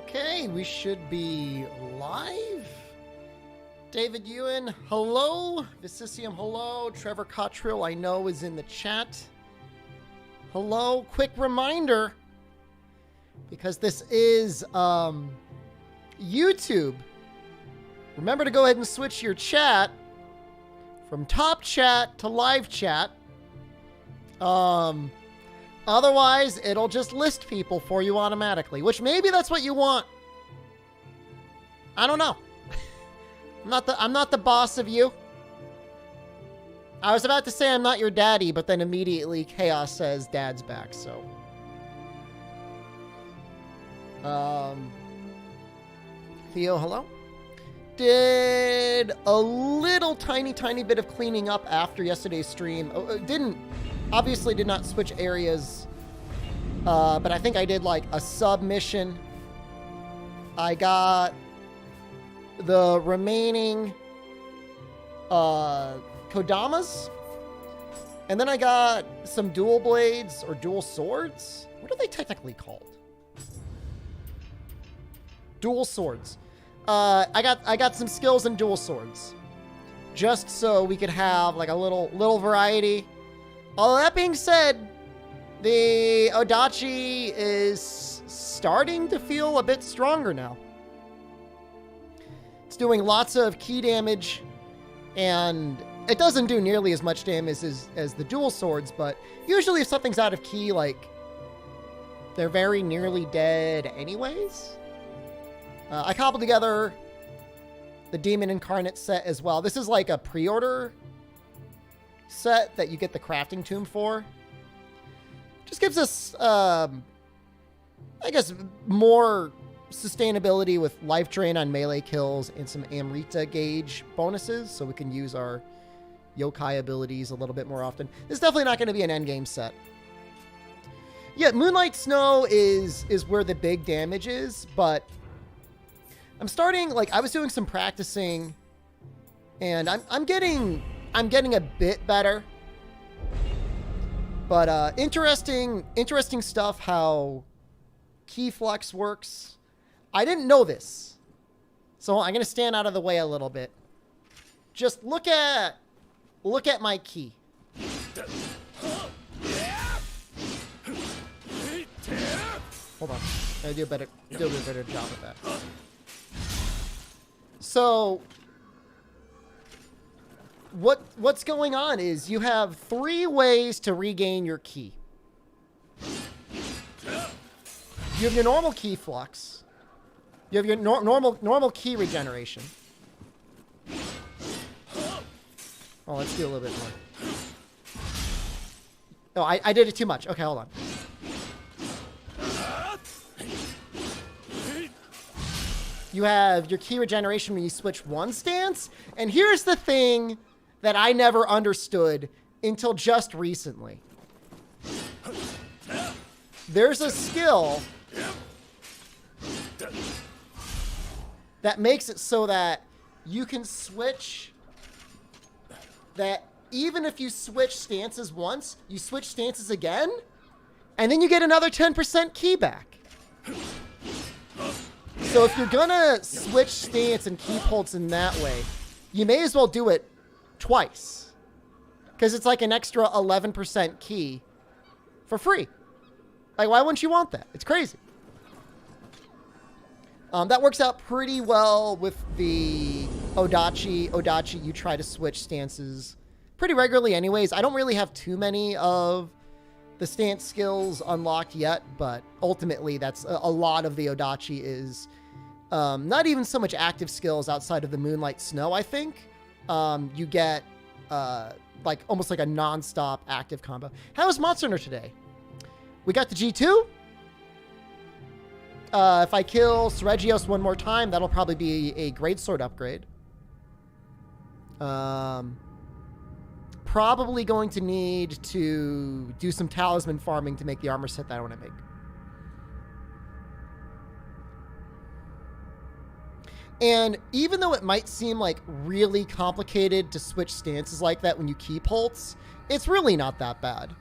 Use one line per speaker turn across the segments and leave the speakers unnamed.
Okay, we should be live. David Ewan, hello. Vicisium, hello. Trevor Cottrill, I know, is in the chat. Hello. Quick reminder, because this is YouTube. Remember to go ahead and switch your chat from top chat to live chat. Otherwise, it'll just list people for you automatically, which maybe that's what you want. I don't know. I'm not the boss of you. I was about to say I'm not your daddy, but then immediately Chaos says dad's back, so. Theo, hello. Did a little tiny bit of cleaning up after yesterday's stream. Obviously did not switch areas, but I think I did like a submission. I got the remaining Kodamas, and then I got some dual blades or dual swords. What are they technically called? Dual swords. I got some skills in dual swords, just so we could have like a little variety. All that being said, the Odachi is starting to feel a bit stronger now. It's doing lots of key damage, and it doesn't do nearly as much damage as the dual swords, but usually if something's out of key, like, they're very nearly dead anyways. I cobbled together the Demon Incarnate set as well. This is like a pre-order set that you get the crafting tomb for. Just gives us, I guess, more sustainability with life drain on melee kills and some Amrita gauge bonuses, so we can use our yokai abilities a little bit more often. This is definitely not going to be an endgame set. Yeah, Moonlight Snow is where the big damage is, but I'm starting, like, I was doing some practicing, and I'm getting a bit better. But interesting stuff how key flux works. I didn't know this, so I'm gonna stand out of the way a little bit. Just look at my key. Hold on, I do a better job of that. So what's going on is you have 3 ways to regain your key. You have your normal key flux. You have your normal key regeneration. Oh, let's do a little bit more. Oh, I did it too much. Okay, hold on. You have your key regeneration when you switch one stance. And here's the thing that I never understood until just recently. There's a skill that makes it so that you can switch, that even if you switch stances once, you switch stances again, and then you get another 10% key back. So if you're gonna switch stance and key pulse in that way, you may as well do it twice, because it's like an extra 11% key for free. Like, why wouldn't you want that? It's crazy. That works out pretty well with the Odachi. Odachi, you try to switch stances pretty regularly anyways. I don't really have too many of the stance skills unlocked yet, but ultimately that's a lot of the Odachi is not even so much active skills outside of the Moonlight Snow, I think. You get like almost like a non-stop active combo. How was Monster Hunter today? We got the G2. If I kill Seregios one more time, that'll probably be a greatsword upgrade. Probably going to need to do some talisman farming to make the armor set that I want to make. And even though it might seem like really complicated to switch stances like that when you key pulse, it's really not that bad.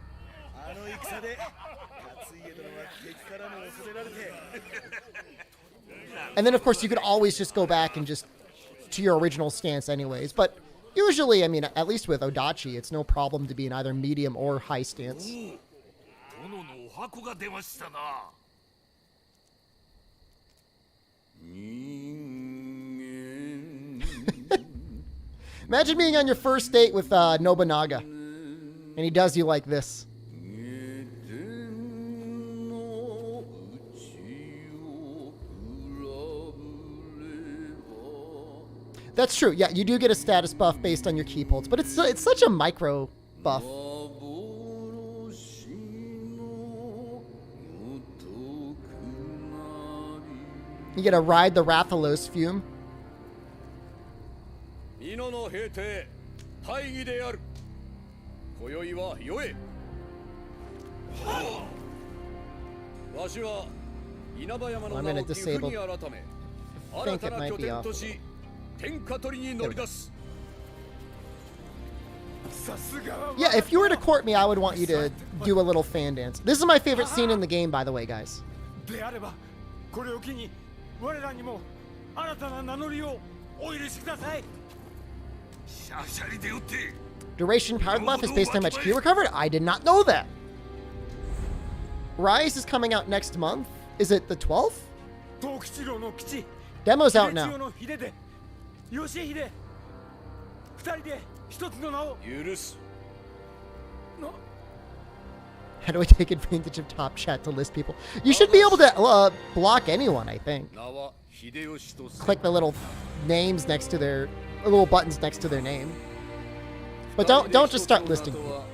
And then, of course, you could always just go back and just to your original stance anyways. But usually, I mean, at least with Odachi, it's no problem to be in either medium or high stance. Imagine being on your first date with Nobunaga, and he does you like this. That's true. Yeah, you do get a status buff based on your key pulls, but it's such a micro buff. You get to ride the Rathalos fume. I'm going to disable. I think it might be off. Yeah, if you were to court me, I would want you to do a little fan dance. This is my favorite scene in the game, by the way, guys. Duration power buff is based on how much Q recovered? I did not know that. Rise is coming out next month. Is it the 12th? Demo's out now. How do I take advantage of top chat to list people? You should be able to block anyone, I think. Click the little names next to their little buttons next to their name. But don't just start listing people.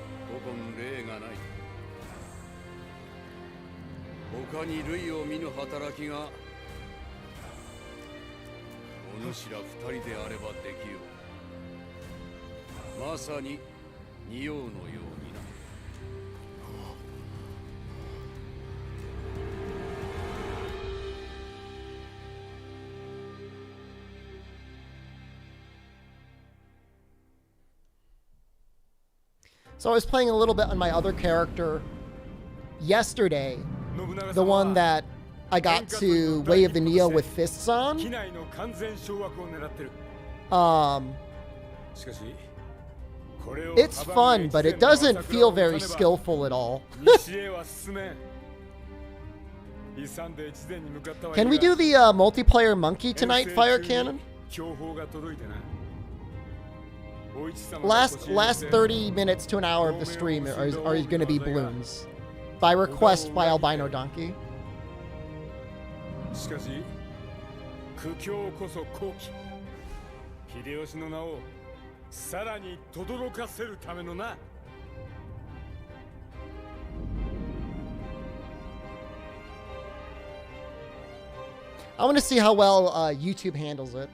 So I was playing a little bit on my other character yesterday, the one that I got to Way of the Nioh with fists on. It's fun, but it doesn't feel very skillful at all. Can we do the multiplayer monkey tonight, Fire Cannon? Last 30 minutes to an hour of the stream are going to be balloons. By request by Albino Donkey. I want to see how well YouTube handles it.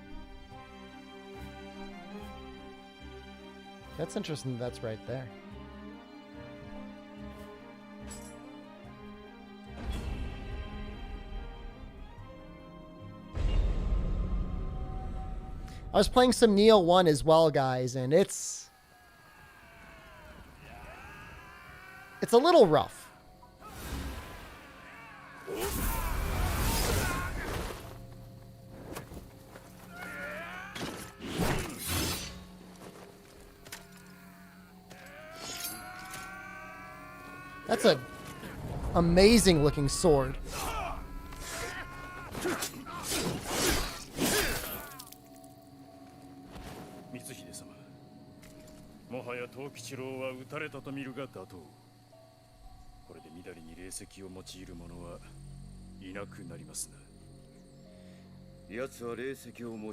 That's interesting that's right there. I was playing some Nioh 1 as well, guys, and it's a little rough. That's an amazing looking sword.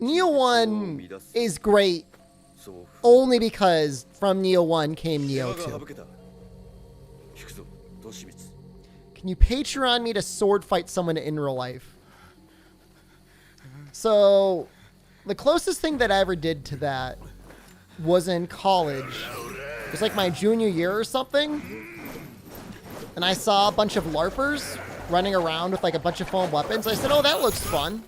Nioh 1 is great only because from Nioh 1 came Nioh 2. Can you Patreon me to sword fight someone in real life? So, the closest thing that I ever did to that was in college. It was like my junior year or something. And I saw a bunch of LARPers running around with like a bunch of foam weapons. I said, oh, that looks fun.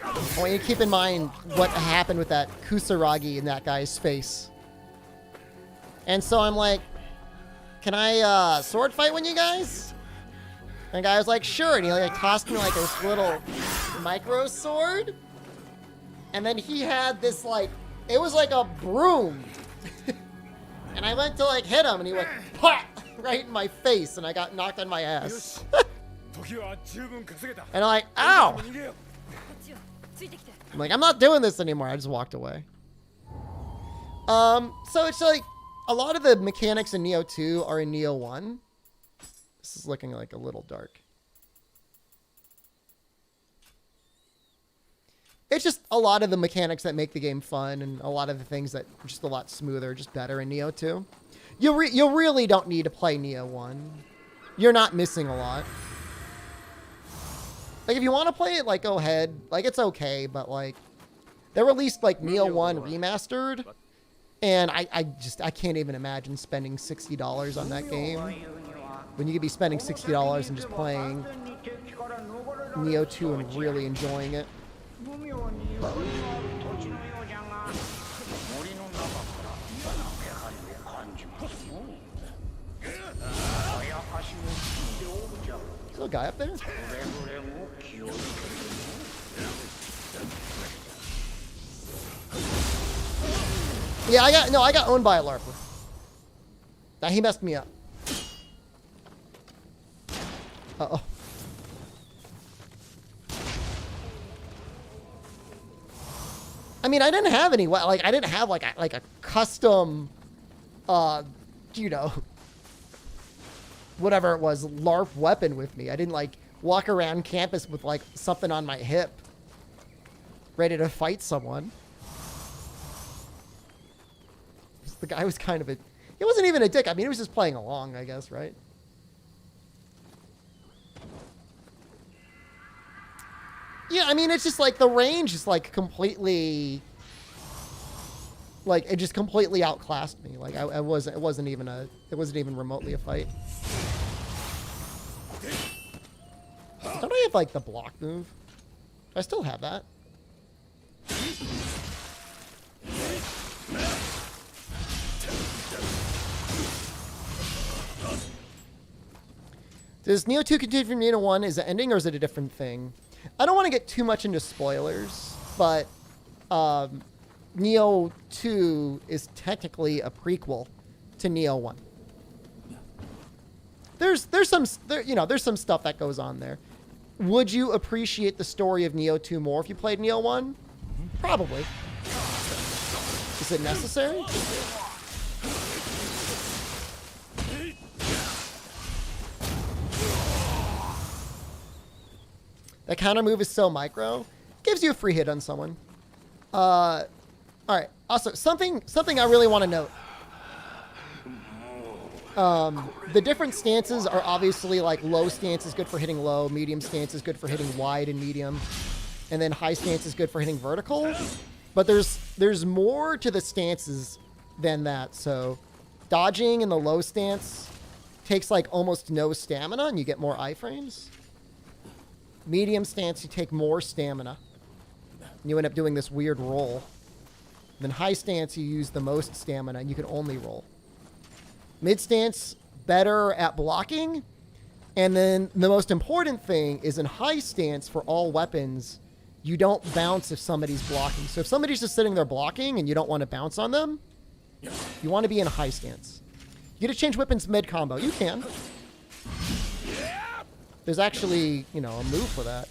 I want you to keep in mind what happened with that Kusaragi in that guy's face. And so I'm like, can I sword fight with you guys? And the guy was like, sure. And he like tossed me like this little micro sword. And then he had this like, it was like a broom. And I went to like hit him and he went, pop, right in my face. And I got knocked on my ass. And I'm like, ow. I'm like, I'm not doing this anymore. I just walked away. So it's like, a lot of the mechanics in Nioh 2 are in Nioh 1. This is looking like a little dark. It's just a lot of the mechanics that make the game fun, and a lot of the things that are just a lot smoother, just better in Nioh 2. You really don't need to play Nioh 1. You're not missing a lot. Like, if you want to play it, like, go ahead. Like, it's okay, but, like, they released, like, Nioh 1 remastered, and I can't even imagine spending $60 on that game when you could be spending $60 and just playing Nioh 2 and really enjoying it. Still a guy up there? Yeah, I got owned by a LARPer. Now he messed me up. Uh-oh. I mean, I didn't have any, like, I didn't have, like a custom, you know, whatever it was, LARP weapon with me. I didn't, like, walk around campus with, like, something on my hip, ready to fight someone. The guy was kind of a, he wasn't even a dick. I mean, he was just playing along, I guess, right? Yeah, I mean, it's just like the range is like completely, like it just completely outclassed me. Like it wasn't even remotely a fight. Don't I have like the block move? I still have that. Does Nioh 2 continue from Nioh 1? Is it ending or is it a different thing? I don't want to get too much into spoilers, but Nioh 2 is technically a prequel to Nioh 1. There's some stuff that goes on there. Would you appreciate the story of Nioh 2 more if you played Nioh 1? Probably. Is it necessary? The counter move is so micro. Gives you a free hit on someone. All right. Also, something I really want to note. The different stances are obviously like low stance is good for hitting low, medium stance is good for hitting wide and medium, and then high stance is good for hitting vertical. But there's more to the stances than that. So dodging in the low stance takes like almost no stamina and you get more iframes. Medium stance, you take more stamina. And you end up doing this weird roll. And then high stance, you use the most stamina, and you can only roll. Mid stance, better at blocking. And then the most important thing is in high stance for all weapons, you don't bounce if somebody's blocking. So if somebody's just sitting there blocking and you don't want to bounce on them, you want to be in a high stance. You get to change weapons mid-combo. You can. There's actually, you know, a move for that.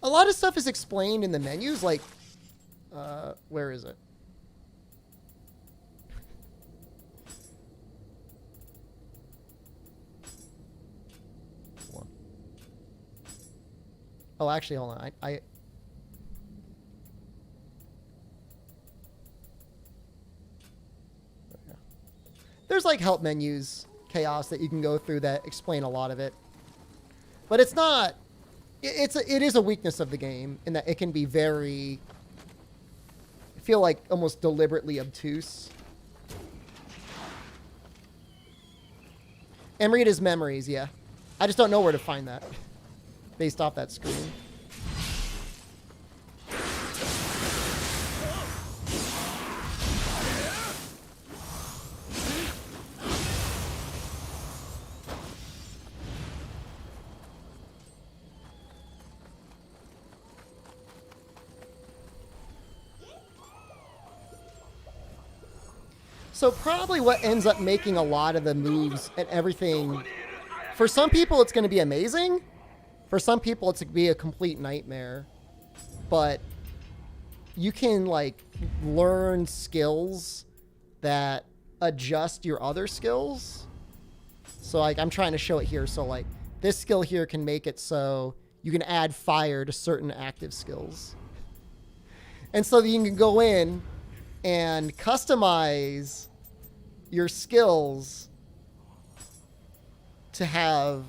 A lot of stuff is explained in the menus, like, where is it? Oh, actually, hold on. There's like help menus, chaos that you can go through that explain a lot of it. But it's not, it is a weakness of the game in that it can be very, I feel like almost deliberately obtuse. Amrita's memories, yeah. I just don't know where to find that based off that screen. So probably what ends up making a lot of the moves and everything, for some people it's going to be amazing. For some people it's going to be a complete nightmare. But you can like learn skills that adjust your other skills. So like I'm trying to show it here. So like this skill here can make it so you can add fire to certain active skills. And so you can go in and customize your skills to have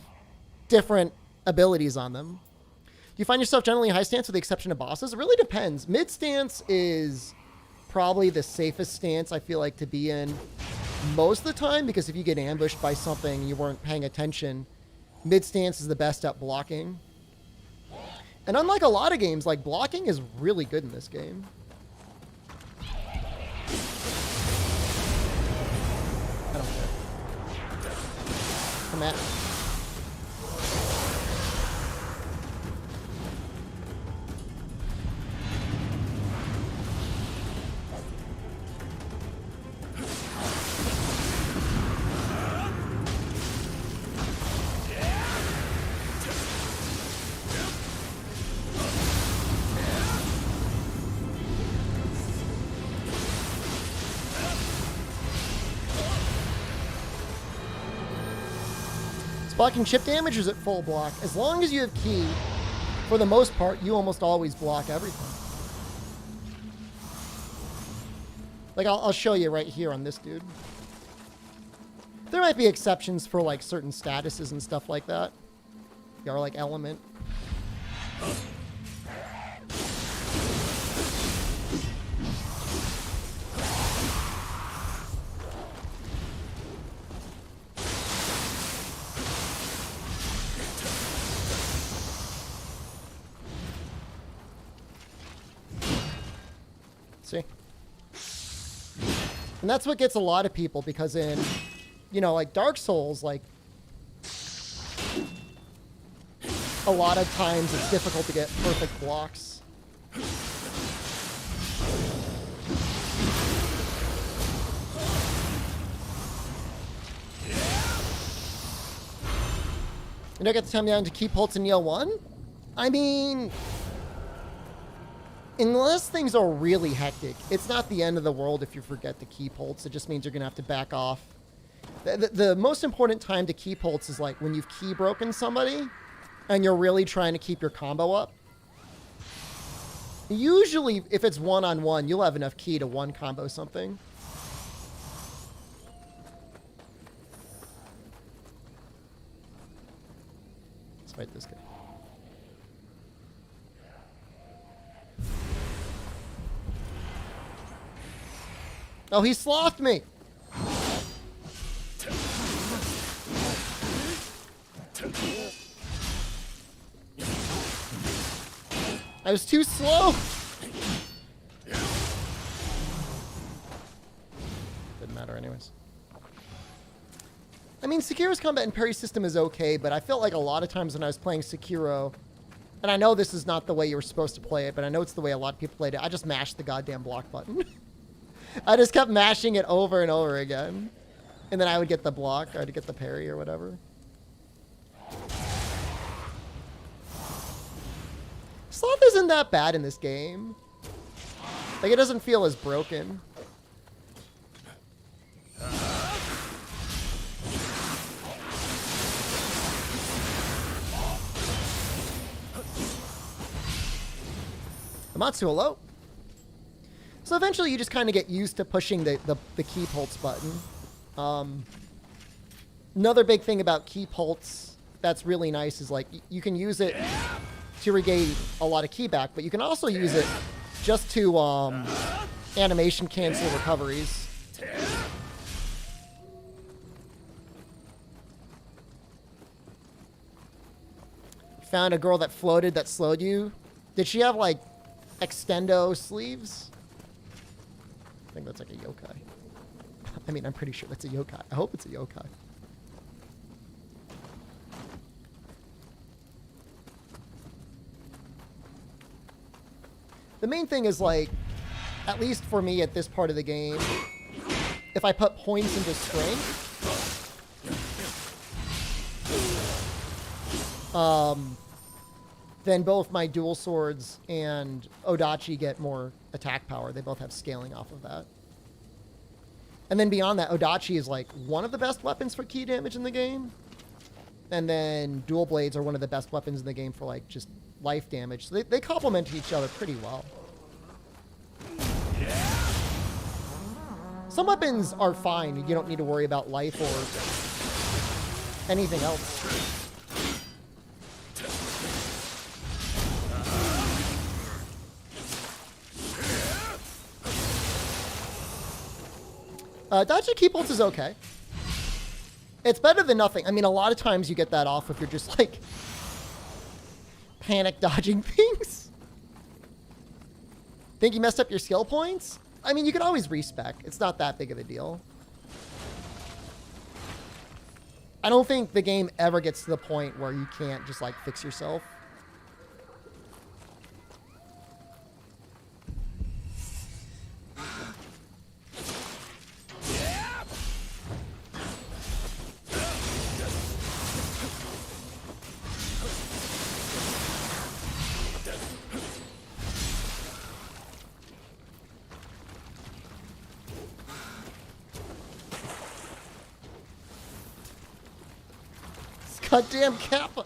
different abilities on them. Do you find yourself generally in high stance with the exception of bosses? It really depends. Mid stance is probably the safest stance I feel like to be in most of the time, because if you get ambushed by something and you weren't paying attention, mid stance is the best at blocking. And unlike a lot of games, like blocking is really good in this game. I don't care. Come at me. Blocking chip damage is at full block. As long as you have ki, for the most part, you almost always block everything. Like, I'll show you right here on this dude. There might be exceptions for, like, certain statuses and stuff like that. Or, like, element. See? And that's what gets a lot of people, because in, you know, like Dark Souls, like, a lot of times it's difficult to get perfect blocks. You don't get to tell me down to keep Pulse in Nioh 1? I mean, unless things are really hectic, it's not the end of the world if you forget to keep Pulse. It just means you're going to have to back off. The most important time to keep Pulse is like when you've key broken somebody and you're really trying to keep your combo up. Usually, if it's one-on-one, you'll have enough ki to one combo something. Let's fight this guy. Oh, he slothed me. I was too slow. Didn't matter anyways. I mean, Sekiro's combat and parry system is okay, but I felt like a lot of times when I was playing Sekiro, and I know this is not the way you were supposed to play it, but I know it's the way a lot of people played it, I just mashed the goddamn block button. I just kept mashing it over and over again. And then I would get the block, or I'd get the parry or whatever. Sloth isn't that bad in this game. Like, it doesn't feel as broken. Amatsu, hello. So eventually you just kind of get used to pushing the key pulse button. Another big thing about key pulse that's really nice is like you can use it to regain a lot of ki back, but you can also use it just to animation cancel recoveries. Found a girl that floated that slowed you. Did she have like extendo sleeves? I think that's like a yokai. I mean, I'm pretty sure that's a yokai. I hope it's a yokai. The main thing is like, at least for me at this part of the game, if I put points into strength, then both my dual swords and Odachi get more attack power. They both have scaling off of that. And then beyond that, Odachi is like one of the best weapons for ki damage in the game. And then dual blades are one of the best weapons in the game for like just life damage. So they complement each other pretty well. Some weapons are fine. You don't need to worry about life or anything else. Dodging key bolts is okay. It's better than nothing. I mean, a lot of times you get that off if you're just like panic dodging things. Think you messed up your skill points? I mean, you can always respec. It's not that big of a deal. I don't think the game ever gets to the point where you can't just like fix yourself. Goddamn Kappa.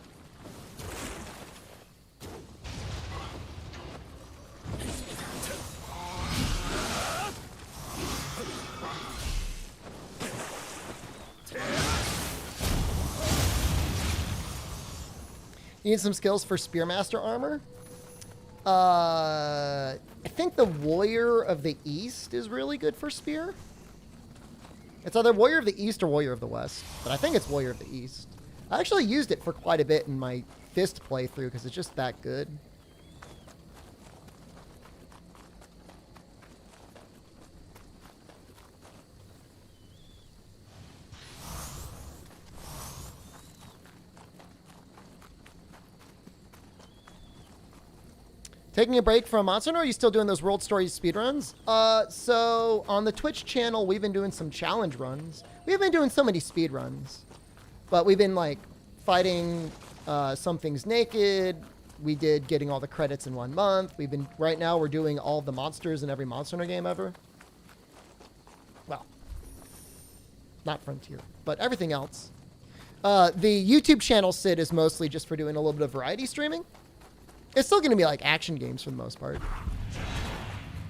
You need some skills for Spearmaster armor? I think the Warrior of the East is really good for spear. It's either Warrior of the East or Warrior of the West, but I think it's Warrior of the East. I actually used it for quite a bit in my Fist playthrough because it's just that good. Taking a break from Monster Hunter, or are you still doing those World Stories speedruns? So on the Twitch channel, we've been doing some challenge runs. We haven't been doing so many speedruns. But we've been, like, fighting some things naked. We did getting all the credits in 1 month. Right now, we're doing all the monsters in every Monster Hunter game ever. Well, not Frontier, but everything else. The YouTube channel, Sid, is mostly just for doing a little bit of variety streaming. It's still going to be, like, action games for the most part.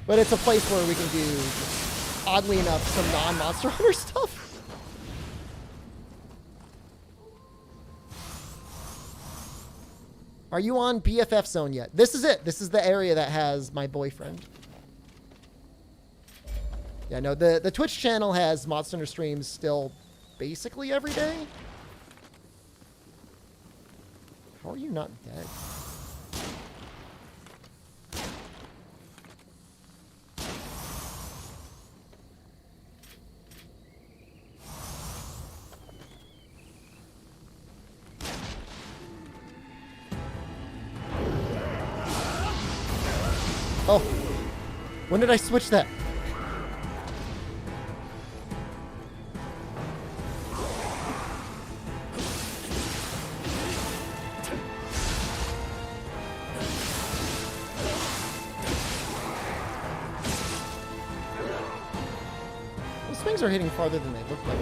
But it's a place where we can do, oddly enough, some non-Monster Hunter stuff. Are you on BFF zone yet? This is it. This is the area that has my boyfriend. Yeah, no, the Twitch channel has Monster Hunter streams still basically every day. How are you not dead? Oh, when did I switch that? Those swings are hitting farther than they look like.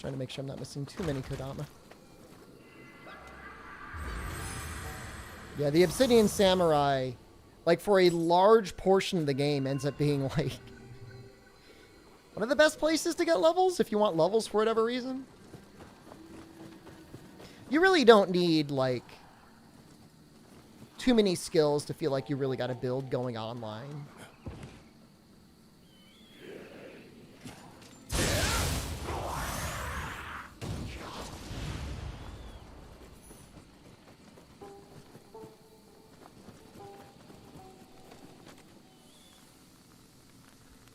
Trying to make sure I'm not missing too many Kodama. Yeah, the Obsidian Samurai, like for a large portion of the game, ends up being like one of the best places to get levels if you want levels for whatever reason. You really don't need like too many skills to feel like you really got to build going online.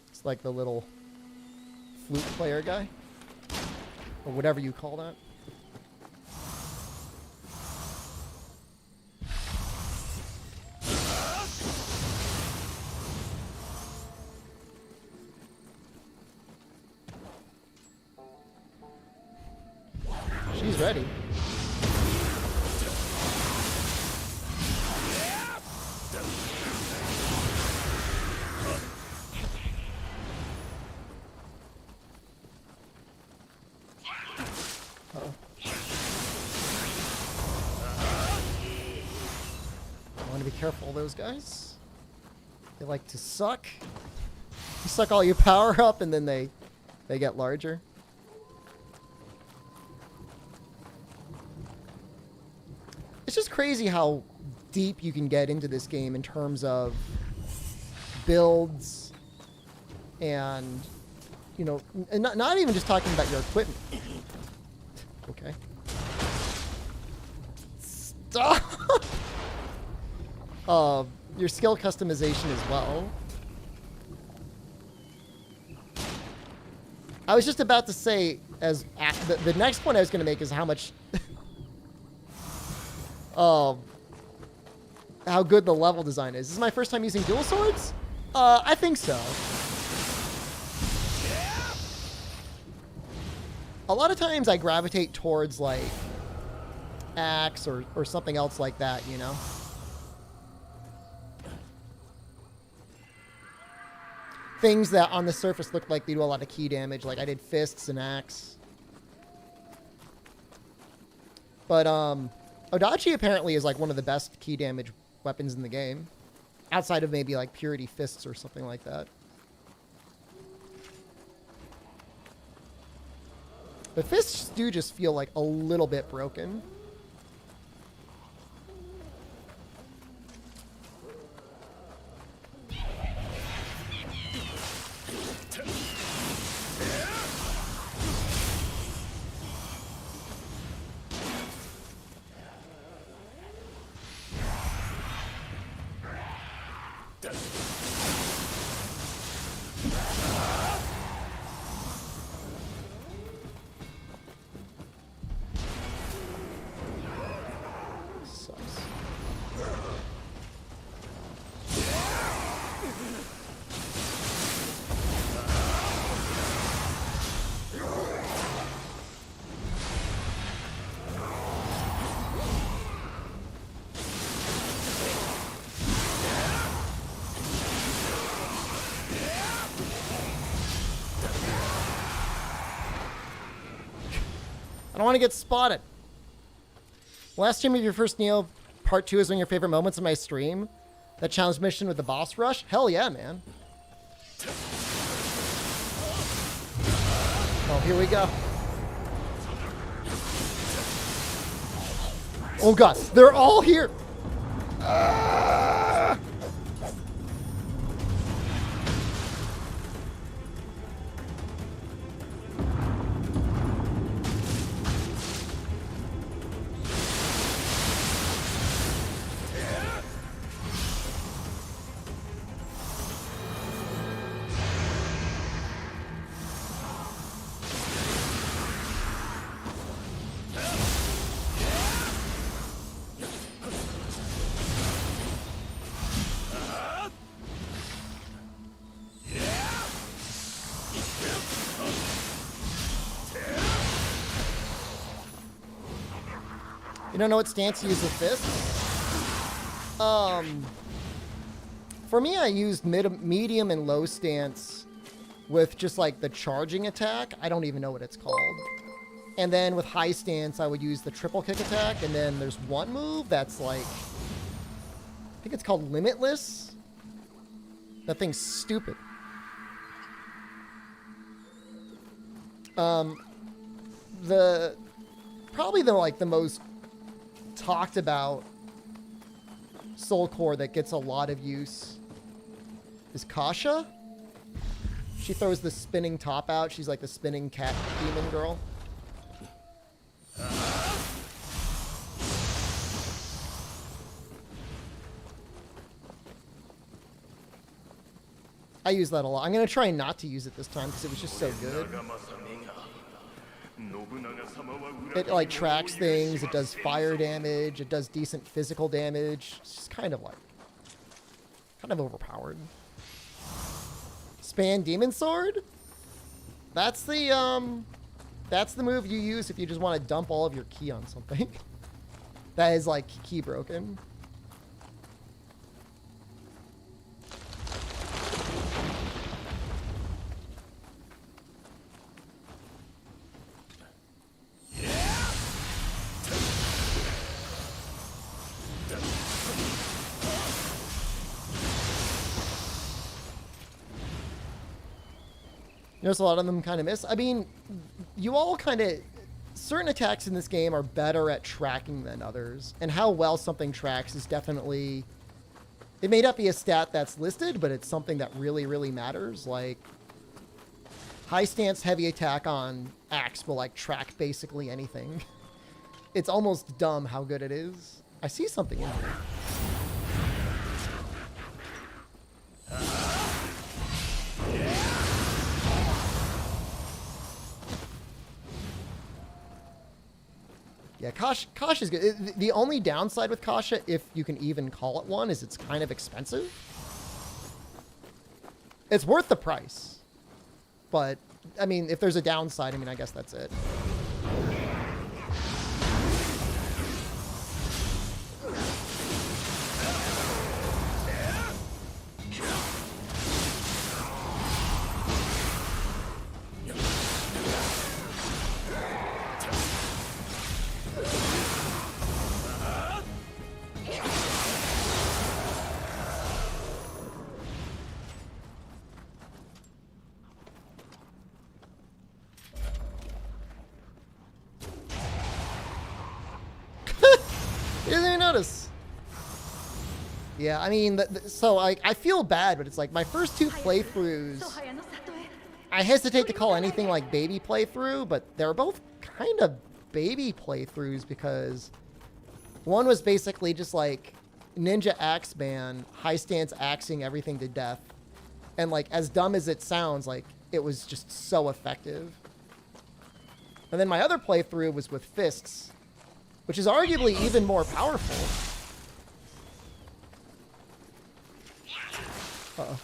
It's like the little flute player guy, or whatever you call that. She's ready. Uh-oh. I want to be careful of those guys. They like to suck. You suck all your power up and then they get larger. It's just crazy how deep you can get into this game in terms of builds and, you know, and not even just talking about your equipment. Okay. Stop! Your skill customization as well. I was just about to say, as the next point I was going to make is how much... how good the level design is. This is my first time using dual swords? I think so. A lot of times I gravitate towards, like, axe or something else like that, you know? Things that on the surface look like they do a lot of key damage, like I did fists and axe. But, Odachi apparently is, like, one of the best key damage weapons in the game. Outside of maybe, like, Purity Fists or something like that. The fists do just feel, like, a little bit broken. I don't want to get spotted. Last stream of your first Nioh part 2 is one of your favorite moments of my stream. That challenge mission with the boss rush? Hell yeah, man. Oh, here we go. Oh god, they're all here. You don't know what stance to use with this? For me, I used medium and low stance with just like the charging attack. I don't even know what it's called. And then with high stance, I would use the triple kick attack. And then there's one move that's like, I think it's called Limitless. That thing's stupid. Probably the most talked about soul core that gets a lot of use is Kasha. She throws the spinning top out. She's like the spinning cat demon girl. I use that a lot. I'm going to try not to use it this time because it was just so good. It like tracks things, it does fire damage, it does decent physical damage. It's just kind of overpowered. Span Demon Sword? That's the move you use if you just want to dump all of your ki on something. That is like ki broken. There's a lot of them kind of miss. I mean, you all kind of... Certain attacks in this game are better at tracking than others. And how well something tracks is definitely... It may not be a stat that's listed, but it's something that really, really matters. Like, high stance heavy attack on axe will, like, track basically anything. It's almost dumb how good it is. I see something in here. Yeah, Kasha is good. The only downside with Kasha, if you can even call it one, is it's kind of expensive. It's worth the price. But, I mean, if there's a downside, I mean, I guess that's it. He doesn't even notice. Yeah, I mean, so I feel bad, but it's like my first two playthroughs, I hesitate to call anything like baby playthrough, but they're both kind of baby playthroughs because one was basically just like Ninja Axeman, high stance axing everything to death. And like, as dumb as it sounds, like it was just so effective. And then my other playthrough was with fists, which is arguably even more powerful. Uh-oh.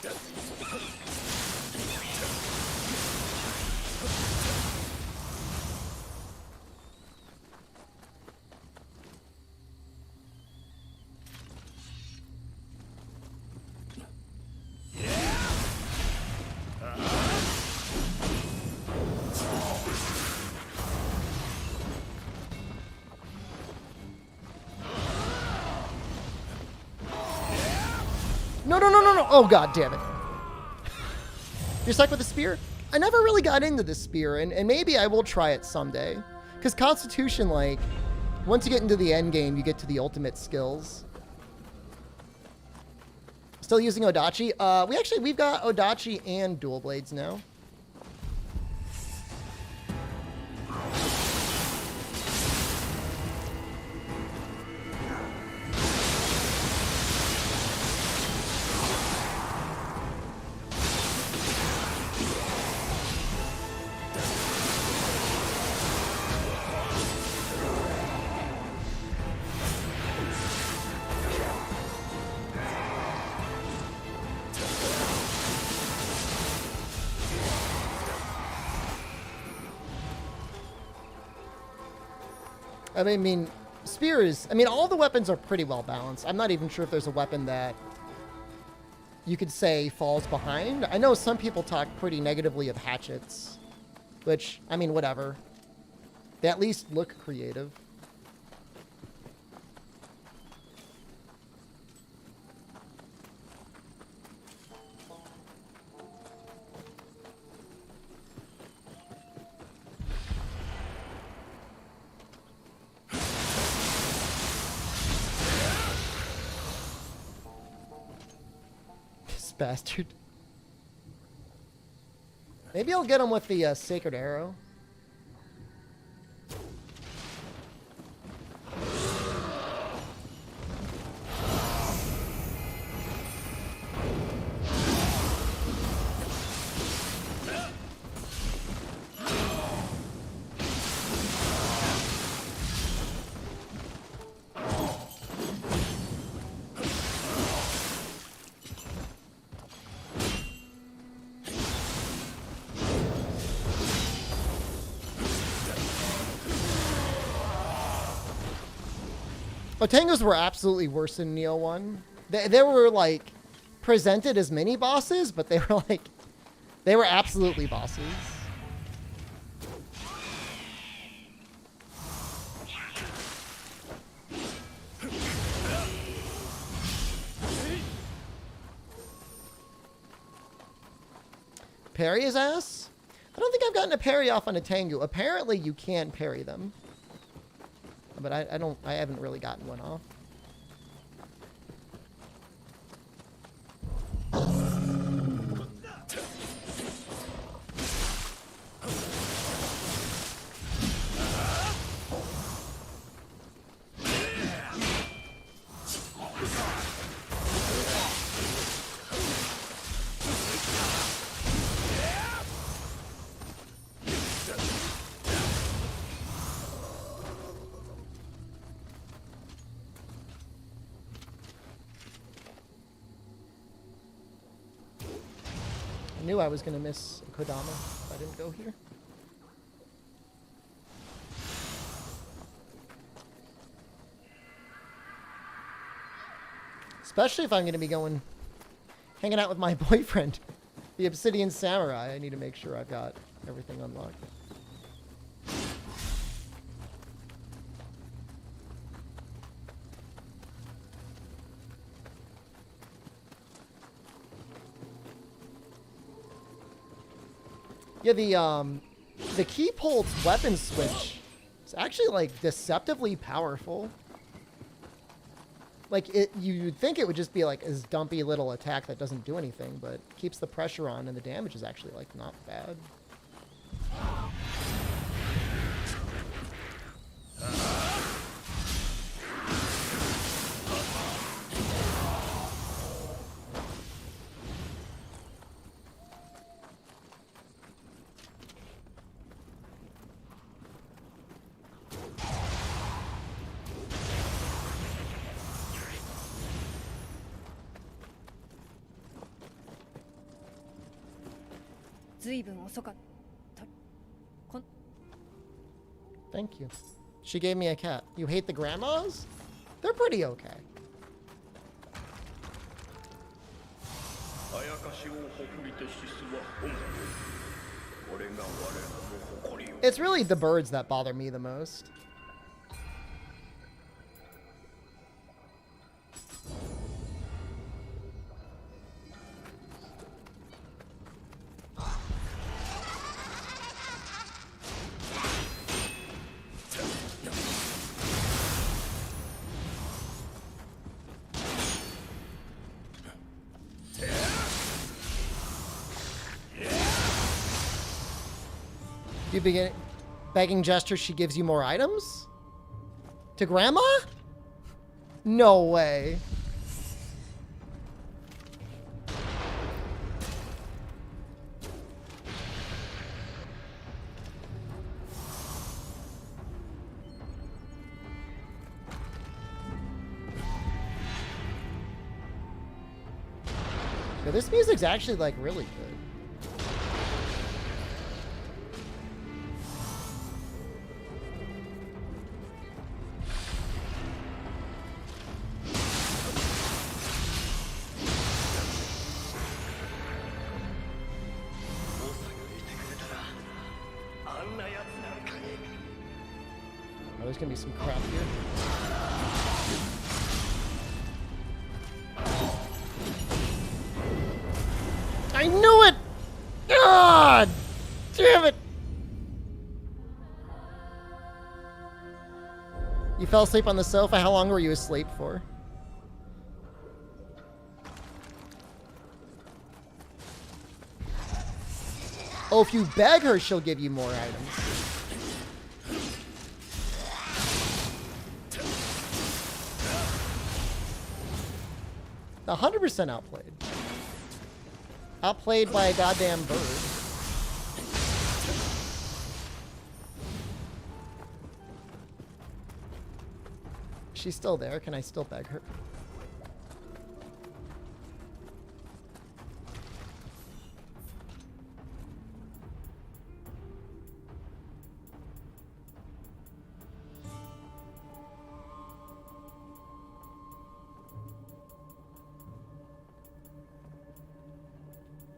No. Oh, god damn it. You're stuck with the spear? I never really got into this spear, and maybe I will try it someday. Because Constitution, like, once you get into the end game, you get to the ultimate skills. Still using Odachi? We've got Odachi and dual blades now. I mean, spear is... I mean, all the weapons are pretty well balanced. I'm not even sure if there's a weapon that you could say falls behind. I know some people talk pretty negatively of hatchets, which, I mean, whatever. They at least look creative. bastard. Maybe I'll get him with the Sacred Arrow. Otangos were absolutely worse than Nioh 1. They were, like, presented as mini-bosses, but they were, like, they were absolutely bosses. Parry his ass? I don't think I've gotten a parry off on a Tengu. Apparently you can parry them. But I haven't really gotten one off. I knew I was going to miss Kodama if I didn't go here. Especially if I'm going to be hanging out with my boyfriend, the Obsidian Samurai. I need to make sure I've got everything unlocked. Yeah, the Keepholt's weapon switch is actually, like, deceptively powerful. Like, you'd think it would just be, like, this dumpy little attack that doesn't do anything, but keeps the pressure on, and the damage is actually, like, not bad. Thank you. She gave me a cat. You hate the grandmas? They're pretty okay. It's really the birds that bother me the most. You begin begging gesture, she gives you more items? To grandma? No way. So this music's actually, like, really good. There's gonna be some crap here. I knew it! God damn it! You fell asleep on the sofa? How long were you asleep for? Oh, if you beg her, she'll give you more items. 100% outplayed. Outplayed by a goddamn bird. She's still there. Can I still beg her?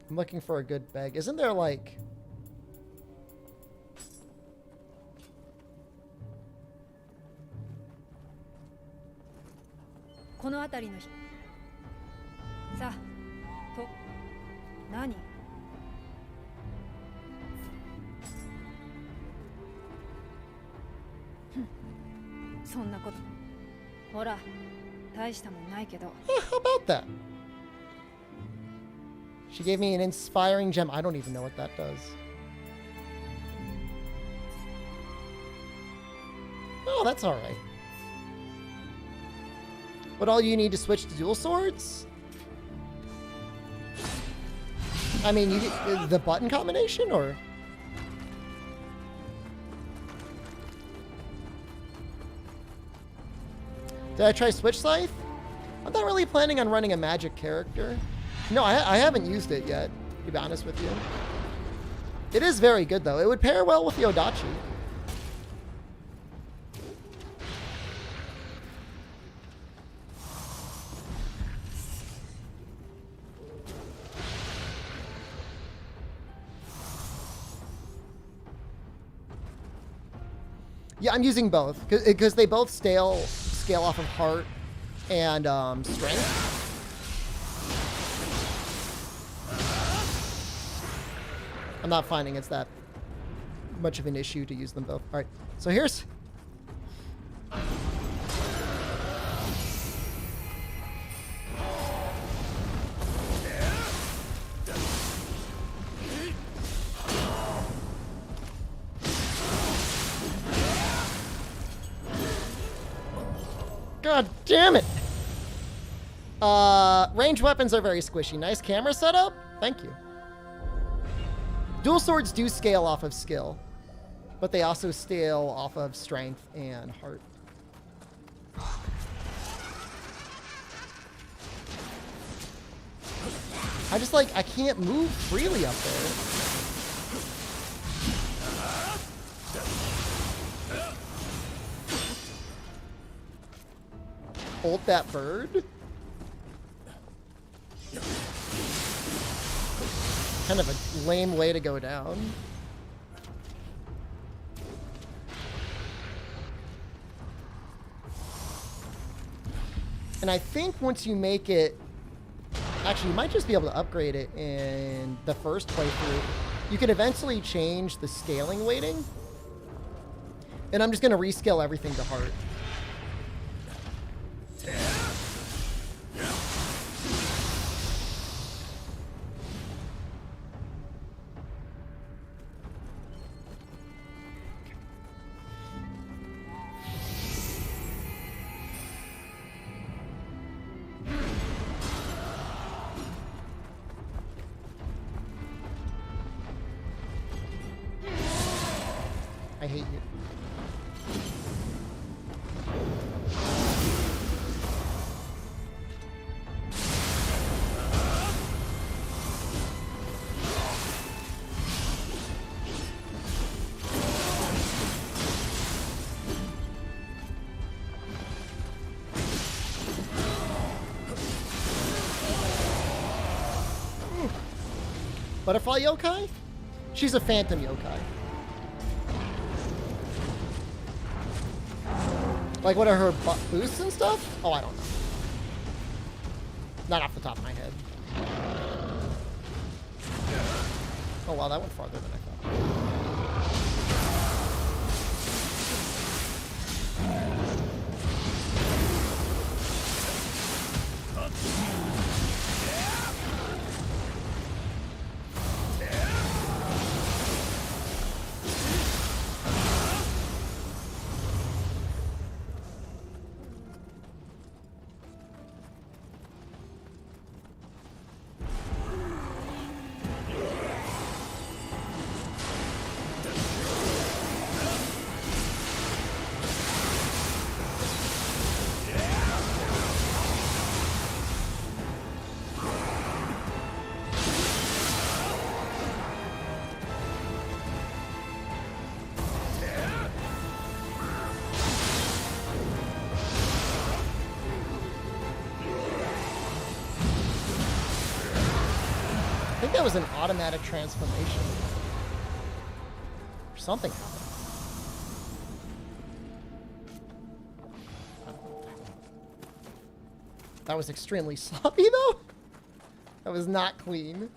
I'm looking for a good beg. Isn't there like... How about that? She gave me an inspiring gem. I don't even know what that does. Oh, that's all right. But all you need to switch to dual swords? I mean, you get the button combination, or? Did I try Switch Scythe? I'm not really planning on running a magic character. No, I haven't used it yet, to be honest with you. It is very good, though. It would pair well with the Odachi. Yeah, I'm using both, because they both scale off of heart and strength. I'm not finding it's that much of an issue to use them both. All right, so here's... God damn it! Ranged weapons are very squishy. Nice camera setup. Thank you. Dual swords do scale off of skill, but they also scale off of strength and heart. I just I can't move freely up there. Ult that bird? Kind of a lame way to go down. And I think once you make it... Actually, you might just be able to upgrade it in the first playthrough. You can eventually change the scaling weighting. And I'm just going to rescale everything to heart. I hate you. Butterfly yokai? She's a phantom yokai. Like, what are her boosts and stuff? Oh, I don't know. Not off the top of my head. Oh, wow, that went farther than I thought. think that was an automatic transformation. Or something. That was extremely sloppy, though. That was not clean.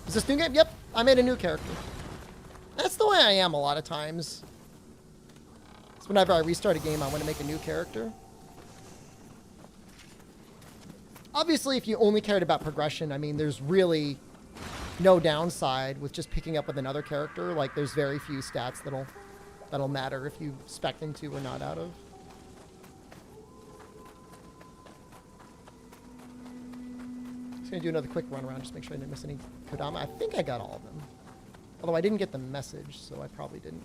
Is this new game? Yep, I made a new character. That's the way I am a lot of times. So whenever I restart a game, I want to make a new character. Obviously, if you only cared about progression, I mean, there's really no downside with just picking up with another character. Like, there's very few stats that'll matter if you spec into or not out of. Just gonna do another quick run around, just make sure I didn't miss any Kodama. I think I got all of them. Although I didn't get the message, so I probably didn't.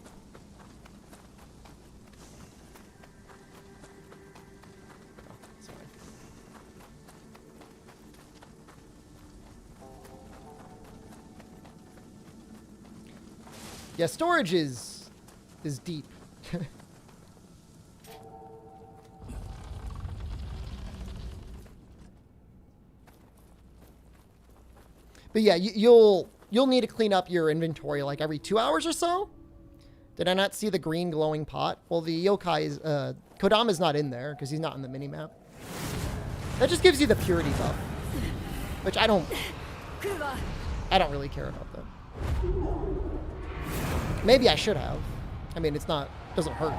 Oh, sorry. Yeah, storage is deep. But yeah, you'll need to clean up your inventory like every 2 hours or so. Did I not see the green glowing pot? Well, the yokai is Kodama's not in there because he's not in the minimap. That just gives you the purity buff, which I don't really care about that. Maybe I should have. I mean, doesn't hurt.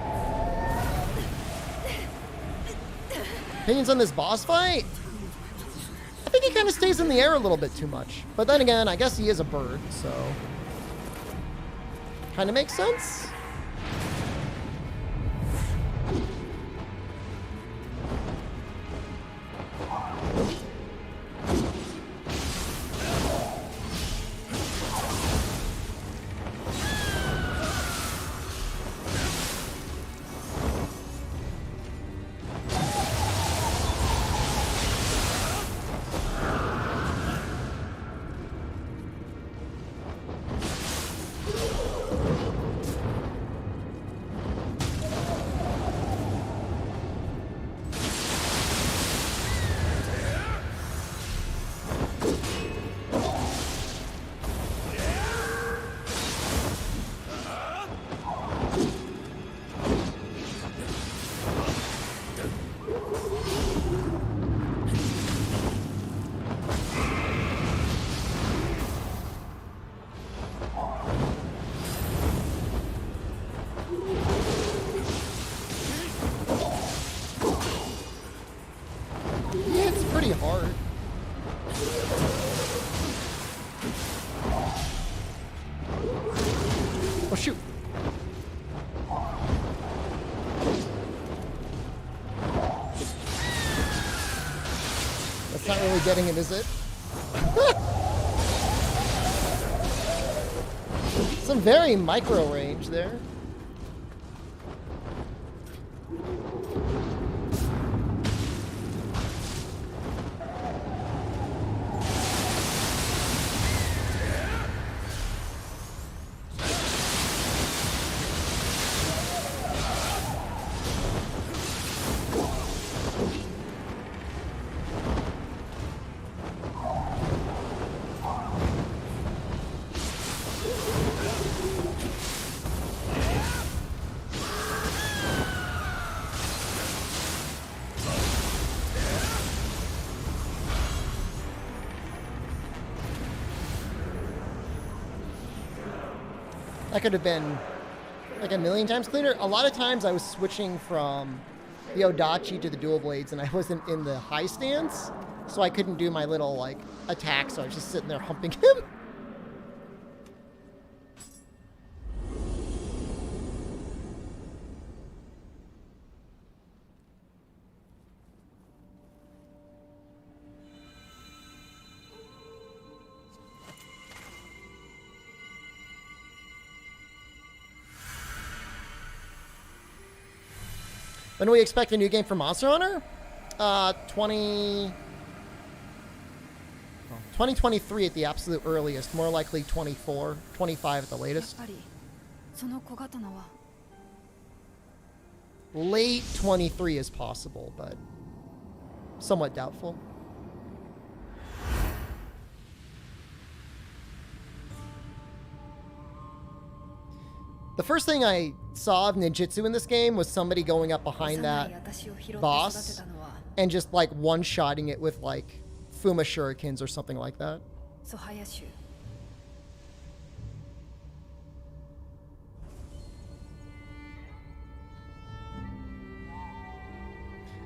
Opinions on this boss fight? I think he kind of stays in the air a little bit too much. But then again, I guess he is a bird, so kind of makes sense. Hard. Oh shoot. That's not really getting it, is it? Some very micro range there. That could have been like a million times cleaner. A lot of times I was switching from the Odachi to the dual blades and I wasn't in the high stance, so I couldn't do my little like attack, so I was just sitting there humping him. When do we expect a new game for Monster Hunter? 2023 at the absolute earliest. More likely 24, 25 at the latest. Late 23 is possible, but somewhat doubtful. The first thing I saw of ninjutsu in this game was somebody going up behind that boss and just like one-shotting it with like Fuma shurikens or something like that.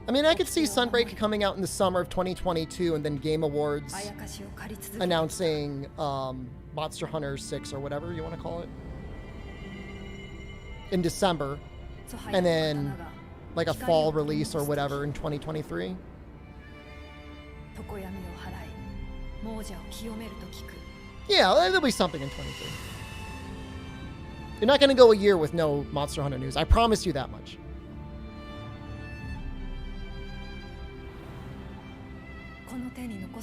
I mean, I could see Sunbreak coming out in the summer of 2022 and then Game Awards announcing Monster Hunter 6 or whatever you want to call it in December, and then like a fall release or whatever in 2023. Yeah, there'll be something in 23. You're not going to go a year with no Monster Hunter news. I promise you that much.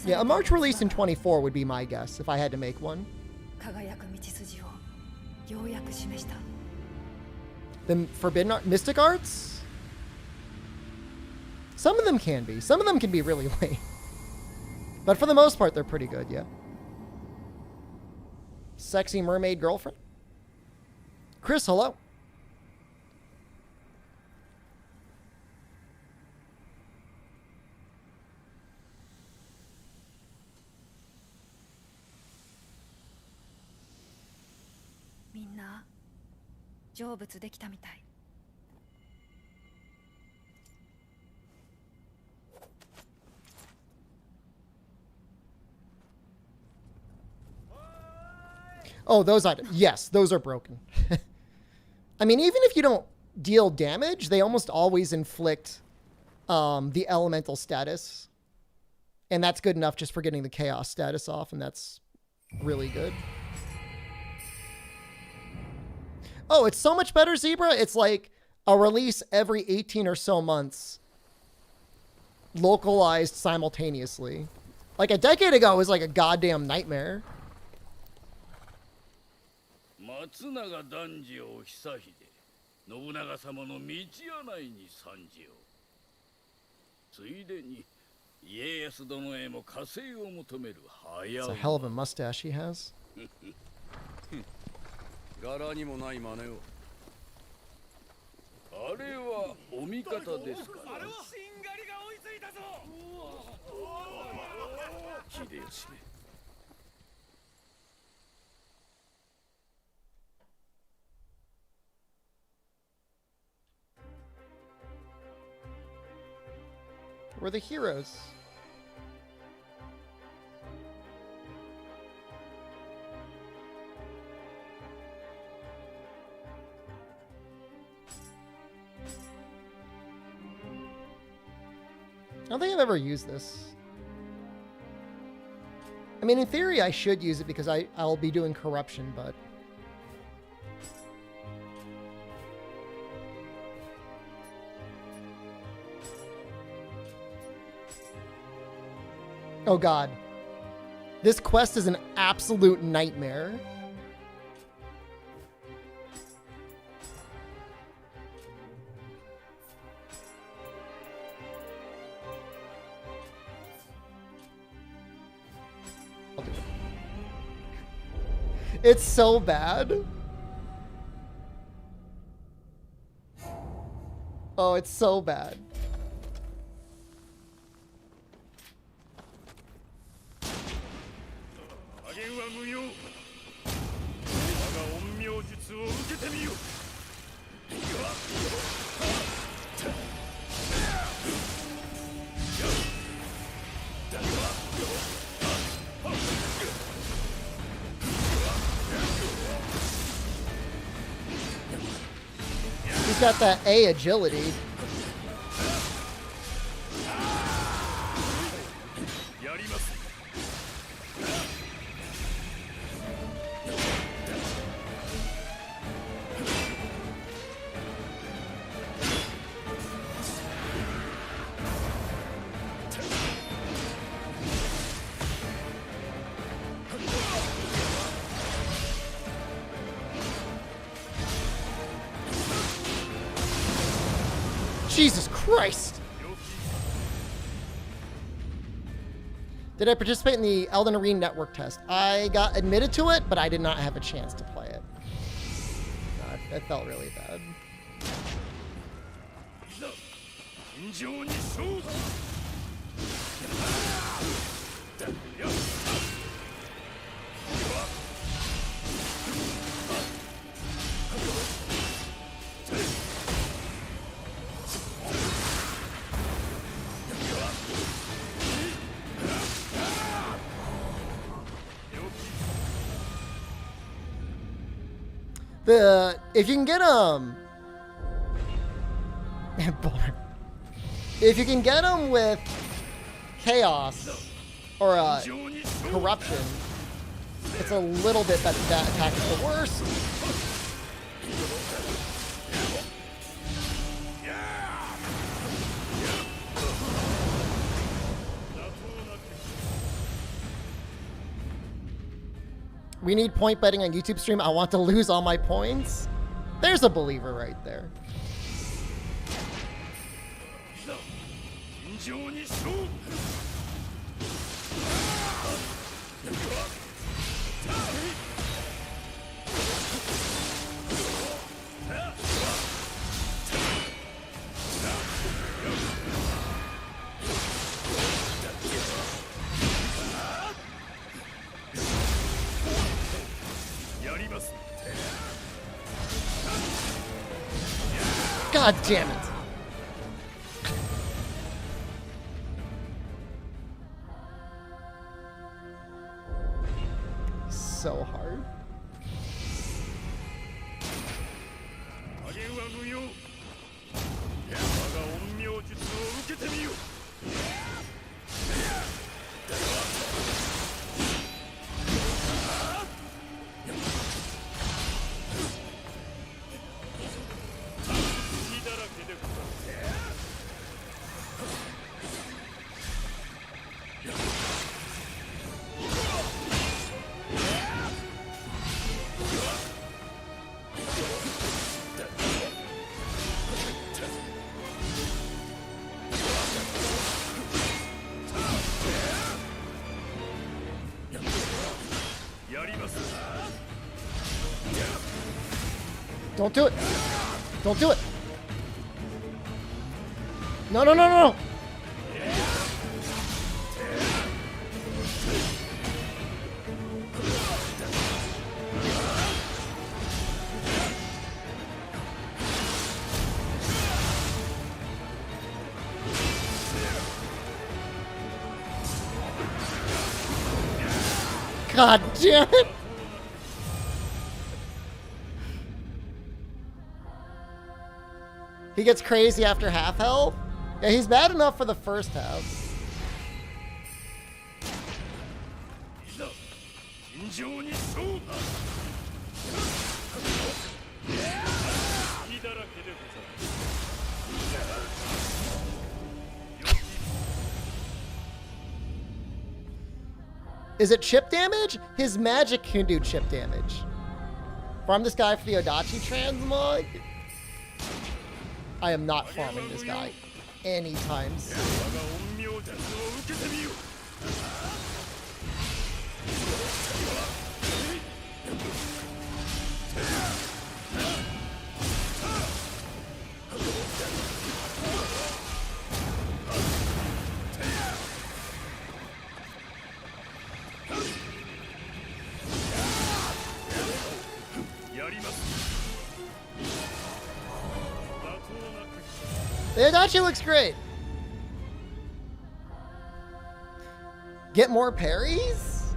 Yeah, a March release in 24 would be my guess if I had to make one. The Forbidden Art, Mystic Arts? Some of them can be. Some of them can be really lame. But for the most part, they're pretty good, yeah. Sexy Mermaid Girlfriend? Chris, hello. Oh, those items. Yes, those are broken. I mean, even if you don't deal damage, they almost always inflict the elemental status. And that's good enough just for getting the chaos status off, and that's really good. Oh, it's so much better, Zebra. It's like a release every 18 or so months, localized simultaneously. Like a decade ago, it was like a goddamn nightmare. It's a hell of a mustache he has.
柄にもない真似を。あれはお味方ですから。あれはしんがりが追いついたぞ。秀吉め。
We're the heroes. I don't think I've ever used this. I mean, in theory, I should use it because I'll be doing corruption, but... Oh god. This quest is an absolute nightmare. It's so bad. Oh, it's so bad. He's got that A agility. Jesus Christ! Did I participate in the Elden Ring network test? I got admitted to it, but I did not have a chance to play it. No, it felt really bad. If you can get if you can get them with chaos or corruption, it's a little bit better. That attack is the worst. We need point betting on YouTube stream. I want to lose all my points. There's a believer right there. God damn it. So hard. Don't do it. Don't do it. No, no, no, no. God damn it. He gets crazy after half health? Yeah, he's bad enough for the first half. Is it chip damage? His magic can do chip damage. Farm this guy for the Odachi transmog? I am not farming this guy anytime soon. The Adachi looks great. Get more parries?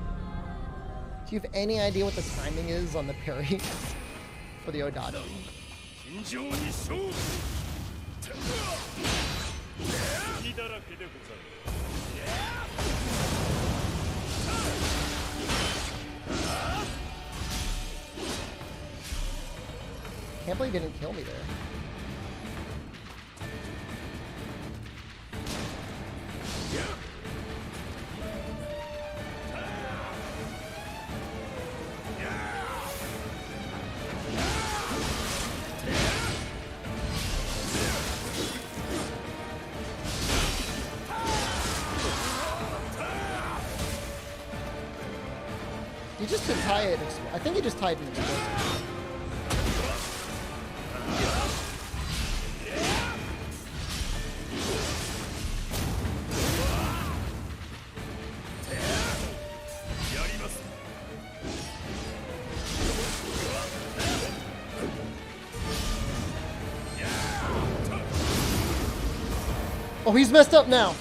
Do you have any idea what the timing is on the parries for the Adachi? Can't believe he didn't kill me there. just to tie it. I think he just tied it. Oh, he's messed up now.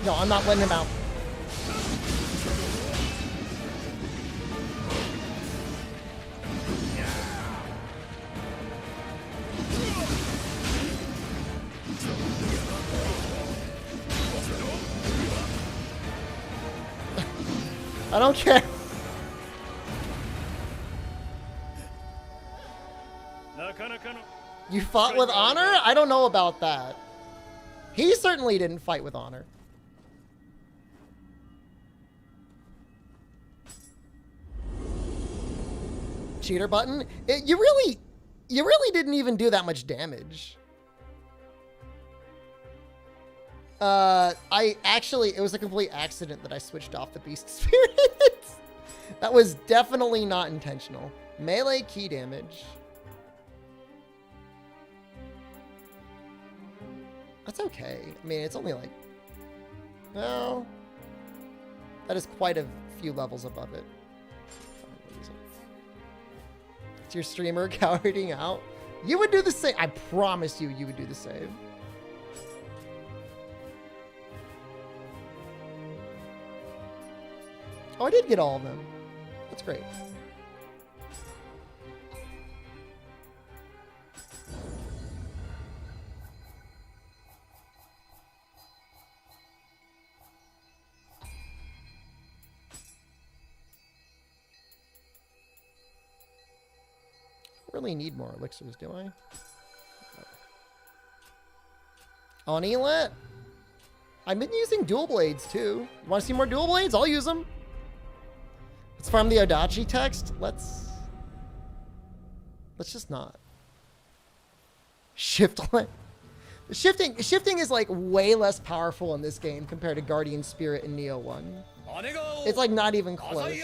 No, I'm not letting him out. I don't care. You fought with honor? I don't know about that. He certainly didn't fight with honor. Cheater button? You really didn't even do that much damage. It was a complete accident that I switched off the Beast Spirit. That was definitely not intentional. Melee key damage. That's okay. I mean, it's only like, well, that is quite a few levels above it. It's your streamer cowarding out. You would do the same. I promise you, you would do the same. Oh, I did get all of them. That's great. Really need more elixirs, do I? On Elat? I've been using dual blades too. You want to see more dual blades? I'll use them. Let's farm the Odachi text. Let's just not. Shift. Shifting is like way less powerful in this game compared to Guardian Spirit in Nioh 1. It's like not even close.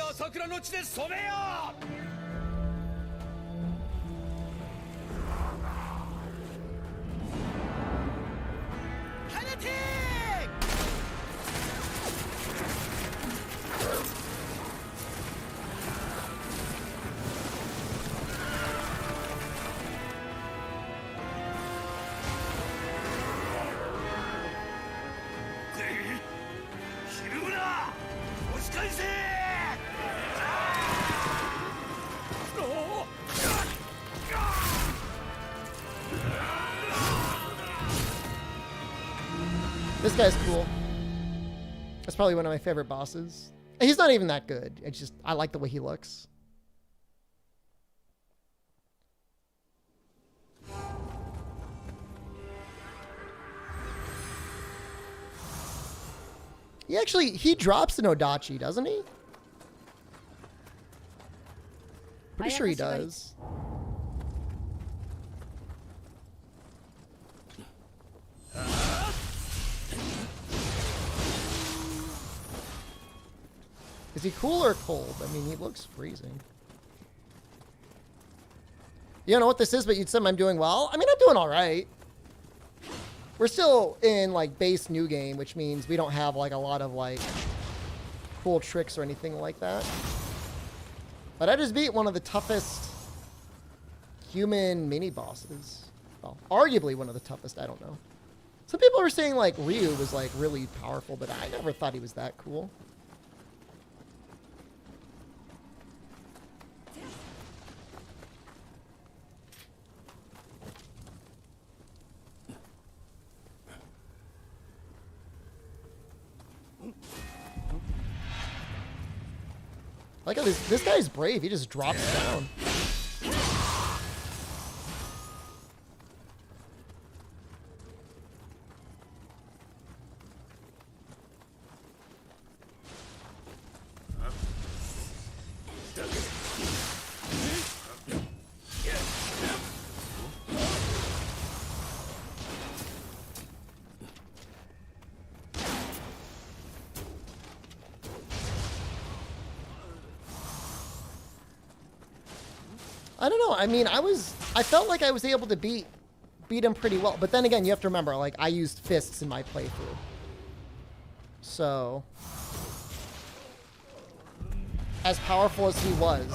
This guy's cool. That's probably one of my favorite bosses. He's not even that good. I like the way he looks. He drops an Odachi, doesn't he? Pretty sure he does. Is he cool or cold? I mean, he looks freezing. You don't know what this is, but you'd say I'm doing well? I mean, I'm doing all right. We're still in, like, base new game, which means we don't have, like, a lot of, like, cool tricks or anything like that. But I just beat one of the toughest human mini-bosses. Well, arguably one of the toughest, I don't know. Some people were saying, like, Ryu was, like, really powerful, but I never thought he was that cool. Like how this guy's brave. He just drops down. I don't know. I mean, I felt like I was able to beat him pretty well. But then again, you have to remember, like, I used fists in my playthrough. So, as powerful as he was.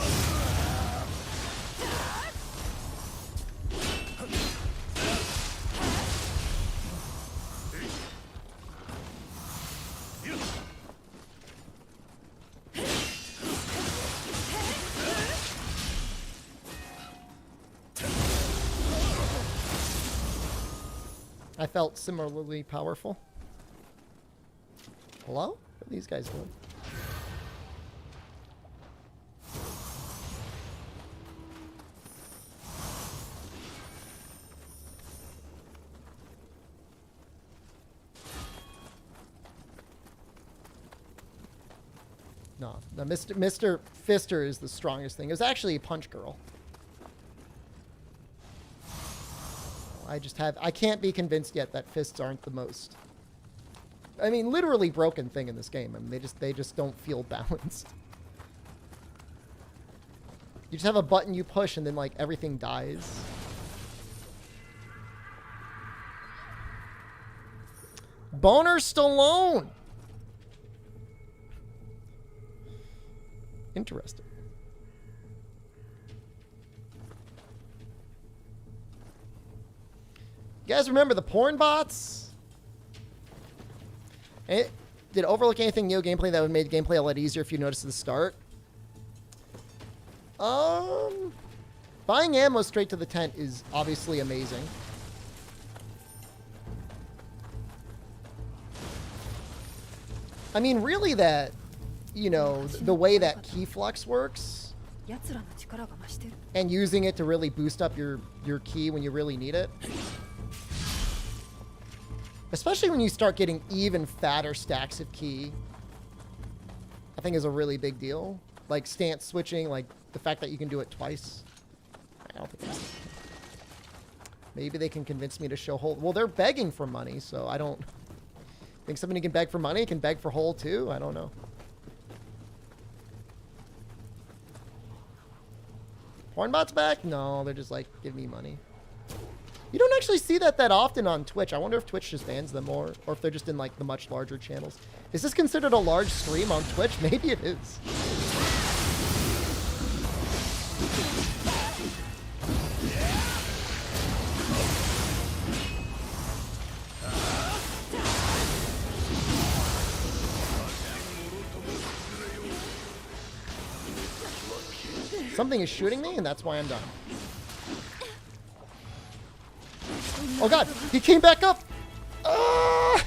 I felt similarly powerful. Hello? What are these guys doing? No, Mr. Fister is the strongest thing. It was actually a Punch Girl. I can't be convinced yet that fists aren't the most, I mean, literally broken thing in this game. I mean, they just don't feel balanced. You just have a button you push and then, like, everything dies. Boner Stallone! Interesting. You guys remember the porn bots? Did it overlook anything Nioh gameplay that would make gameplay a lot easier if you noticed at the start? Buying ammo straight to the tent is obviously amazing. I mean, really that, you know, the way that key flux works and using it to really boost up your key when you really need it. Especially when you start getting even fatter stacks of key, I think is a really big deal. Like stance switching, like the fact that you can do it twice. I don't think it's... Maybe they can convince me to show hold. Well, they're begging for money, so I don't think somebody can beg for money, can beg for hold too. I don't know. Pornbot's back? No, they're just like, give me money. You don't actually see that often on Twitch. I wonder if Twitch just bans them more, or if they're just in like the much larger channels. Is this considered a large stream on Twitch? Maybe it is. Something is shooting me, and that's why I'm done. Oh god, he came back up! Ah!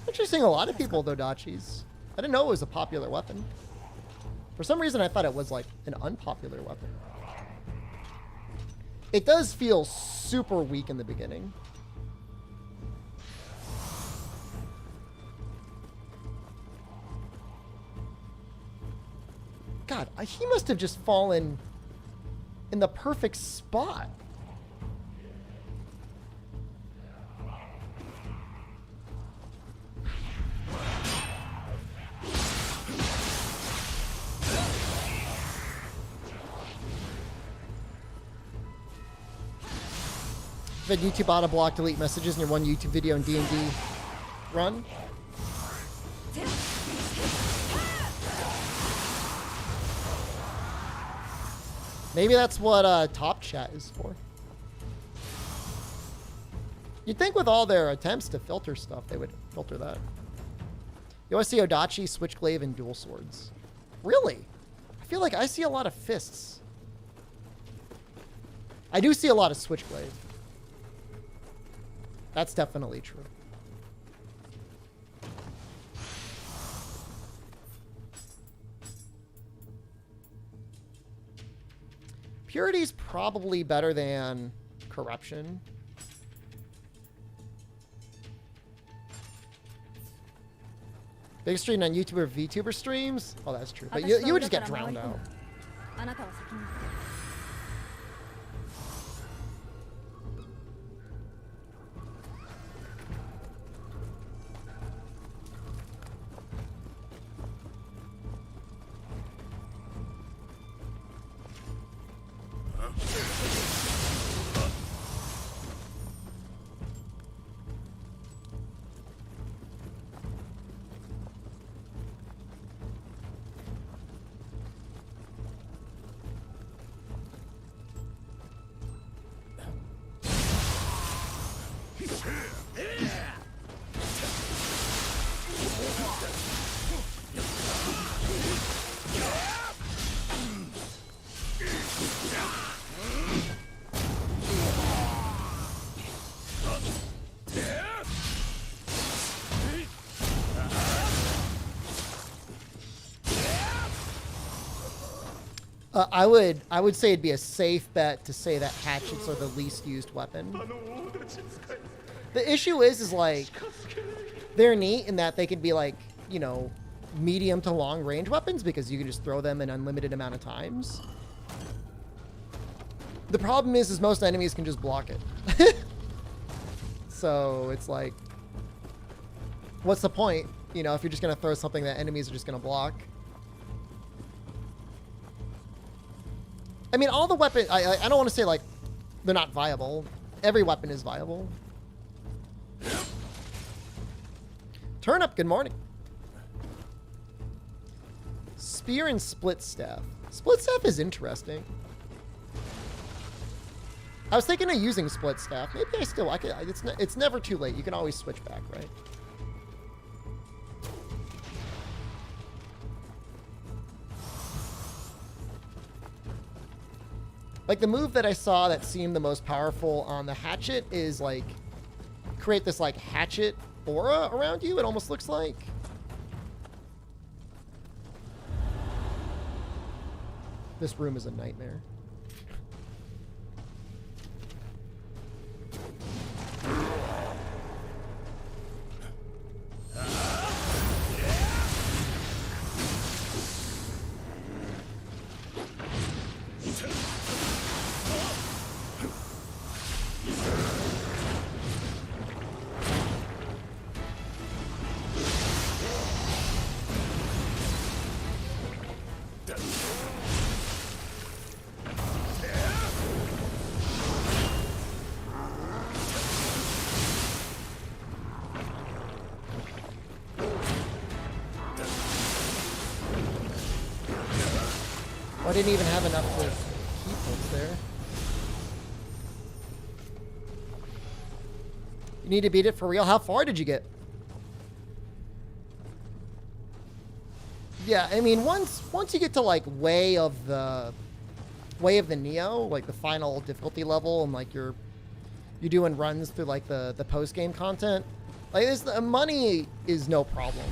Interesting, a lot of people though, Dachis. I didn't know it was a popular weapon. For some reason, I thought it was like an unpopular weapon. It does feel super weak in the beginning. God, he must have just fallen in the perfect spot. If YouTube auto block delete messages in your one YouTube video in D&D run. Maybe that's what Top Chat is for. You'd think with all their attempts to filter stuff, they would filter that. You always see Odachi, Switchglaive, and Dual Swords. Really? I feel like I see a lot of fists. I do see a lot of Switchglaive. That's definitely true. Purity's probably better than corruption. Biggest stream on YouTube or VTuber streams? Oh, that's true. But you would just get drowned out. I would say it'd be a safe bet to say that hatchets are the least used weapon. The issue is like, they're neat in that they can be like, you know, medium to long range weapons because you can just throw them an unlimited amount of times. The problem is most enemies can just block it. So it's like, what's the point? You know, if you're just going to throw something that enemies are just going to block. I mean, all the weapons, I don't want to say, like, they're not viable. Every weapon is viable. Turnip, good morning. Spear and split staff. Split staff is interesting. I was thinking of using split staff. Maybe I could, it's never too late. You can always switch back, right? Like, the move that I saw that seemed the most powerful on the hatchet is, like, create this, like, hatchet aura around you, it almost looks like. This room is a nightmare. I didn't even have enough to keep those there. You need to beat it for real? How far did you get? Yeah, I mean, once you get to like way of the Nioh, like the final difficulty level, and like you're doing runs through like the post game content, like the money is no problem.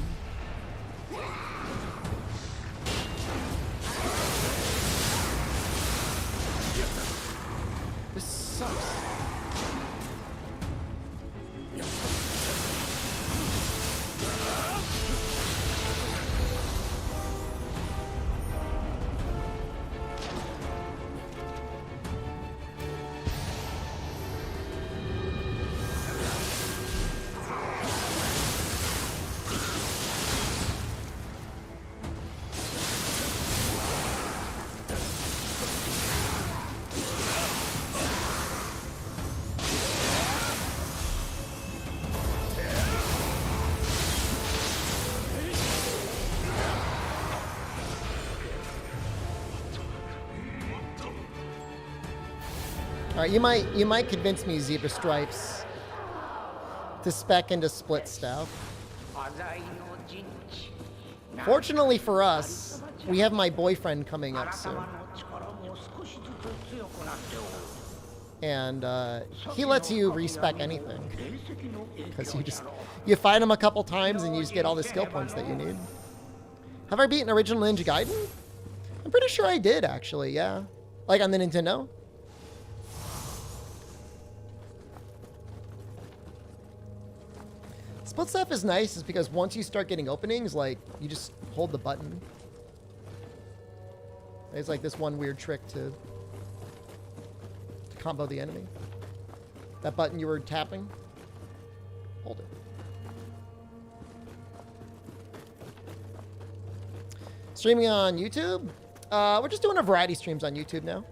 This sucks. All right, you might convince me, Zebra Stripes, to spec into split staff. Fortunately for us, we have my boyfriend coming up soon, and he lets you respec anything because you fight him a couple times and you just get all the skill points that you need. Have I beaten original Ninja Gaiden? I'm pretty sure I did, actually. Yeah. Like on the Nintendo? Split stuff is nice is because once you start getting openings, like, you just hold the button. It's like this one weird trick to combo the enemy. That button you were tapping, hold it. Streaming on YouTube? We're just doing a variety of streams on YouTube now.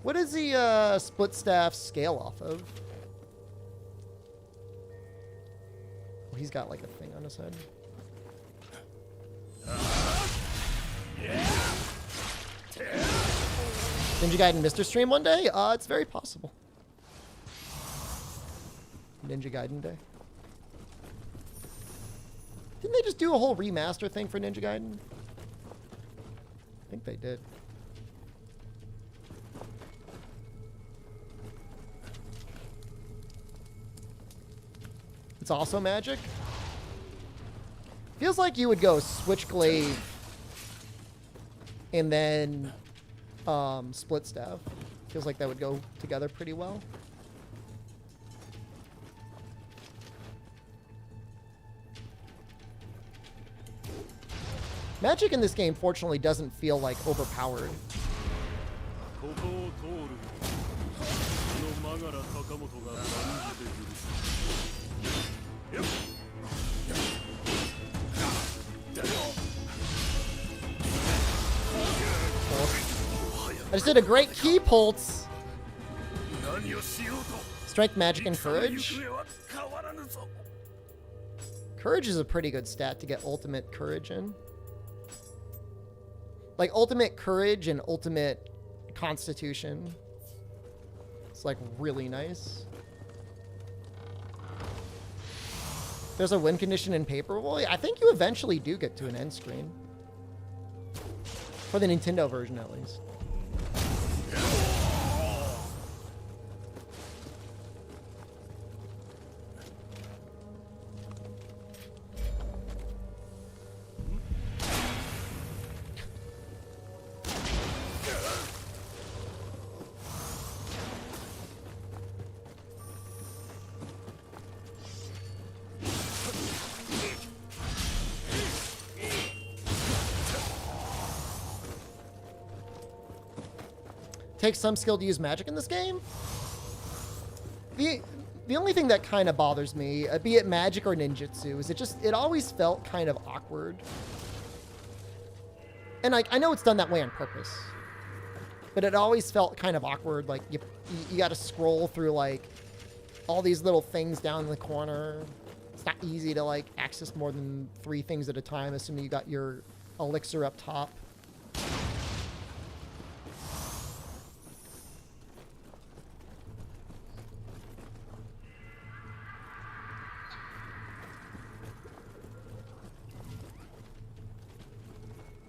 What is the split staff scale off of? Oh, he's got like a thing on his head. Ninja Gaiden Mr. Stream one day? It's very possible. Ninja Gaiden Day. Didn't they just do a whole remaster thing for Ninja Gaiden? I think they did. It's also magic. Feels like you would go Switchglaive and then split staff. Feels like that would go together pretty well. Magic in this game, fortunately, doesn't feel like overpowered. I just did a great key pulse. Strength, magic, and courage. Courage is a pretty good stat to get ultimate courage in. Like ultimate courage and ultimate constitution. It's like really nice. There's a win condition in Paperboy. I think you eventually do get to an end screen. For the Nintendo version, at least. Takes some skill to use magic in this game. The only thing that kind of bothers me, be it magic or ninjutsu, is it always felt kind of awkward. And I know it's done that way on purpose, but it always felt kind of awkward. Like you got to scroll through like all these little things down in the corner. It's not easy to like access more than 3 things at a time, assuming you got your elixir up top.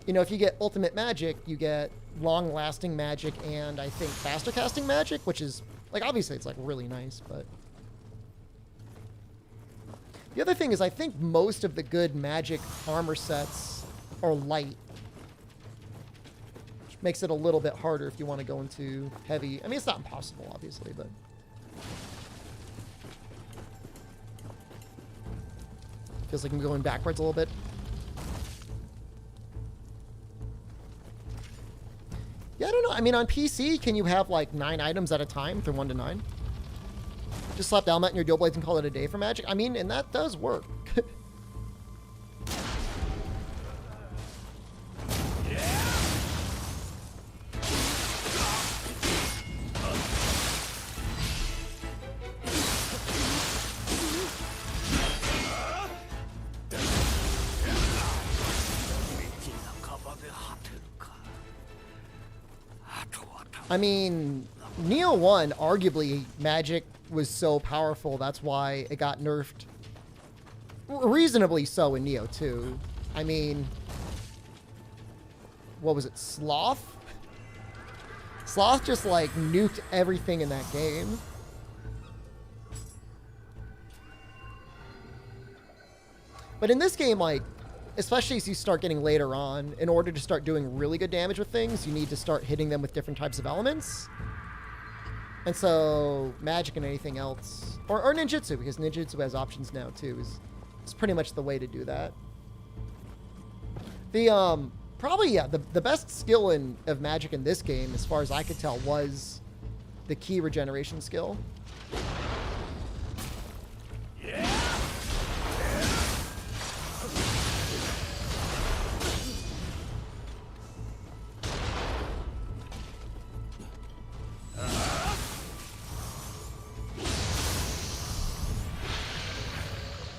You know, if you get ultimate magic, you get long-lasting magic and I think faster casting magic, which is, like, obviously it's, like, really nice, but... The other thing is I think most of the good magic armor sets are light. Which makes it a little bit harder if you want to go into heavy... I mean, it's not impossible, obviously, but... Feels like I'm going backwards a little bit. Yeah, I don't know. I mean, on PC, can you have like 9 items at a time through 1 to 9? Just slap the element in your dual blades and call it a day for magic? I mean, and that does work. I mean, Nioh 1, arguably, magic was so powerful, that's why it got nerfed. Reasonably so in Nioh 2. I mean, what was it, Sloth? Sloth just, like, nuked everything in that game. But in this game, like, especially as you start getting later on, in order to start doing really good damage with things, you need to start hitting them with different types of elements. And so magic and anything else, or ninjutsu, because ninjutsu has options now too, is pretty much the way to do that. The probably, yeah, the best skill of magic in this game, as far as I could tell, was the key regeneration skill.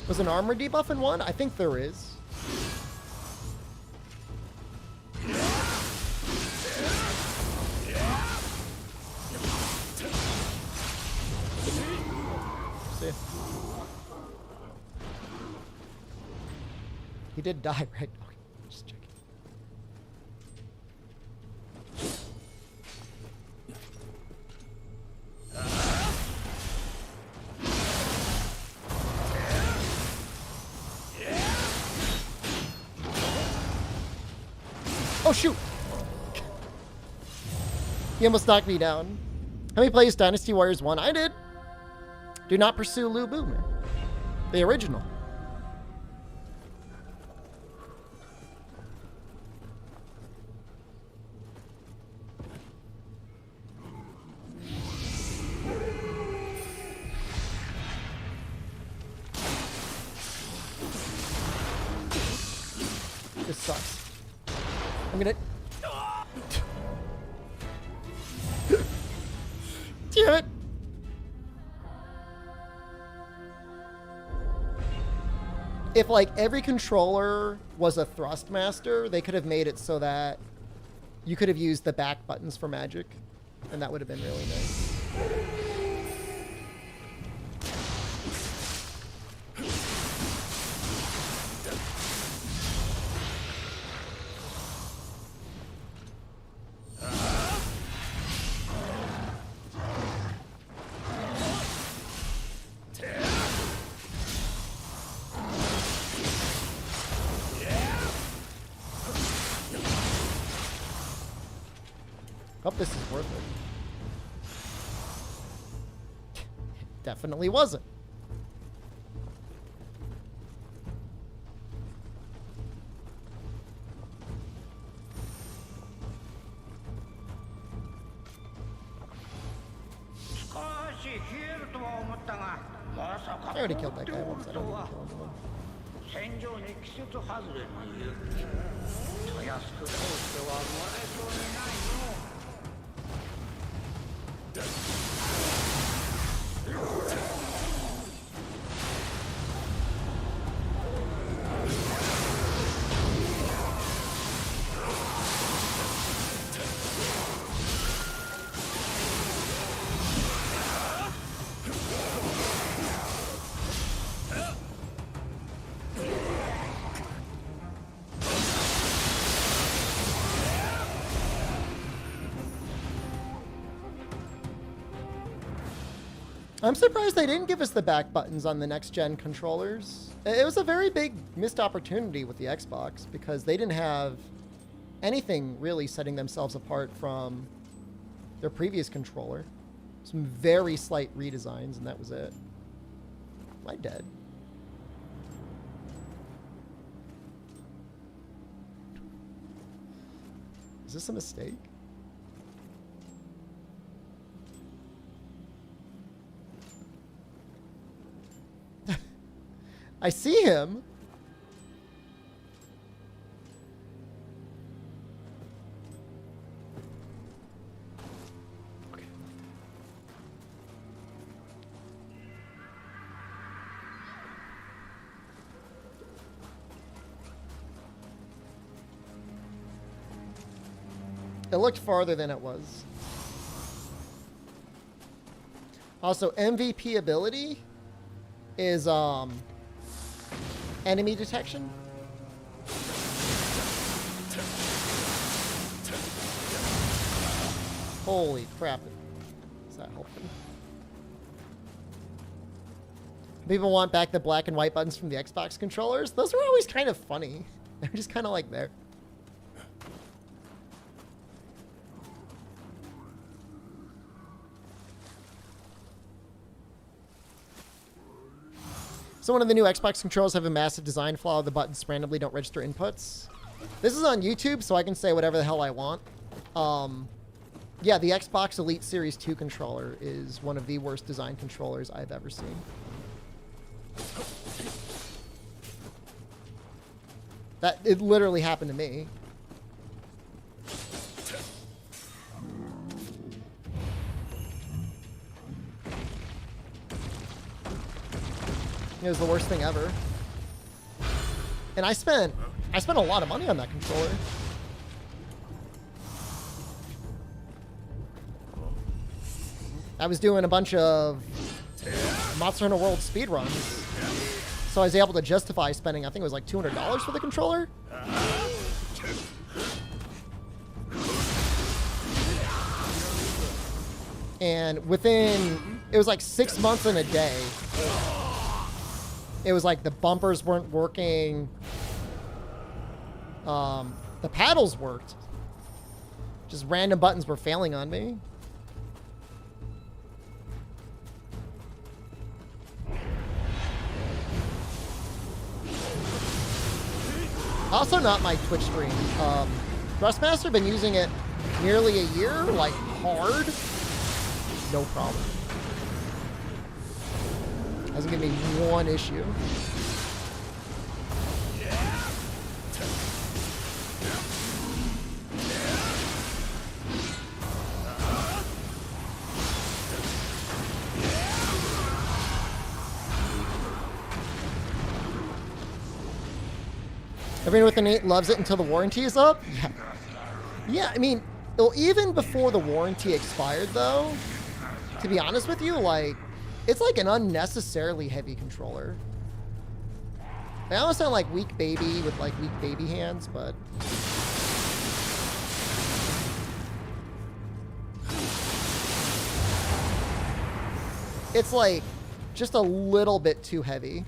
Was an armor debuff in one? I think there is. See. He did die, right? Okay, just checking. Oh, shoot! He almost knocked me down. How many plays Dynasty Warriors 1? I did. Do not pursue Lu Bu, man. The original. This sucks. I'm gonna... Damn it! If, like, every controller was a thrust master, they could have made it so that you could have used the back buttons for magic, and that would have been really nice. Hope this is worth it. Definitely wasn't. I already killed that guy once. I don't need to kill him again.
戦場に季節外れにいる。たやすく通しては生まれそうにないの。
I'm surprised they didn't give us the back buttons on the next-gen controllers. It was a very big missed opportunity with the Xbox because they didn't have anything really setting themselves apart from their previous controller. Some very slight redesigns, and that was it. Am I dead? Is this a mistake? I see him. Okay. It looked farther than it was. Also, MVP ability is enemy detection. Holy crap. Is that helping? People want back the black and white buttons from the Xbox controllers. Those were always kind of funny. They're just kind of like there. So one of the new Xbox controllers have a massive design flaw. The buttons randomly don't register inputs. This is on YouTube, so I can say whatever the hell I want. Yeah, the Xbox Elite Series 2 controller is one of the worst design controllers I've ever seen. It literally happened to me. It was the worst thing ever. And I spent a lot of money on that controller. I was doing a bunch of Monster Hunter World speedruns. So I was able to justify spending, I think it was like $200 for the controller. And within, it was like 6 months and a day. It was like the bumpers weren't working. The paddles worked. Just random buttons were failing on me. Also not my Twitch stream. Thrustmaster, been using it nearly a year, like hard. No problem. Hasn't given me one issue. Everyone with an 8 loves it until the warranty is up? Yeah. Yeah, I mean, well, even before the warranty expired, though, to be honest with you, like, it's like an unnecessarily heavy controller. I almost sound like weak baby with like weak baby hands, but it's like just a little bit too heavy.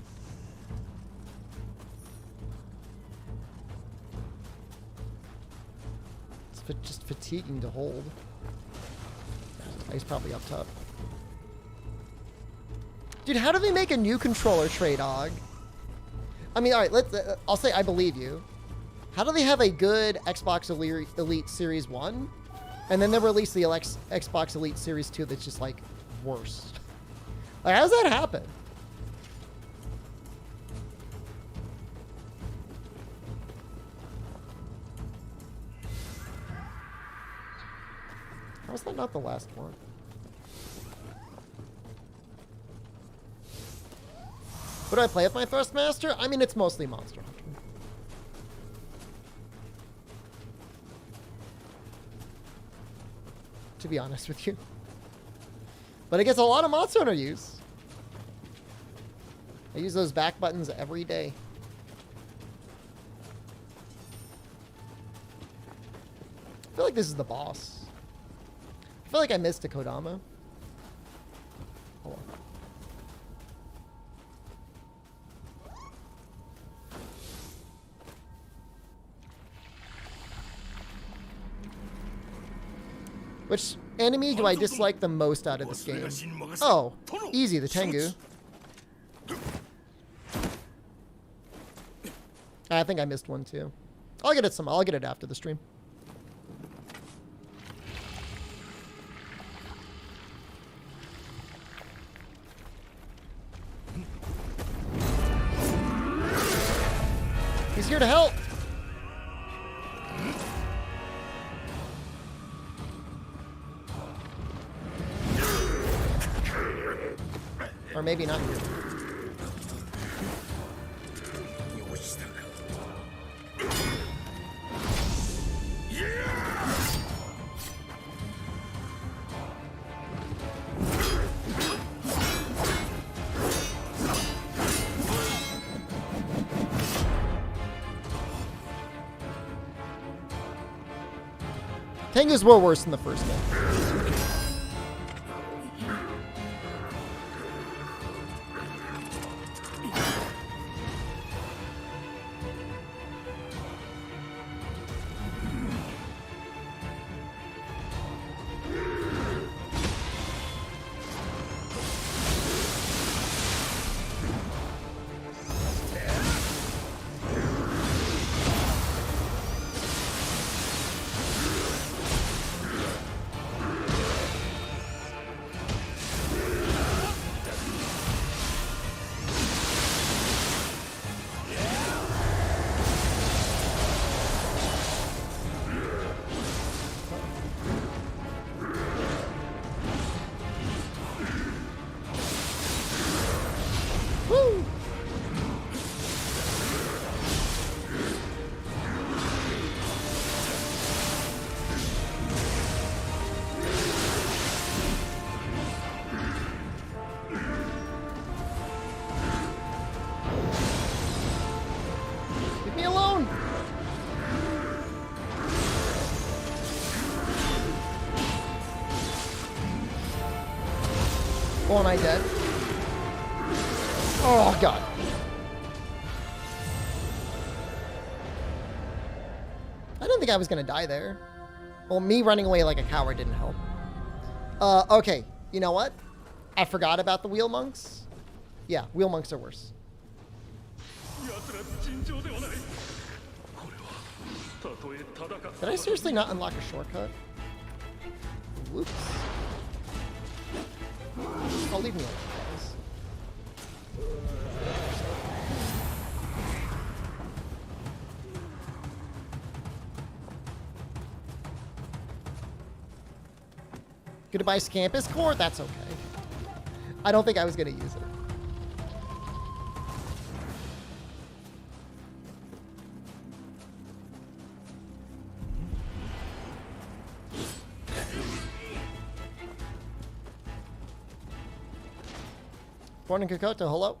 It's just fatiguing to hold. He's probably up top. Dude, how do they make a new controller tray, dog? I mean, all right, I'll say I believe you. How do they have a good Xbox Elite Series 1, and then they release the Xbox Elite Series 2 that's just, like, worse? Like, how does that happen? How is that not the last one? What do I play with my Thrustmaster? I mean, it's mostly Monster Hunter. To be honest with you. But it gets a lot of Monster Hunter use. I use those back buttons every day. I feel like this is the boss. I feel like I missed a Kodama. Hold on. Which enemy do I dislike the most out of this game? Oh, easy, the Tengu. I think I missed one too. I'll get it after the stream. He's here to help. Or maybe not. Tengus were worse in the first game. am I dead? Oh, God. I didn't think I was going to die there. Well, me running away like a coward didn't help. Okay. You know what? I forgot about the wheel monks. Yeah, wheel monks are worse. Did I seriously not unlock a shortcut? Whoops. Oh, leave me alone, guys. Goodbye, Scampus Core? That's okay. I don't think I was going to use it. Born in Kokoto, hello.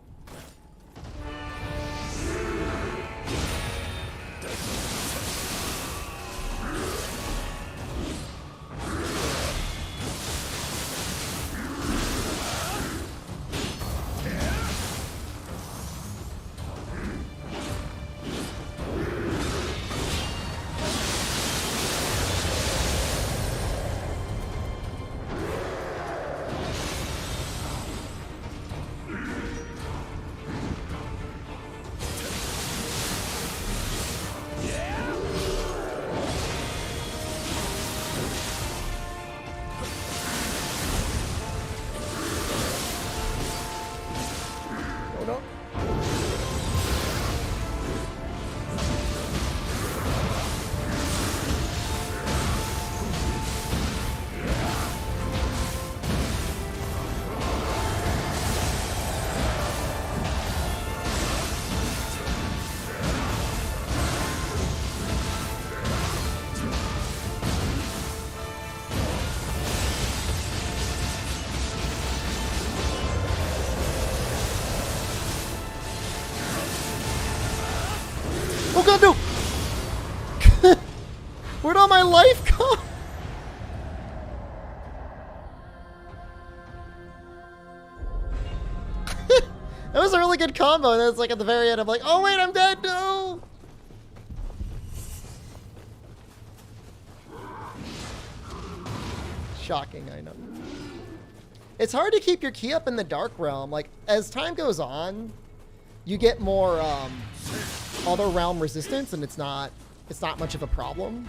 Oh God, no! Where'd all my life go? That was a really good combo, and then it's like at the very end, I'm like, oh wait, I'm dead, no! Shocking, I know. It's hard to keep your key up in the Dark Realm. Like, as time goes on, you get more, other realm resistance, and it's not much of a problem.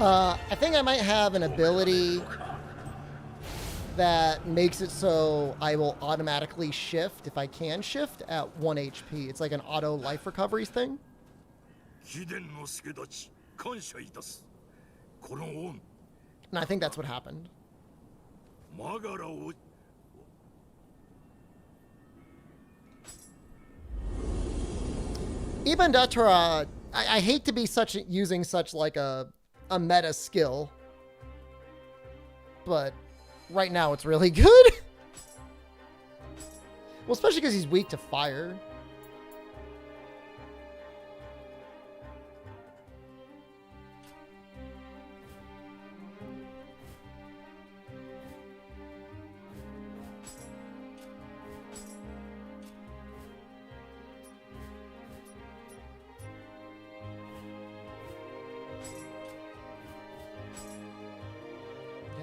I think I might have an ability that makes it so I will automatically shift, if I can shift, at 1 HP. It's like an auto life recovery thing.
貴殿の助立ち感謝いたす。この恩
And I think that's what happened.
マガラを
Ibn Datra, I hate to be using such like a meta skill, but right now it's really good. Well, especially because he's weak to fire.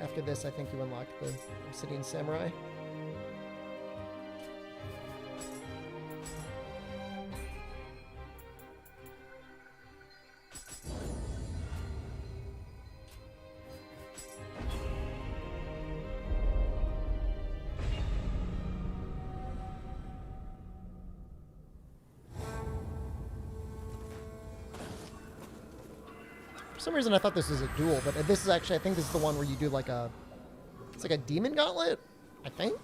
After this, I think you unlock the Obsidian Samurai. For some reason I thought this was a duel, but this is actually, I think this is the one where you do like a, it's like a demon gauntlet, I think.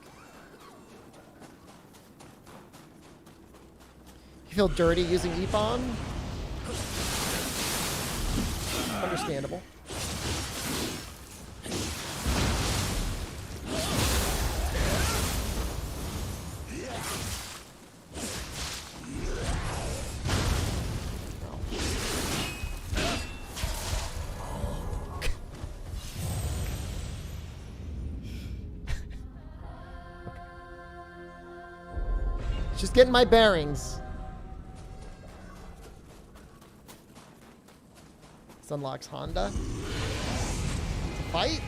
You feel dirty using Epon? Understandable. Just getting my bearings. This unlocks Honda. Fight.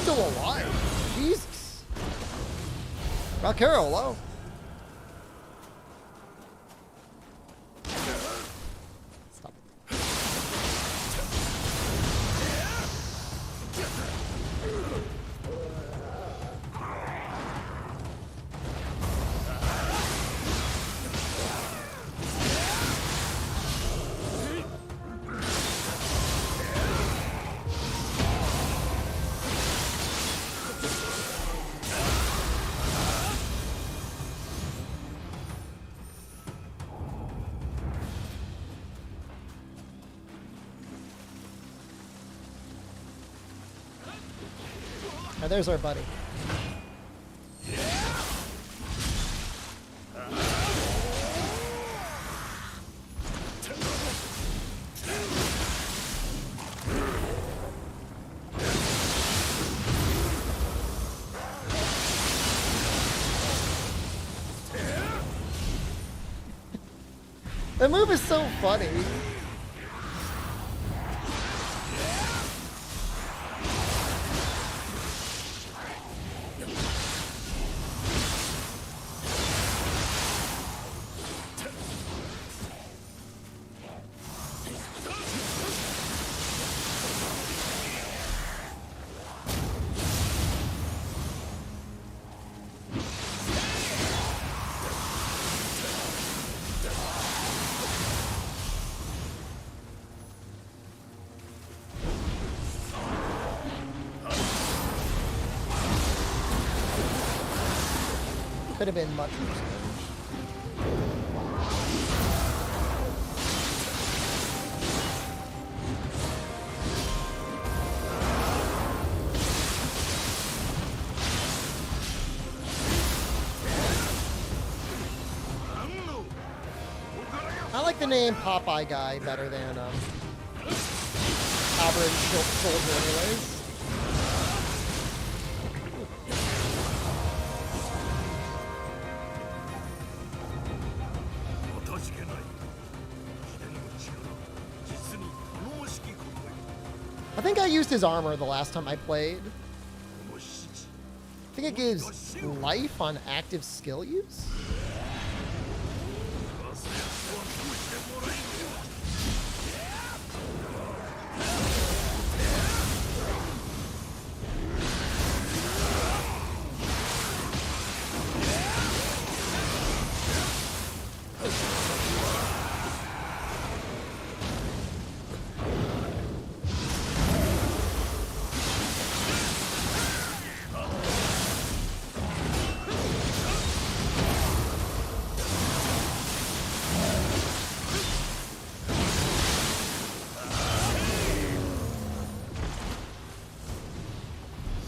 Still alive. Jesus. Valkyra, hello. Stop. Oh, there's our buddy. That move is so funny. could have been much worse. I like the name Popeye Guy better than average soldier anyways. I think I used his armor the last time I played. I think it gives life on active skill use.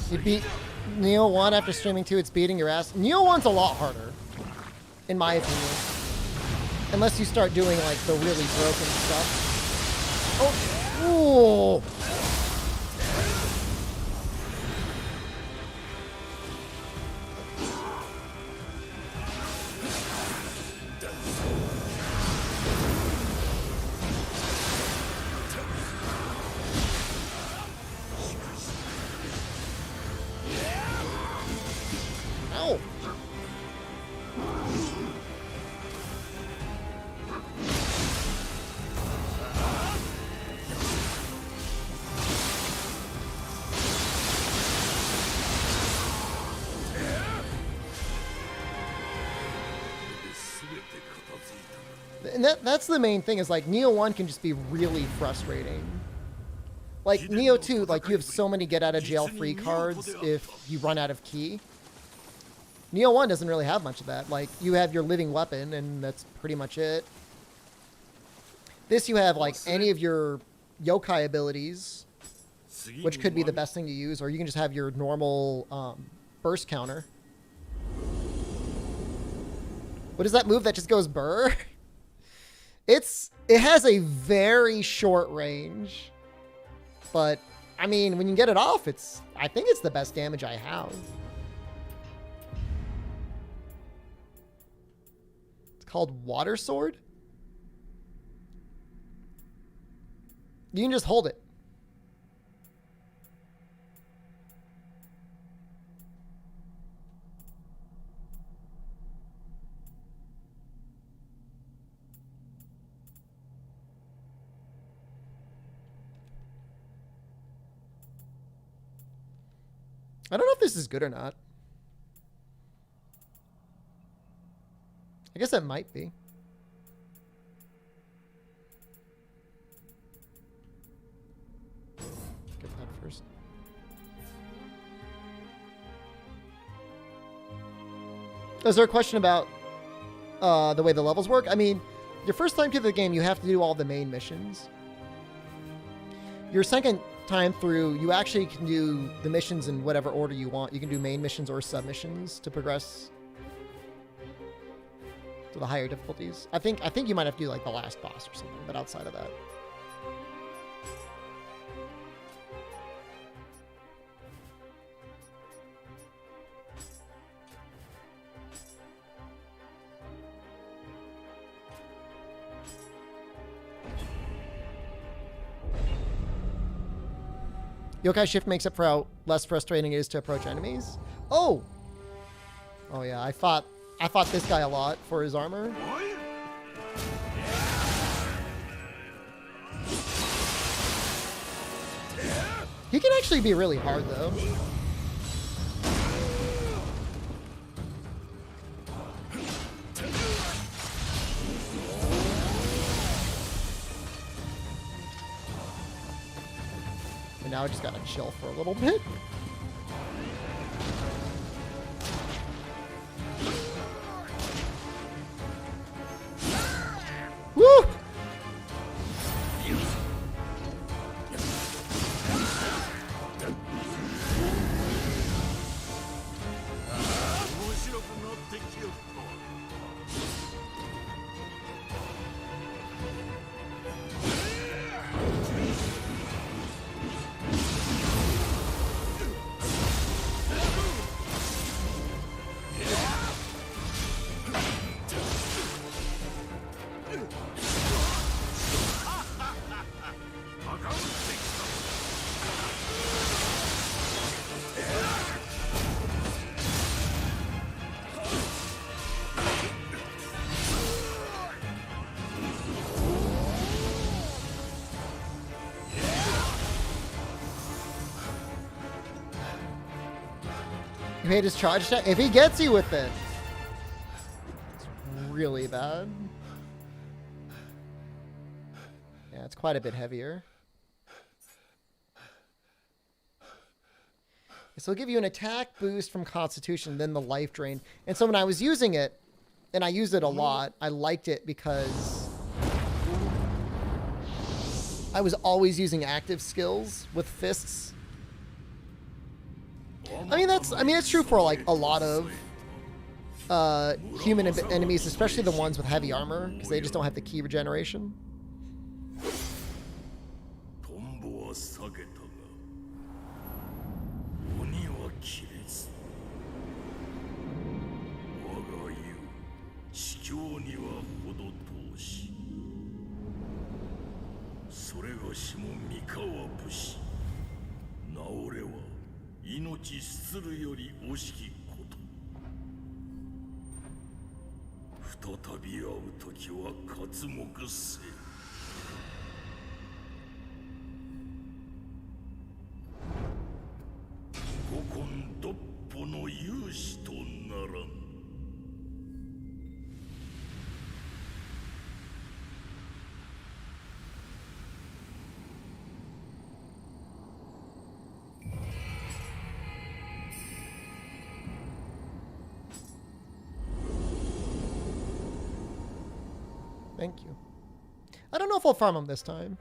You beat Nioh 1 after streaming 2, it's beating your ass. Nioh 1's a lot harder, in my opinion. Unless you start doing, like, the really broken stuff. Oh! Ooh! Ow! And that's the main thing, is like Nioh 1 can just be really frustrating. Like Nioh 2, like you have so many get out of jail free cards if you run out of ki. Nioh 1 doesn't really have much of that. Like you have your living weapon and that's pretty much it. This you have like any of your yokai abilities, which could be the best thing to use, or you can just have your normal burst counter. What is that move that just goes burr? It has a very short range, but I mean, when you get it off, I think it's the best damage I have. It's called Water Sword. You can just hold it. I don't know if this is good or not. I guess it might be. Get that first. Is there a question about the way the levels work? I mean, your first time through the game, you have to do all the main missions. Your second time through, you actually can do the missions in whatever order you want. You can do main missions or submissions to progress to the higher difficulties. I think you might have to do like the last boss or something, but outside of that. Yokai Shift makes up for how less frustrating it is to approach enemies. Oh! Oh yeah, I fought this guy a lot for his armor. He can actually be really hard though. And now I just gotta chill for a little bit. You hate his charge attack? If he gets you with it, it's really bad. Yeah, it's quite a bit heavier. So it'll give you an attack boost from Constitution, then the life drain. And so when I was using it, and I used it a lot, I liked it because I was always using active skills with fists. I mean that's true for like a lot of human enemies, especially the ones with heavy armor, because they just don't have the key regeneration. Thank you. I don't know if I'll farm him this time.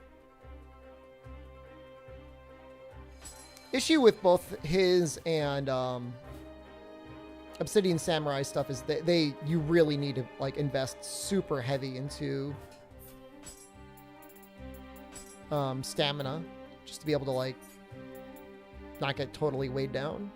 Issue with both his and Obsidian Samurai stuff is you really need to like invest super heavy into stamina just to be able to like not get totally weighed down.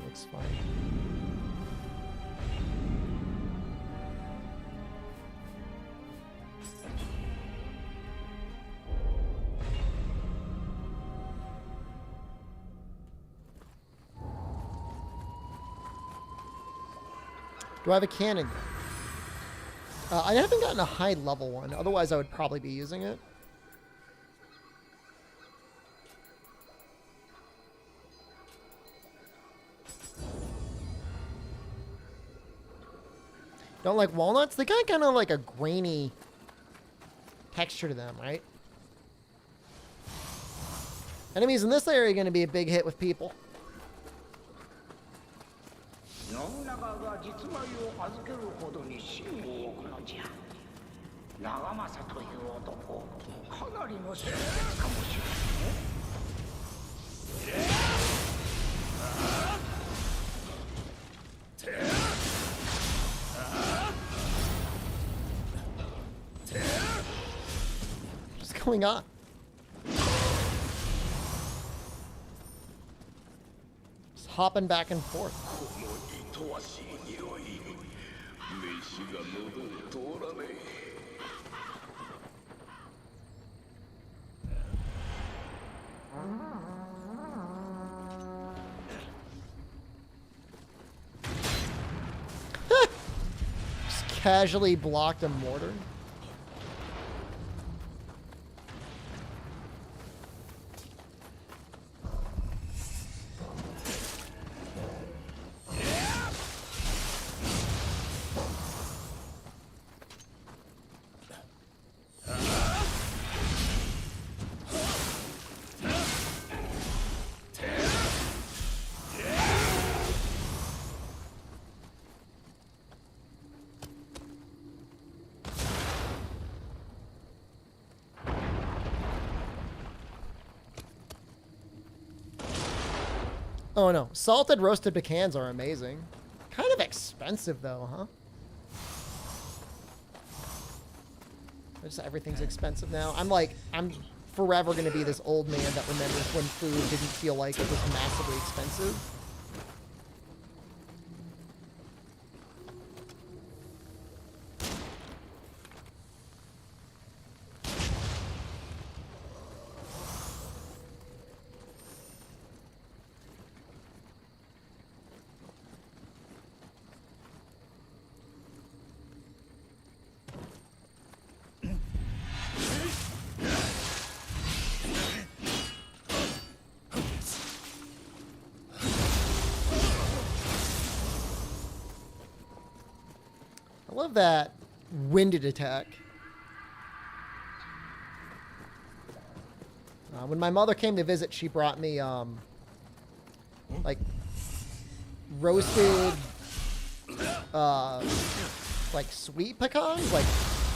Looks fine. Do I have a cannon? I haven't gotten a high level one. Otherwise, I would probably be using it. Don't like walnuts? They got kind of like a grainy texture to them, right? Enemies in this area are going to be a big hit with people. What's going on? Just hopping back and forth. Just casually blocked a mortar. Oh no, salted roasted pecans are amazing. Kind of expensive though, huh? Just everything's expensive now. I'm forever going to be this old man that remembers when food didn't feel like it was massively expensive. I love that winded attack. When my mother came to visit, she brought me, like, roasted, like, sweet pecans, like,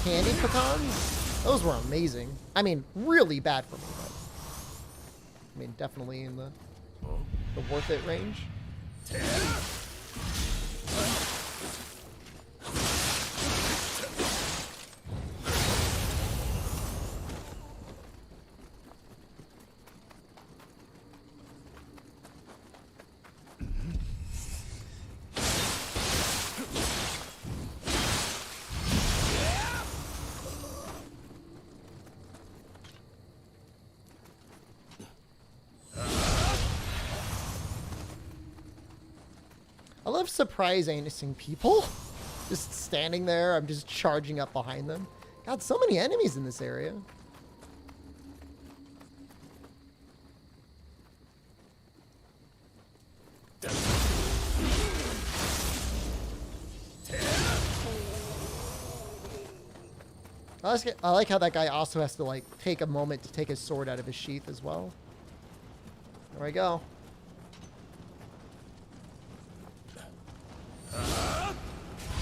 candied pecans. Those were amazing. I mean, really bad for me, but, I mean, definitely in the worth it range. I love surprise innocent people. Just standing there, I'm just charging up behind them. God, so many enemies in this area. I like how that guy also has to, like, take a moment to take his sword out of his sheath as well. There we go.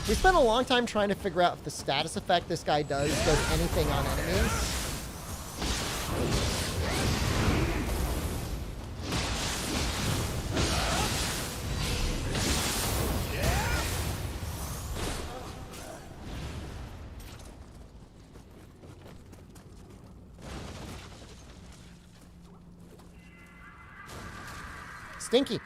We spent a long time trying to figure out if the status effect this guy does anything on enemies. Stinky.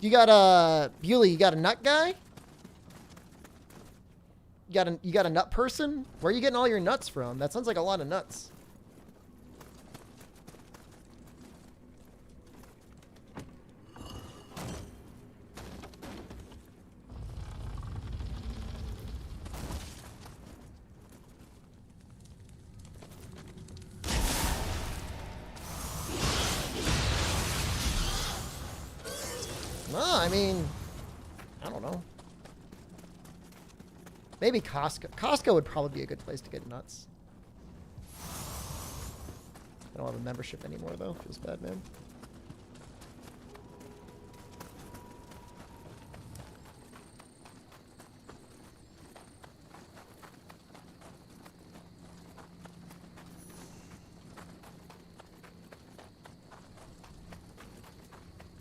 You got a Bewley, you got a nut guy? You got a nut person? Where are you getting all your nuts from? That sounds like a lot of nuts. Well, I mean, I don't know. Maybe Costco. Costco would probably be a good place to get nuts. I don't have a membership anymore, though. Feels bad, man.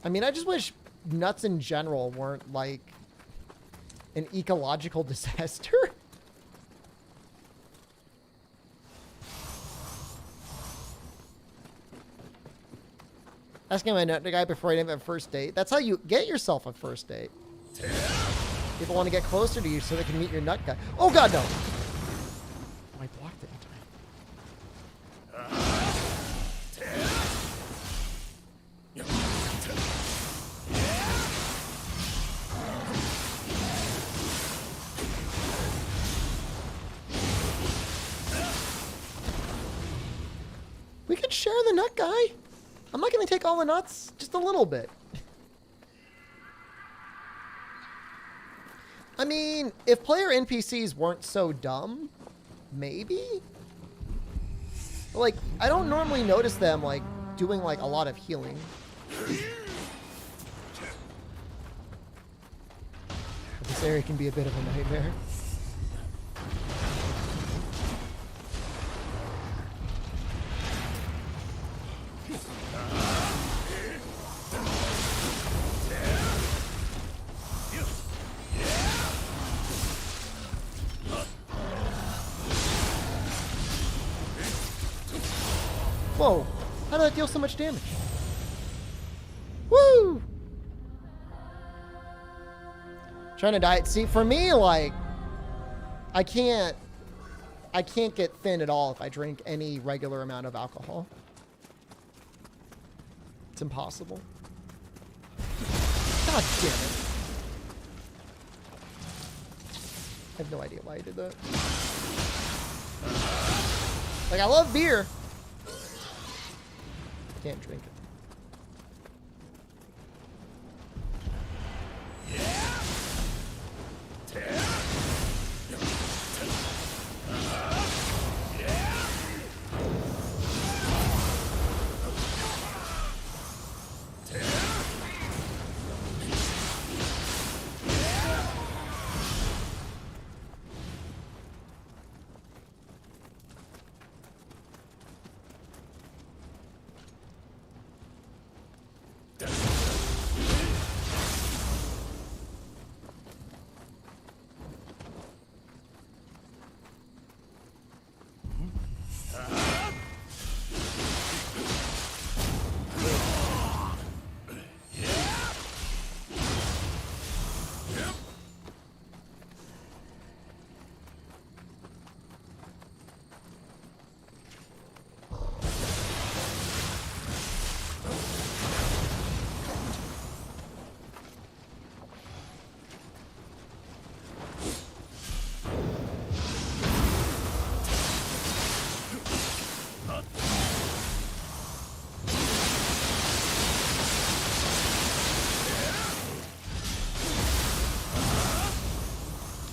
I mean, I just wish nuts in general weren't like an ecological disaster. Asking my nut guy before I have a first date. That's how you get yourself a first date. People want to get closer to you so they can meet your nut guy. Oh god, no! Oh, I blocked it in time. We could share the nut guy. I'm not going to take all the nuts, just a little bit. I mean, if player NPCs weren't so dumb, maybe? Like, I don't normally notice them, like, doing, like, a lot of healing. This area can be a bit of a nightmare. Whoa! How did that deal so much damage? Woo! Trying to diet. See, for me, like, I can't get thin at all if I drink any regular amount of alcohol. It's impossible. God damn it. I have no idea why I did that. Like, I love beer. Can't drink it.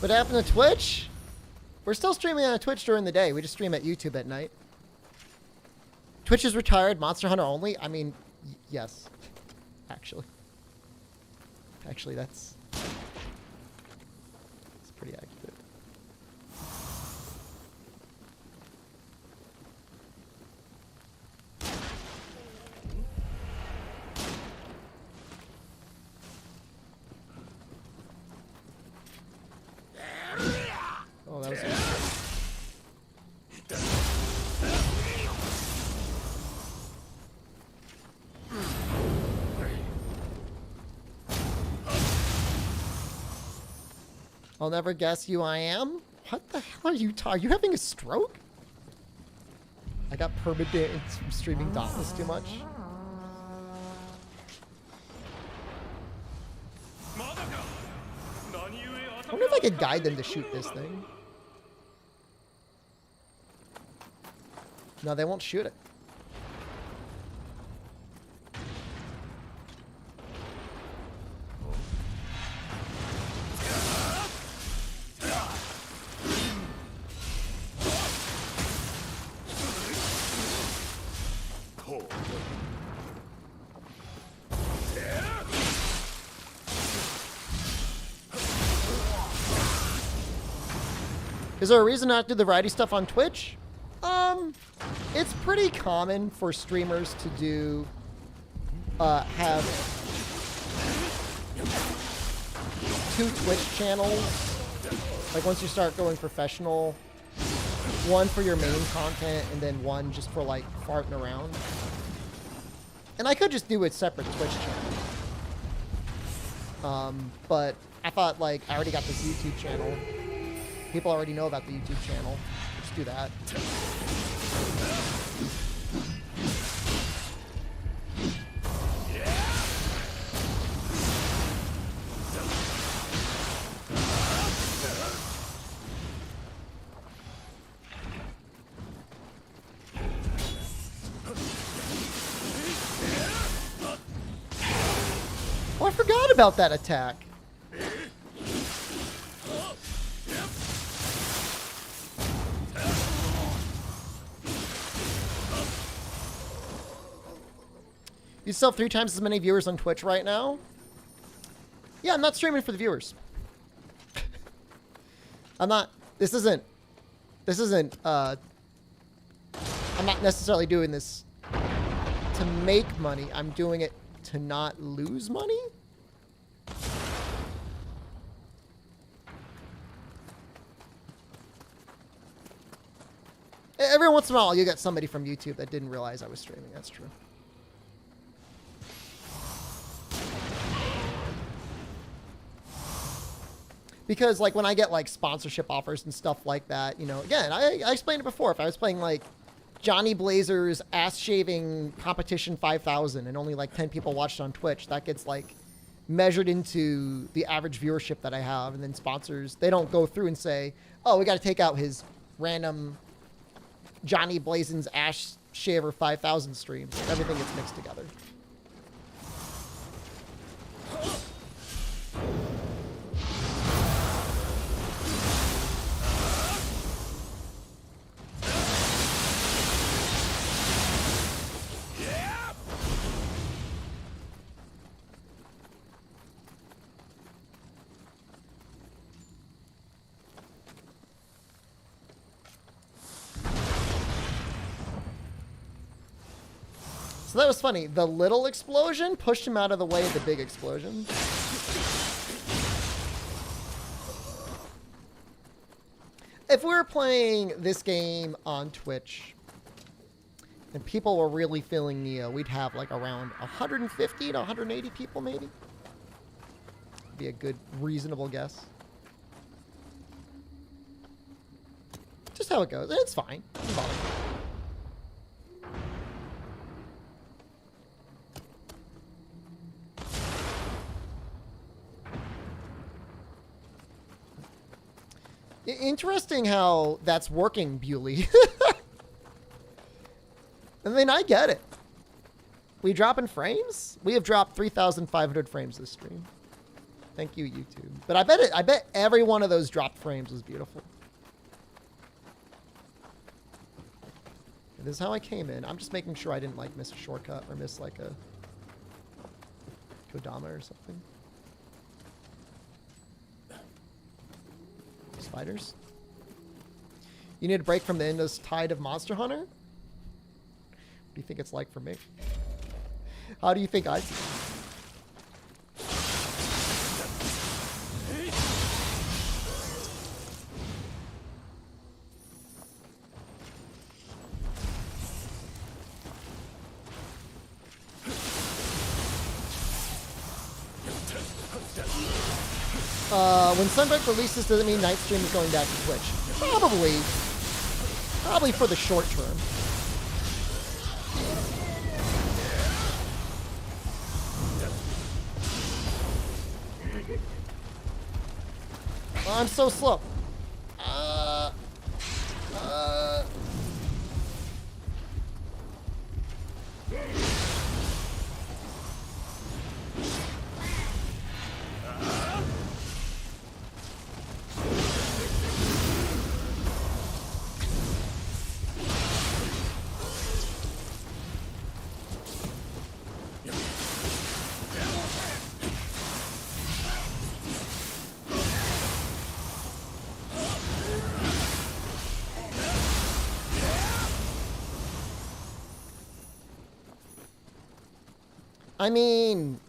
What happened to Twitch? We're still streaming on Twitch during the day. We just stream at YouTube at night. Twitch is retired. Monster Hunter only? I mean, yes. Actually. Actually, that's pretty accurate. Oh, that was good. I'll never guess you I am? What the hell are you talking? Are you having a stroke? I got permanent from streaming Dauntless too much. I wonder if I could guide them to shoot this thing. No, they won't shoot it. Is there a reason not to do the variety stuff on Twitch? It's pretty common for streamers to do, have 2 Twitch channels. Like once you start going professional, one for your main content and then one just for like farting around. And I could just do a separate Twitch channel. But I thought like I already got this YouTube channel. People already know about the YouTube channel. Let's do that. Oh, I forgot about that attack. You still have 3 times as many viewers on Twitch right now? Yeah, I'm not streaming for the viewers. I'm not necessarily doing this to make money. I'm doing it to not lose money. Every once in a while, you get somebody from YouTube that didn't realize I was streaming. That's true. Because, like, when I get, like, sponsorship offers and stuff like that, you know, again, I explained it before. If I was playing, like, Johnny Blazer's ass-shaving competition 5000 and only, like, 10 people watched on Twitch, that gets, like, measured into the average viewership that I have. And then sponsors, they don't go through and say, oh, we got to take out his random Johnny Blazer's ass shaver 5000 streams. Everything gets mixed together. So that was funny. The little explosion pushed him out of the way of the big explosion. If we were playing this game on Twitch and people were really feeling Nioh, we'd have like around 150 to 180 people maybe. Be a good, reasonable guess. Just how it goes. It's fine. Doesn't bother me. Interesting how that's working, Bewley. I mean, I get it. We dropping frames? We have dropped 3,500 frames this stream. Thank you, YouTube. But I bet every one of those dropped frames was beautiful. This is how I came in. I'm just making sure I didn't like miss a shortcut or miss like a Kodama or something. Spiders. You need a break from the endless tide of Monster Hunter? What do you think it's like for me? How do you think I see it? When Sunbreak releases, doesn't mean Nightstream is going back to Twitch. Probably for the short term. Oh, I'm so slow. I mean,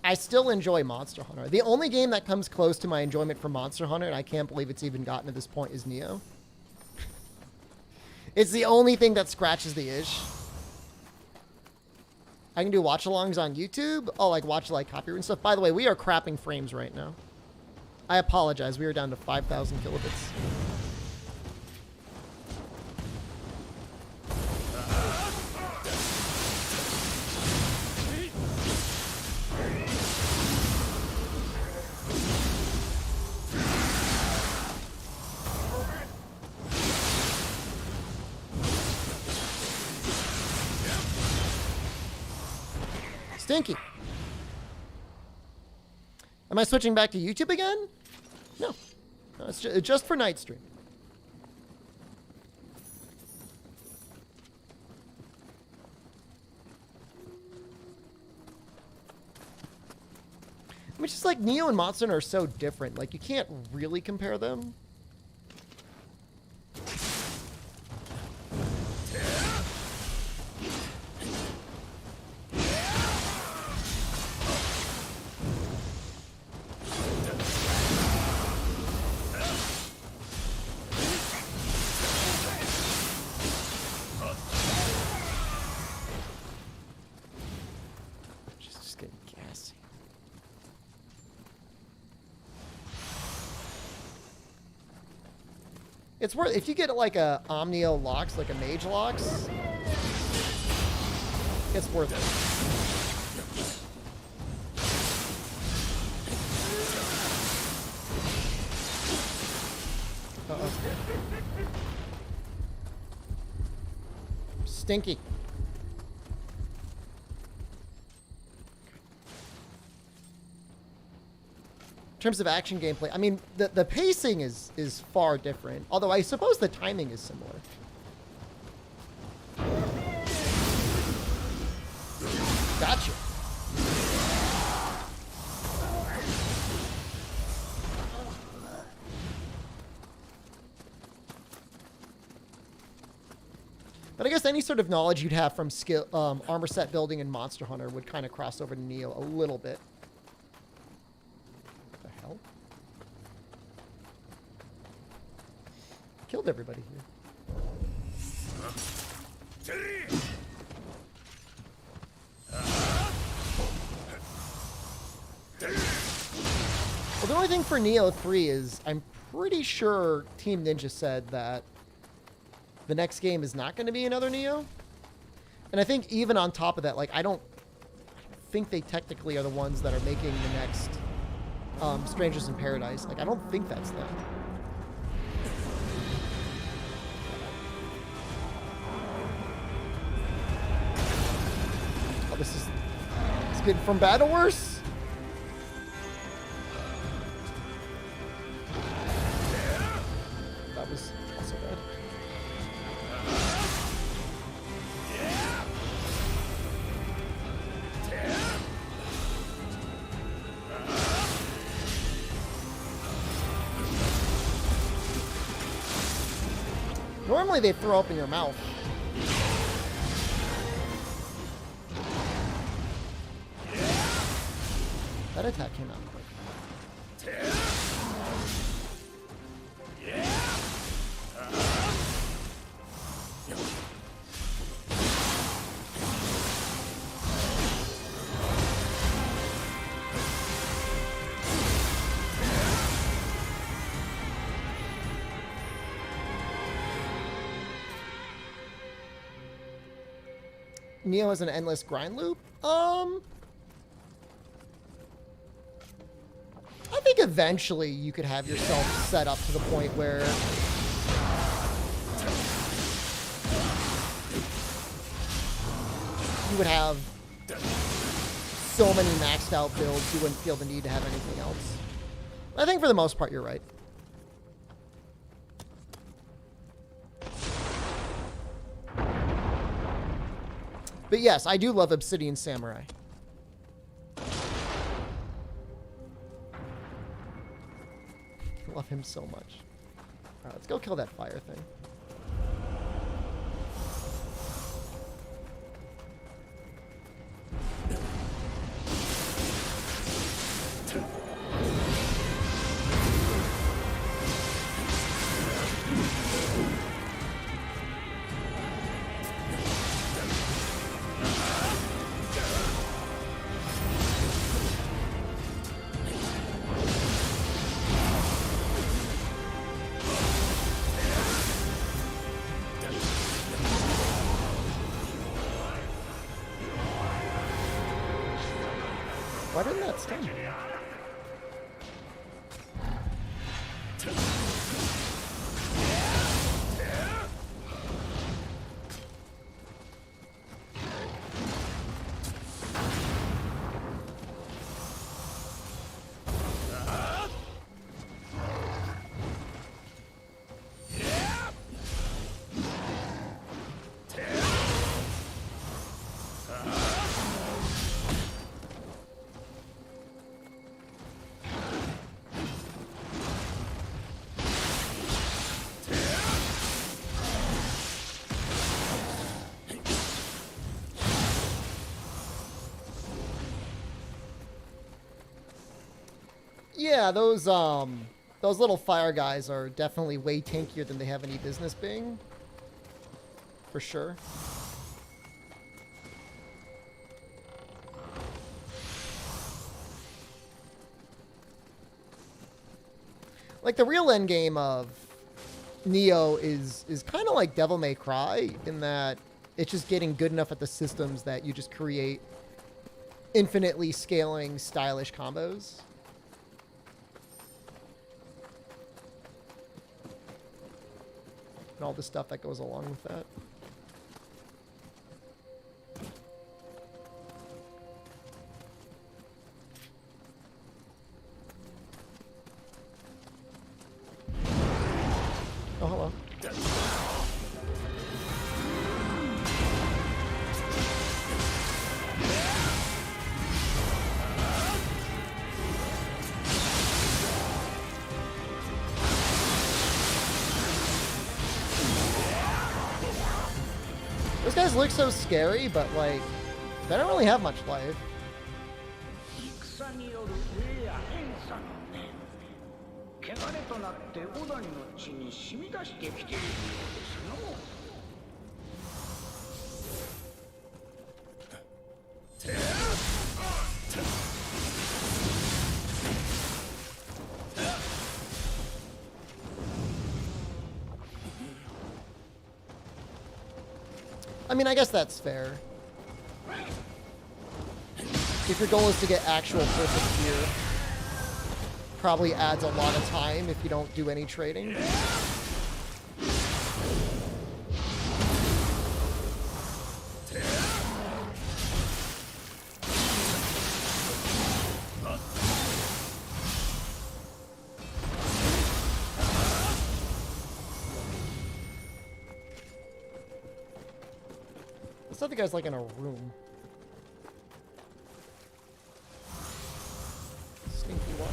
I still enjoy Monster Hunter. The only game that comes close to my enjoyment for Monster Hunter, and I can't believe it's even gotten to this point, is Nioh. It's the only thing that scratches the itch. I can do watch-alongs on YouTube. Oh, like watch like copyright and stuff. By the way, we are crapping frames right now. I apologize. We are down to 5,000 kilobits. Stinky. Am I switching back to YouTube again? No. No, it's just for night stream. I mean, it's just like Nioh and Monster Hunter are so different. Like, you can't really compare them. It's worth if you get like a Omnio Locks, like a Mage Locks, it's worth it. Uh-oh. Stinky. In terms of action gameplay, I mean, the pacing is far different. Although I suppose the timing is similar. Gotcha. But I guess any sort of knowledge you'd have from skill, armor set building and Monster Hunter would kind of cross over to Nioh a little bit. What the hell? Killed everybody here. Well, the only thing for Nioh 3 is I'm pretty sure Team Ninja said that the next game is not going to be another Nioh. And I think even on top of that, like, I don't think they technically are the ones that are making the next Strangers in Paradise. Like, I don't think that's them. Oh, this is... It's getting from bad to worse. That was also bad. Normally they throw up in your mouth. That attack came out quick. Nioh has an endless grind loop? I think eventually you could have yourself set up to the point where you would have so many maxed out builds you wouldn't feel the need to have anything else. I think for the most part you're right. But yes, I do love Obsidian Samurai. I love him so much. Alright, let's go kill that fire thing. Why didn't that stun me? Yeah, those little fire guys are definitely way tankier than they have any business being. For sure. Like the real end game of Nioh is kind of like Devil May Cry in that it's just getting good enough at the systems that you just create infinitely scaling stylish combos. And all the stuff that goes along with that. Oh, hello. Those guys look so scary, but like, they don't really have much life.
戦による飢えや偏差の念汚れとなって小谷の地に染み出してきているようですの。
I mean, I guess that's fair. If your goal is to get actual perfect gear, probably adds a lot of time if you don't do any trading. This other guy's like in a room. Stinky water.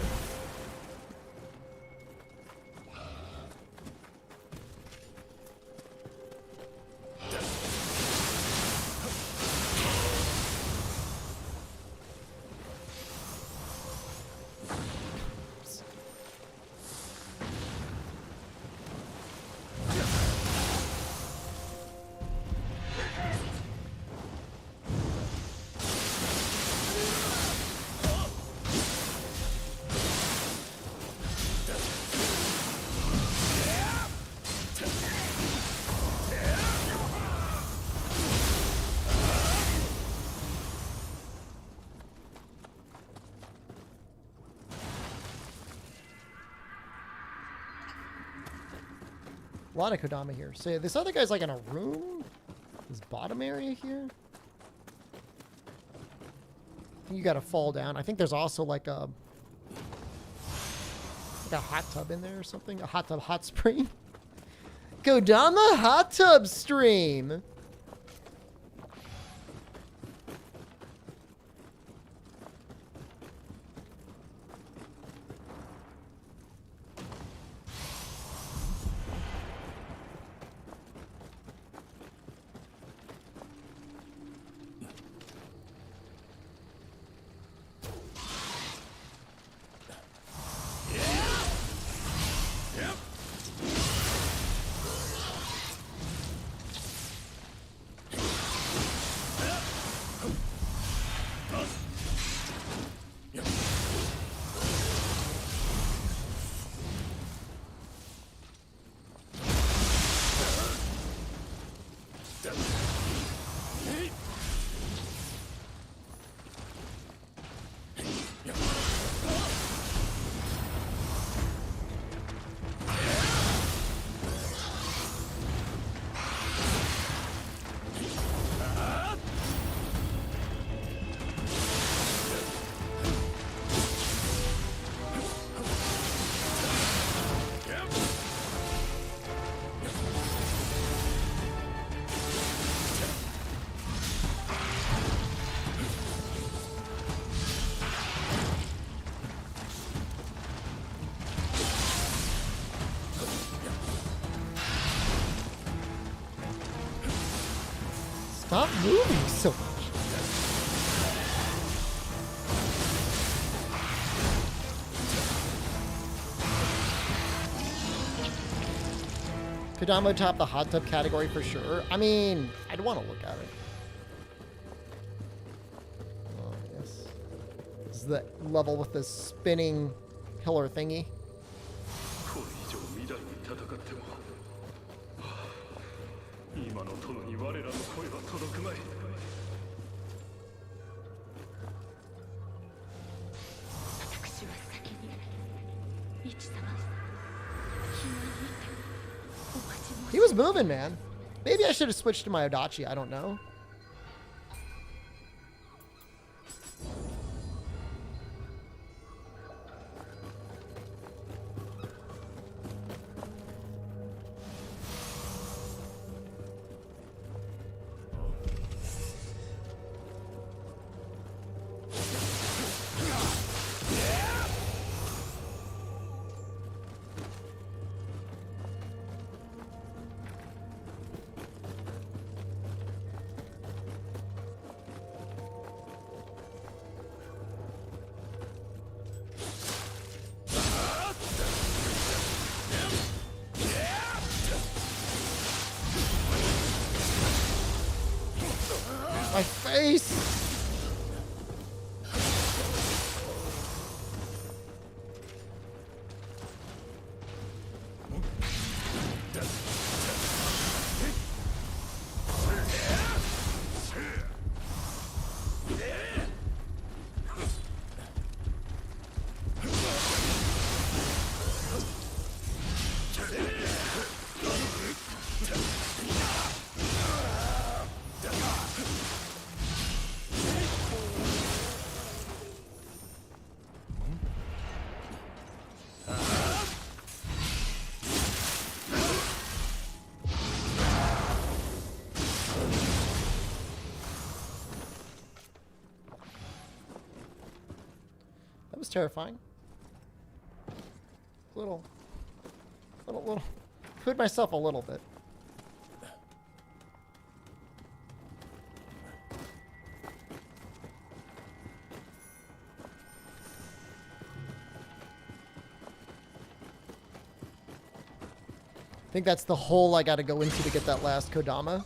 A lot of Kodama here. So yeah, this other guy's like in a room? This bottom area here? I think you gotta fall down. I think there's also like a hot tub in there or something. A hot tub hot spring. Kodama hot tub stream. Stop moving so much. Kodama top the hot tub category for sure. I mean, I'd want to look at it. Oh, yes. This is the level with the spinning pillar thingy.
これ以上未来に戦っても
今の殿に我らの声は届くまい。
私は先に一様避難にてお待ち申
He was moving, man. Maybe I should have switched to my Odachi. I don't know. My face! That was terrifying. Little. Put myself a little bit. I think that's the hole I gotta go into to get that last Kodama.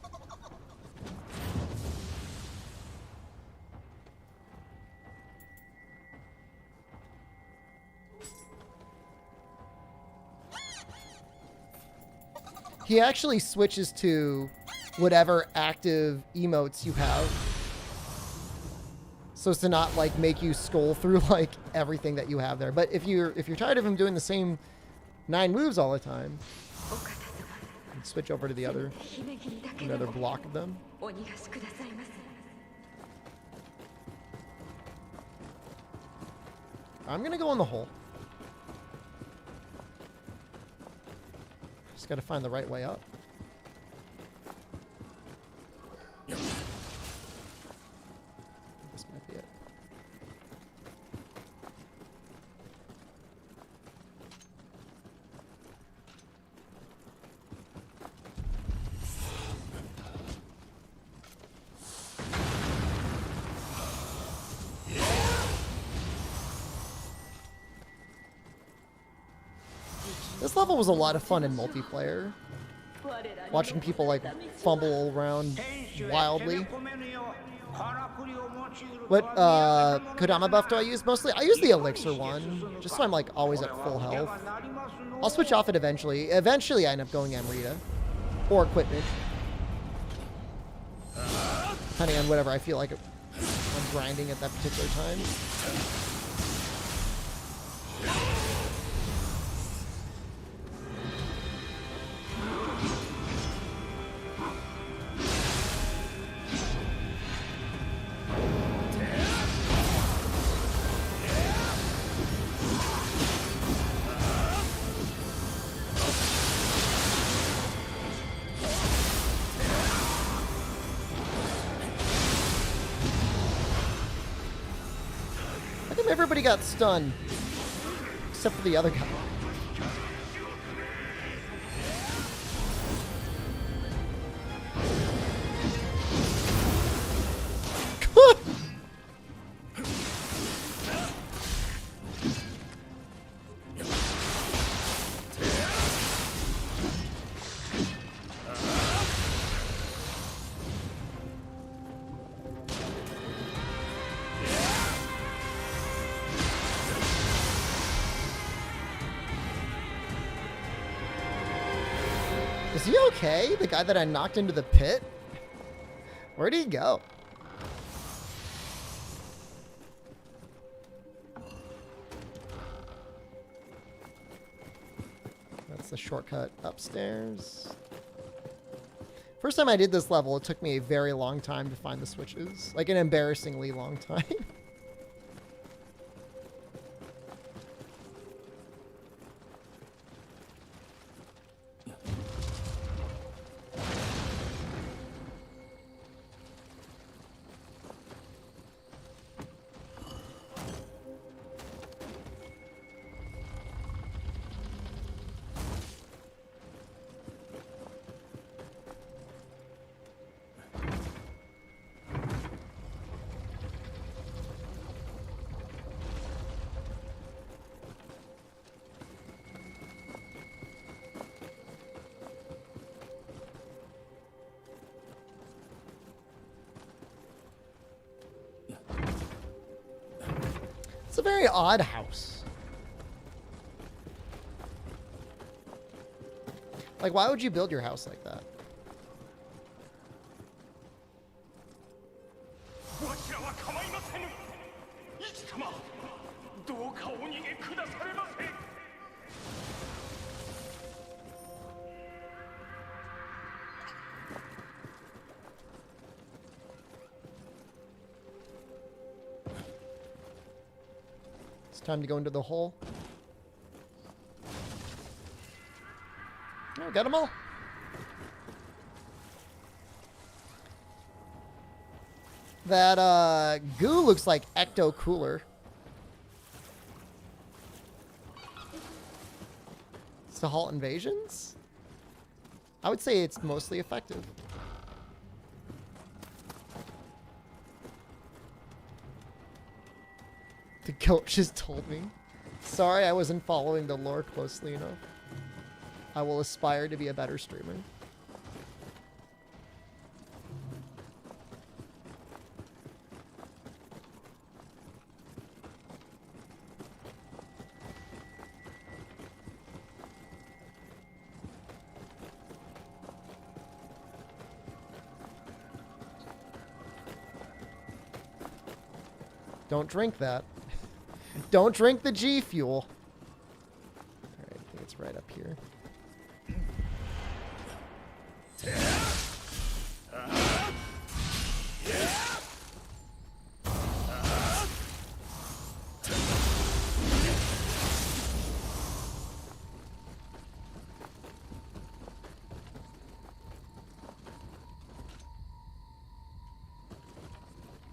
He actually switches to whatever active emotes you have, so as to not like make you scroll through like everything that you have there. But if you're tired of him doing the same 9 moves all the time, you can switch over to the other another block of them. I'm gonna go in the hole. Just gotta find the right way up. This might be it. This level was a lot of fun in multiplayer. Watching people like fumble around wildly. What Kodama buff do I use mostly? I use the elixir one, just so I'm like always at full health. I'll switch off it eventually. Eventually I end up going Amrita. Or equipment. Depending on whatever I feel like I'm grinding at that particular time. Everybody got stunned, except for the other guy. Is he okay? The guy that I knocked into the pit? Where'd he go? That's the shortcut upstairs. First time I did this level, it took me a very long time to find the switches. Like an embarrassingly long time. It's a very odd house. Like, why would you build your house like that?
わしらは構いませぬ。一様、どうかお逃げくだされませ。
It's time to go into the hole. Oh, got them all. That goo looks like ecto cooler. It's to halt invasions? I would say it's mostly effective. The goat just told me. Sorry, I wasn't following the lore closely enough. I will aspire to be a better streamer. Don't drink that. Don't drink the G Fuel. Alright, I think it's right up here.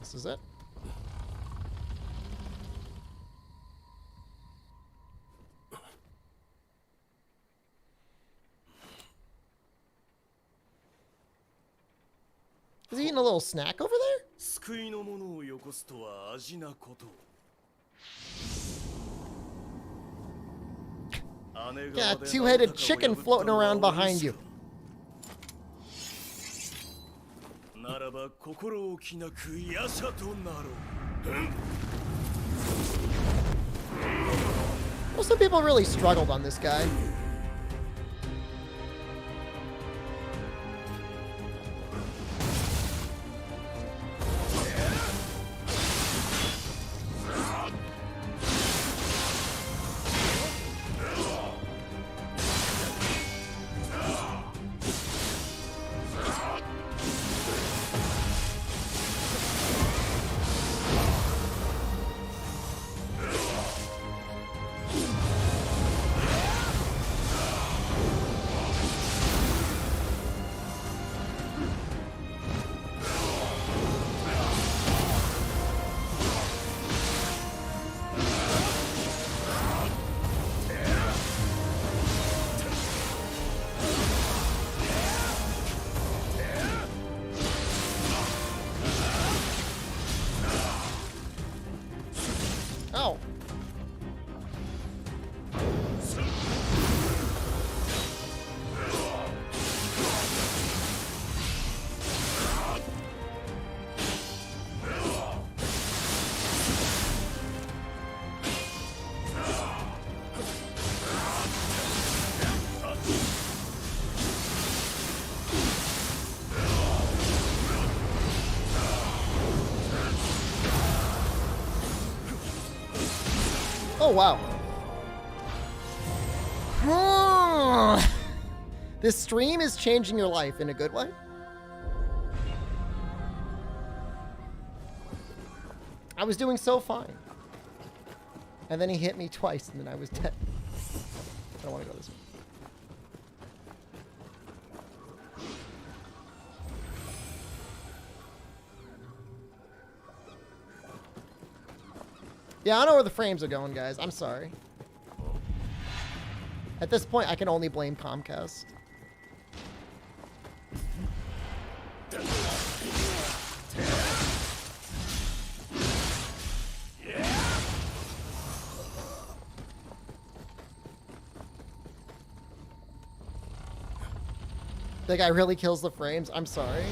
This is it. Is he eating a little snack over there?
救いのものをよこすとは味なこと。
Got a two-headed chicken floating around behind you.
ならば心置きなく夜叉となろう。
Well, some people really struggled on this guy. Oh, wow. This stream is changing your life in a good way. I was doing so fine. And then he hit me twice, and then I was dead. I don't want to go this way. Yeah, I don't know where the frames are going, guys. I'm sorry. At this point, I can only blame Comcast. That guy really kills the frames. I'm sorry.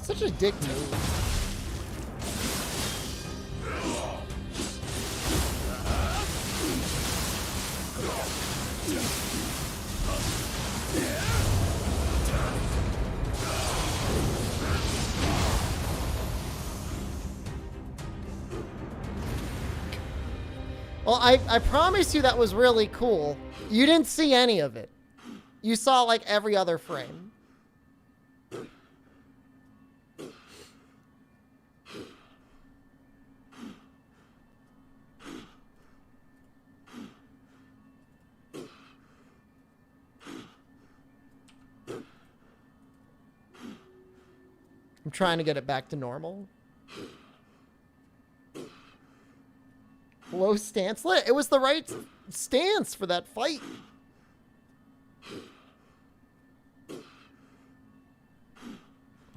Such a dick move. Well, I promise you that was really cool. You didn't see any of it. You saw like every other frame. I'm trying to get it back to normal. Low stance. It was the right stance for that fight.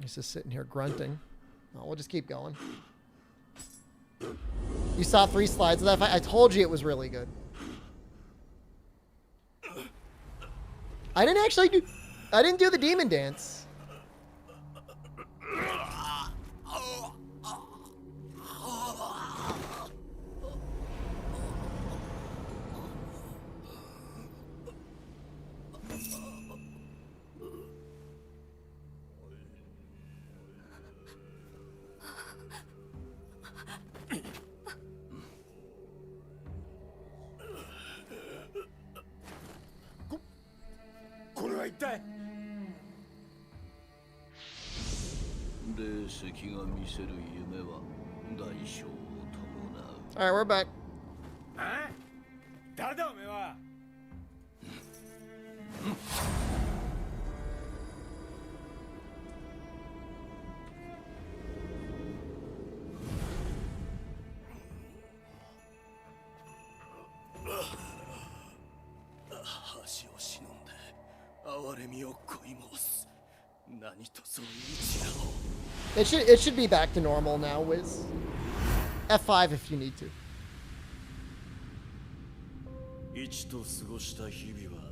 He's just sitting here grunting. Oh, we'll just keep going. You saw 3 slides of that fight. I told you it was really good. I didn't do the demon dance. Alright, we're back. It should be back to normal now, Wiz. F5 if you need to.
一と過ごした日々は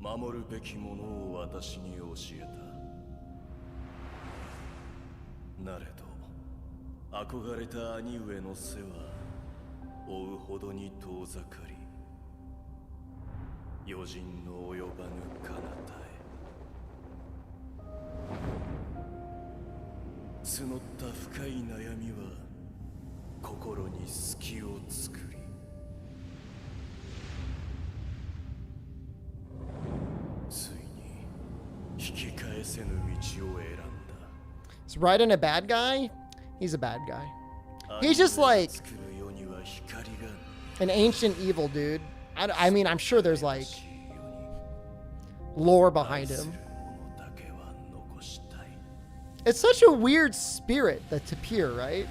守るべきものを私に教えた。なれど憧れた兄上の背は追うほどに遠ざかり、余人の及ばぬ彼方へ。募った深い悩みは心に隙を作り、ついに引き返せぬ道を選んだ。
Is Raiden a bad guy? He's a bad guy. He's just like
作る世には光がある。
an ancient evil dude. I mean, I'm sure there's like lore behind him. It's such a weird spirit, the Tapir, right?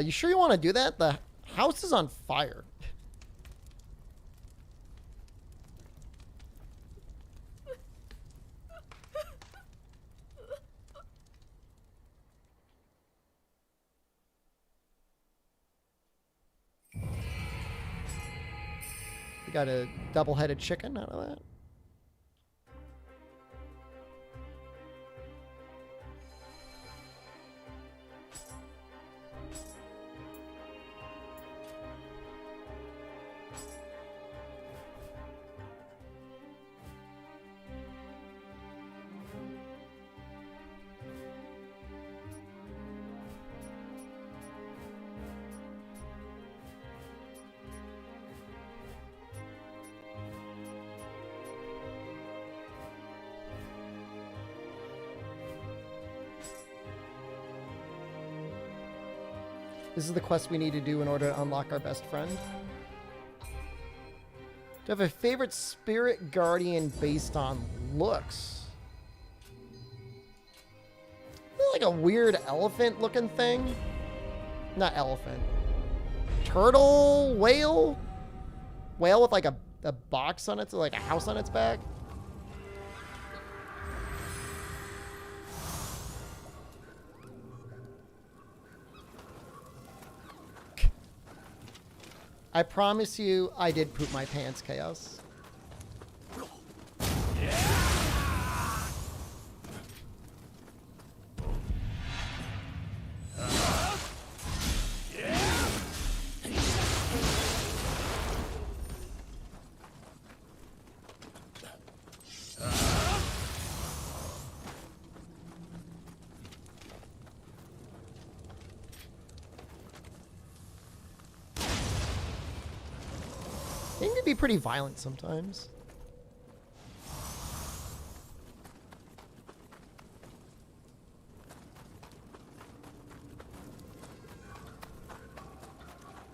You sure you want to do that? The house is on fire. We got a double-headed chicken out of that. This is the quest we need to do in order to unlock our best friend. Do you have a favorite spirit guardian based on looks? Like a weird elephant looking thing? Not elephant. Turtle? Whale? Whale with like a box on it, so like a house on its back? I promise you, I did poop my pants, Chaos. They can be pretty violent sometimes.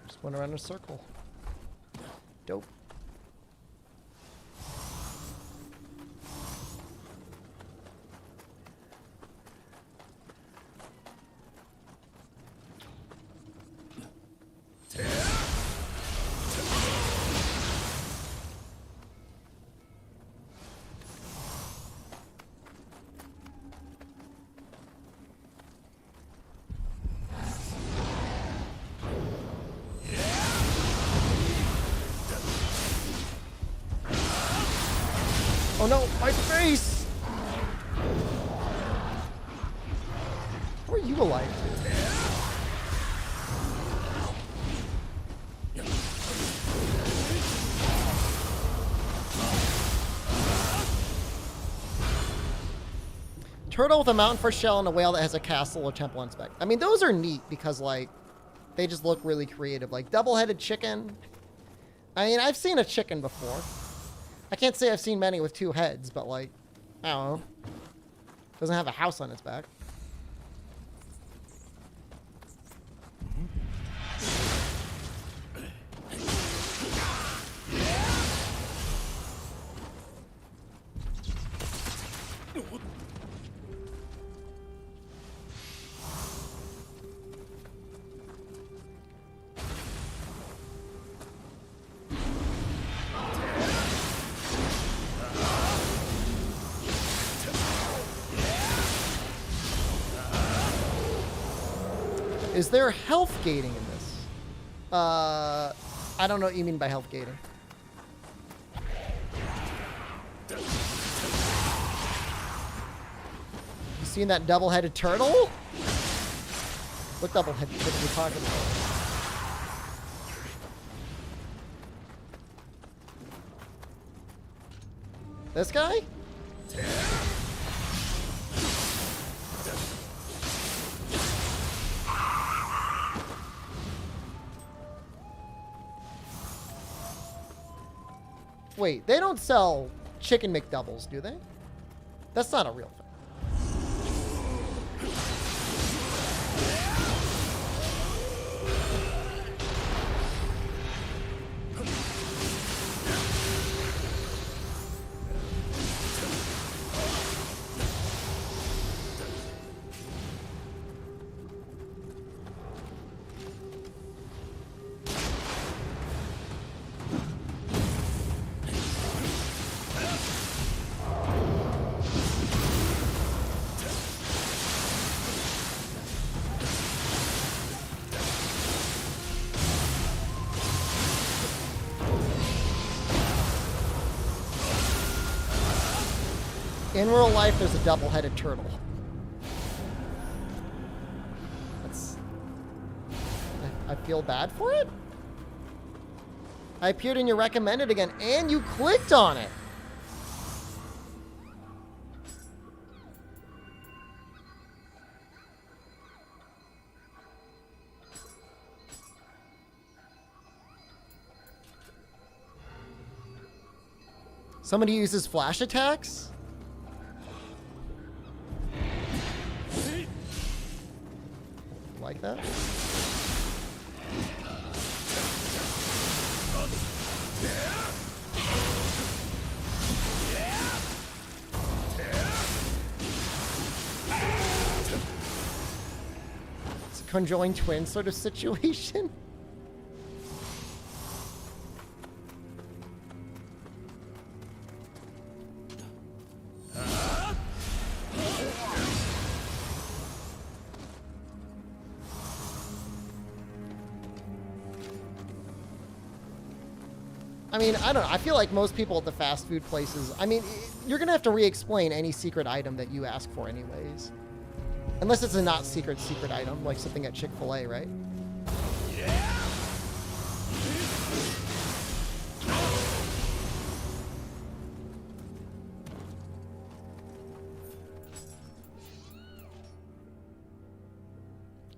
Just went around in a circle. Dope. Oh no, my face! How are you alive, dude? Turtle with a mountain for shell and a whale that has a castle or temple on its back. I mean, those are neat because, like, they just look really creative. Like, double-headed chicken. I mean, I've seen a chicken before. I can't say I've seen many with two heads, but like, I don't know. Doesn't have a house on its back. Is there health gating in this? I don't know what you mean by health gating. You seen that double-headed turtle? What double-headed turtle are we talking about? This guy? Wait, they don't sell chicken McDoubles, do they? That's not a real thing. In real life, there's a double-headed turtle. I feel bad for it? I appeared in your recommended again, and you clicked on it! Somebody uses flash attacks? Like that? It's a conjoined twin sort of situation. I mean, I don't know. I feel like most people at the fast food places, I mean, you're going to have to re-explain any secret item that you ask for anyways. Unless it's a not secret item, like something at Chick-fil-A, right?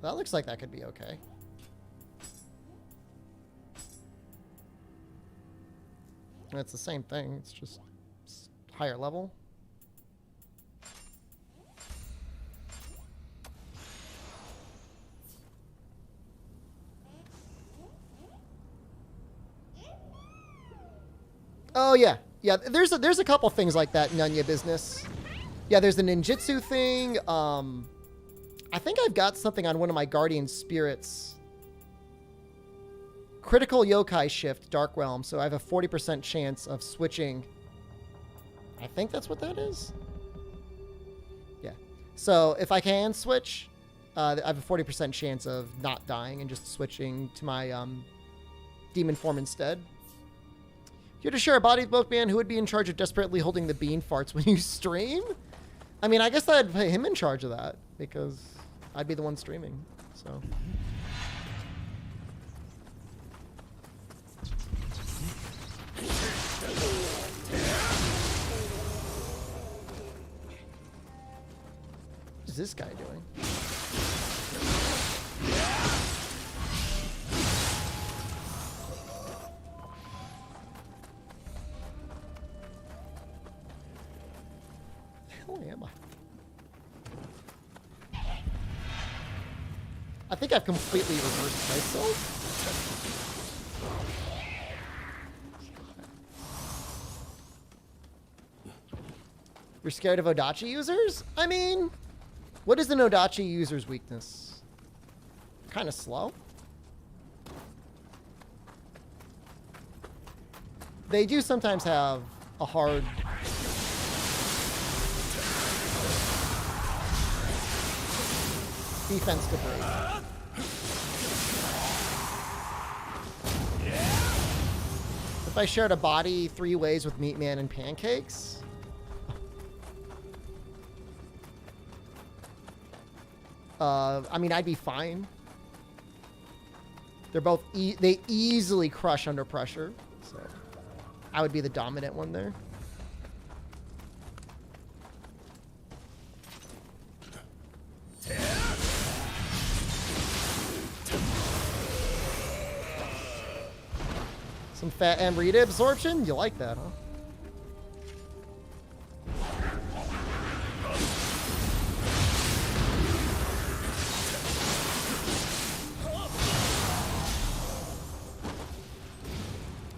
That looks like that could be okay. It's the same thing. It's just higher level. Oh yeah, yeah. There's a couple things like that in Nioh business. Yeah, there's the ninjutsu thing. I think I've got something on one of my guardian spirits. Critical yokai shift, Dark Realm, so I have a 40% chance of switching. I think that's what that is. Yeah. So if I can switch, I have a 40% chance of not dying and just switching to my demon form instead. If you had to share a body with Milkman, who would be in charge of desperately holding the bean farts when you stream? I mean, I guess I'd put him in charge of that because I'd be the one streaming, so... What is this guy doing? The hell am I? I think I've completely reversed myself. You're scared of Odachi users? I mean... What is an Odachi user's weakness? Kind of slow. They do sometimes have a hard... defense to break. if I shared a body 3 ways with Meat Man and Pancakes? I mean, I'd be fine. They're both, they easily crush under pressure. So I would be the dominant one there. Some fat Amrita absorption? You like that, huh?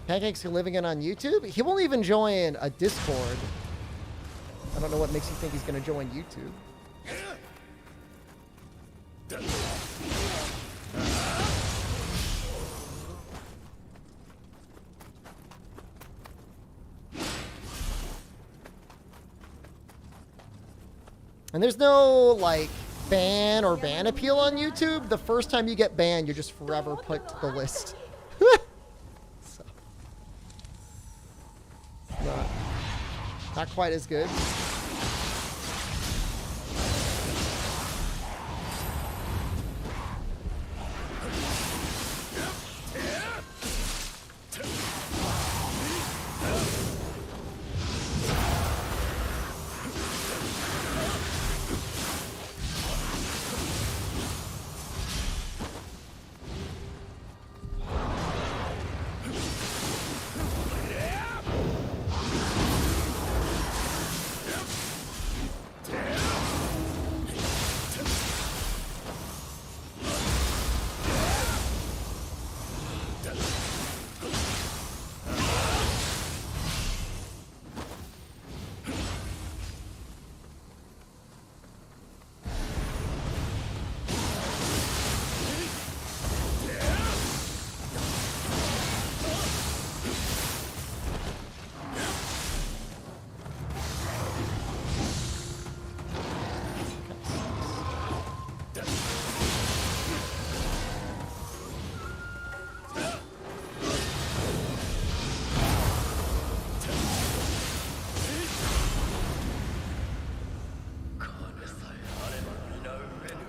Pancake's living in on YouTube? He won't even join a Discord. I don't know what makes you think he's going to join YouTube. And there's no, like, ban or ban appeal on YouTube. The first time you get banned, you're just forever put to the list. So, not quite as good.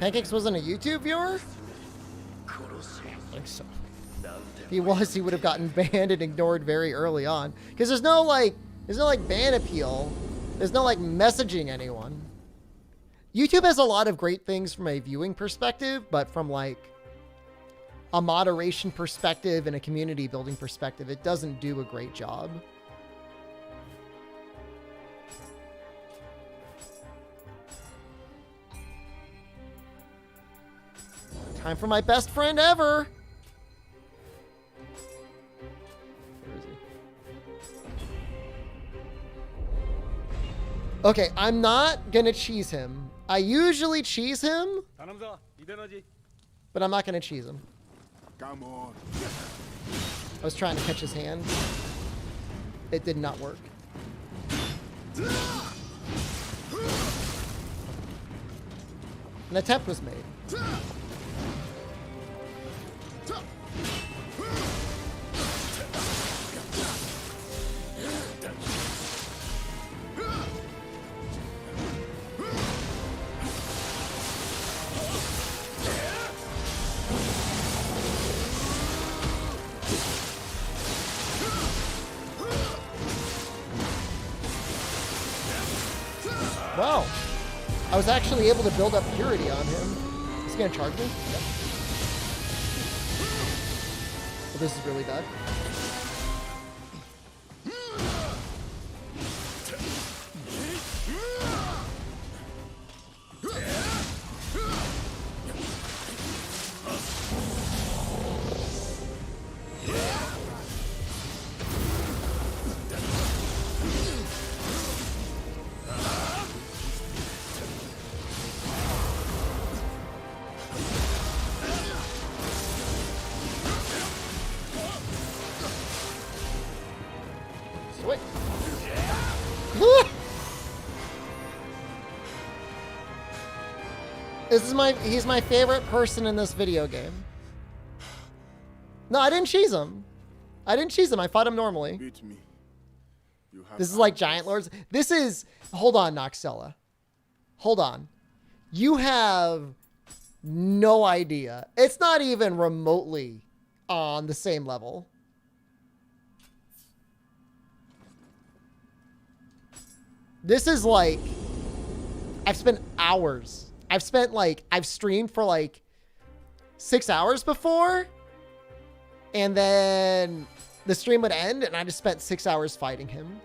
Pancakes wasn't a YouTube viewer? I think so. If he was, he would have gotten banned and ignored very early on. Because there's no like ban appeal. There's no like messaging anyone. YouTube has a lot of great things from a viewing perspective, but from like a moderation perspective and a community building perspective, it doesn't do a great job. Time for my best friend ever. Where is he? Okay, I'm not gonna cheese him. I usually cheese him, but I'm not gonna cheese him.
Come on.
I was trying to catch his hand. It did not work. An attempt was made. Wow. I was actually able to build up purity on him. Is he gonna charge me? Yeah. Well, this is really bad. Sweet. He's my favorite person in this video game. No, I didn't cheese him. I didn't cheese him. I fought him normally.
Beat me. You have
This is like Giant Lords. This is... Hold on, Noxella. Hold on. You have no idea. It's not even remotely on the same level. This is like... I've spent hours. I've streamed for like 6 hours before. And then the stream would end and I just spent 6 hours fighting him.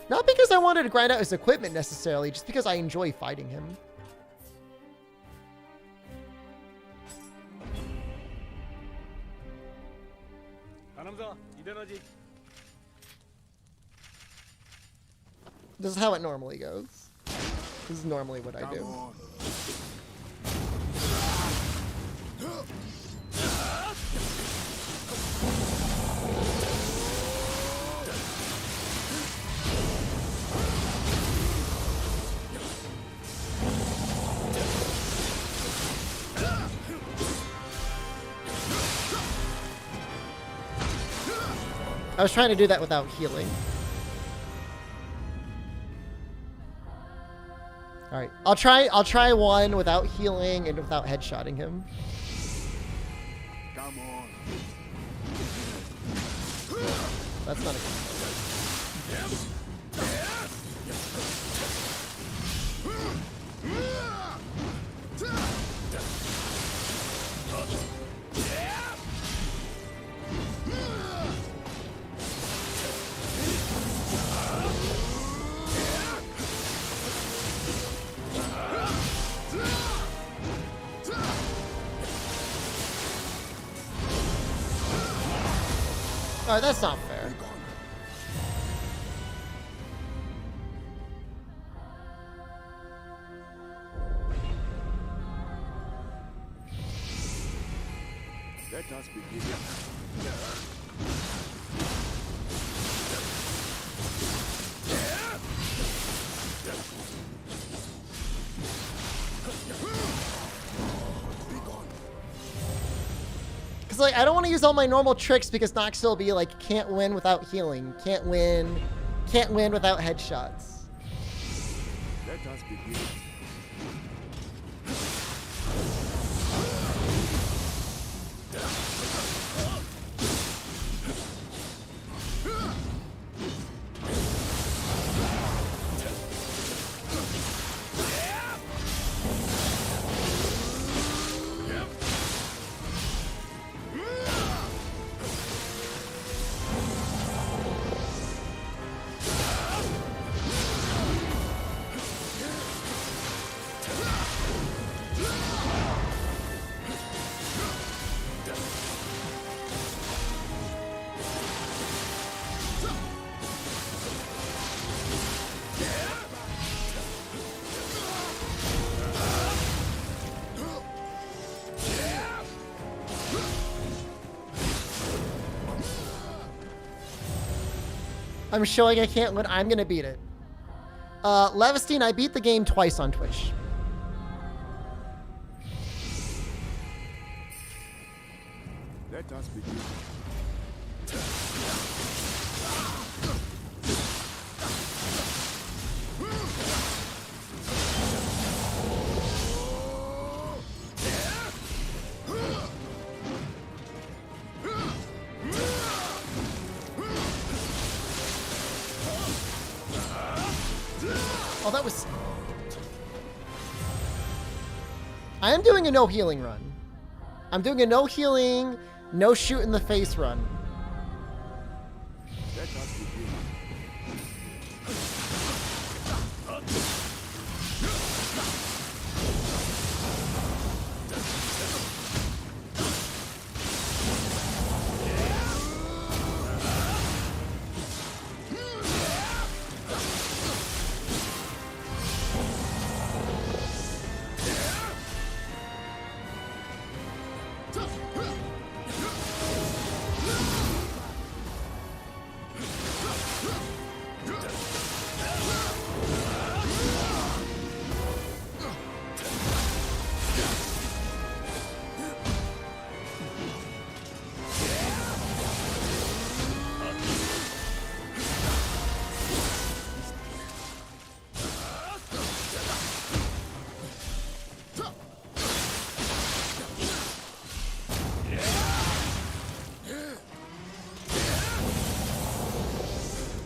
Not because I wanted to grind out his equipment necessarily, just because I enjoy fighting him. This is how it normally goes. This is normally what I do. I was trying to do that without healing. All right, I'll try one without healing and without headshotting him.
Come on.
That's not a good All right, that's not fair.
Let us begin.
Cause like I don't want to use all my normal tricks because Nox will be like can't win without healing, can't win without headshots.
Let us begin.
I'm showing I can't win. I'm gonna beat it. Levestein, I beat the game twice on Twitch.
Let us begin.
Oh, that was... I am doing a no healing run. I'm doing a no healing, no shoot in the face run.
Let us begin.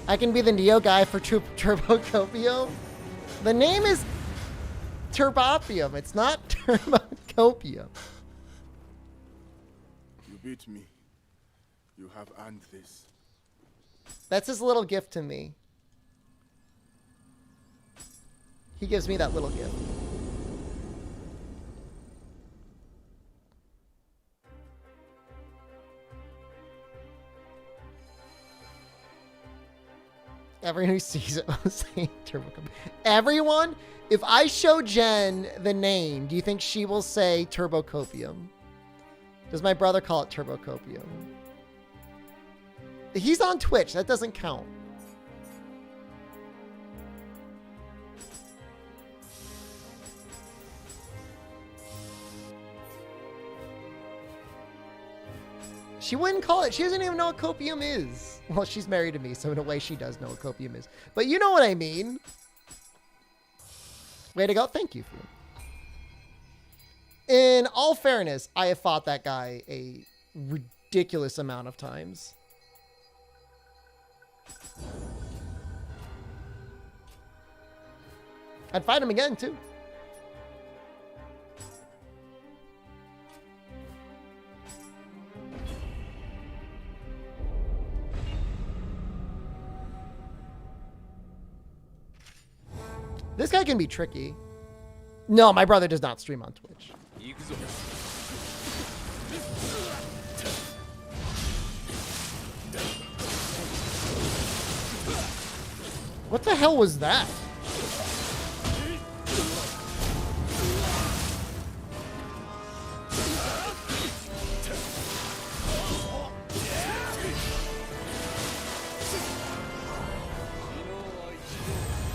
I can be the Nioh guy for Turbocopium. The name is Turbopium. It's not Turbocopium.
You beat me. You have earned this.
That's his little gift to me. He gives me that little gift. Everyone who sees it will say Turbocopium. Everyone? If I show Jen the name, do you think she will say Turbocopium? Does my brother call it Turbocopium? He's on Twitch. That doesn't count. She wouldn't call it. She doesn't even know what copium is. Well, she's married to me, so in a way she does know what copium is. But you know what I mean. Way to go. Thank you. In all fairness, I have fought that guy a ridiculous amount of times. I'd fight him again, too. This guy can be tricky. No, my brother does not stream on Twitch. What the hell was that?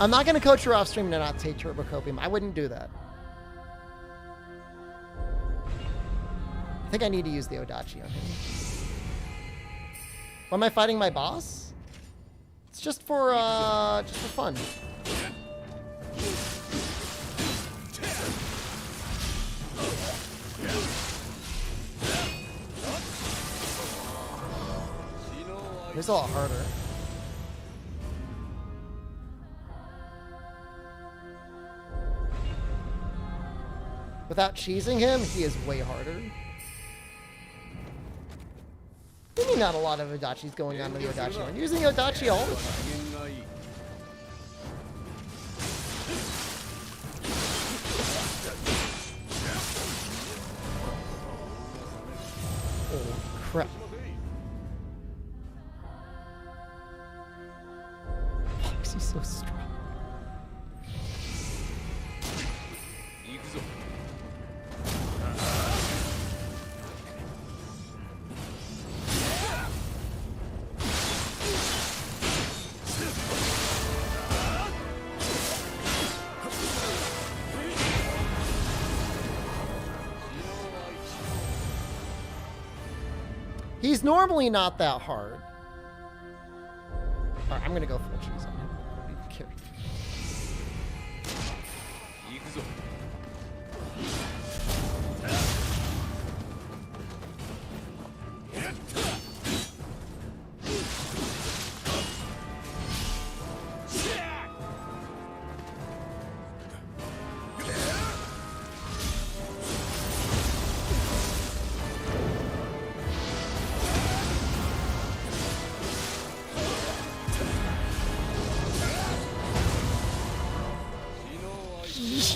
I'm not going to coach her off stream to not take Turbocopium. I wouldn't do that. I think I need to use the Odachi on him. Why am I fighting my boss? It's just for fun. It's a lot harder. Without cheesing him, he is way harder. What do you mean not a lot of Odachis going on with the Odachi? I'm using the Odachi all the time. Oh, crap. Why is he so strong? He's normally not that hard. Alright, I'm gonna go full cheese on him. Be careful.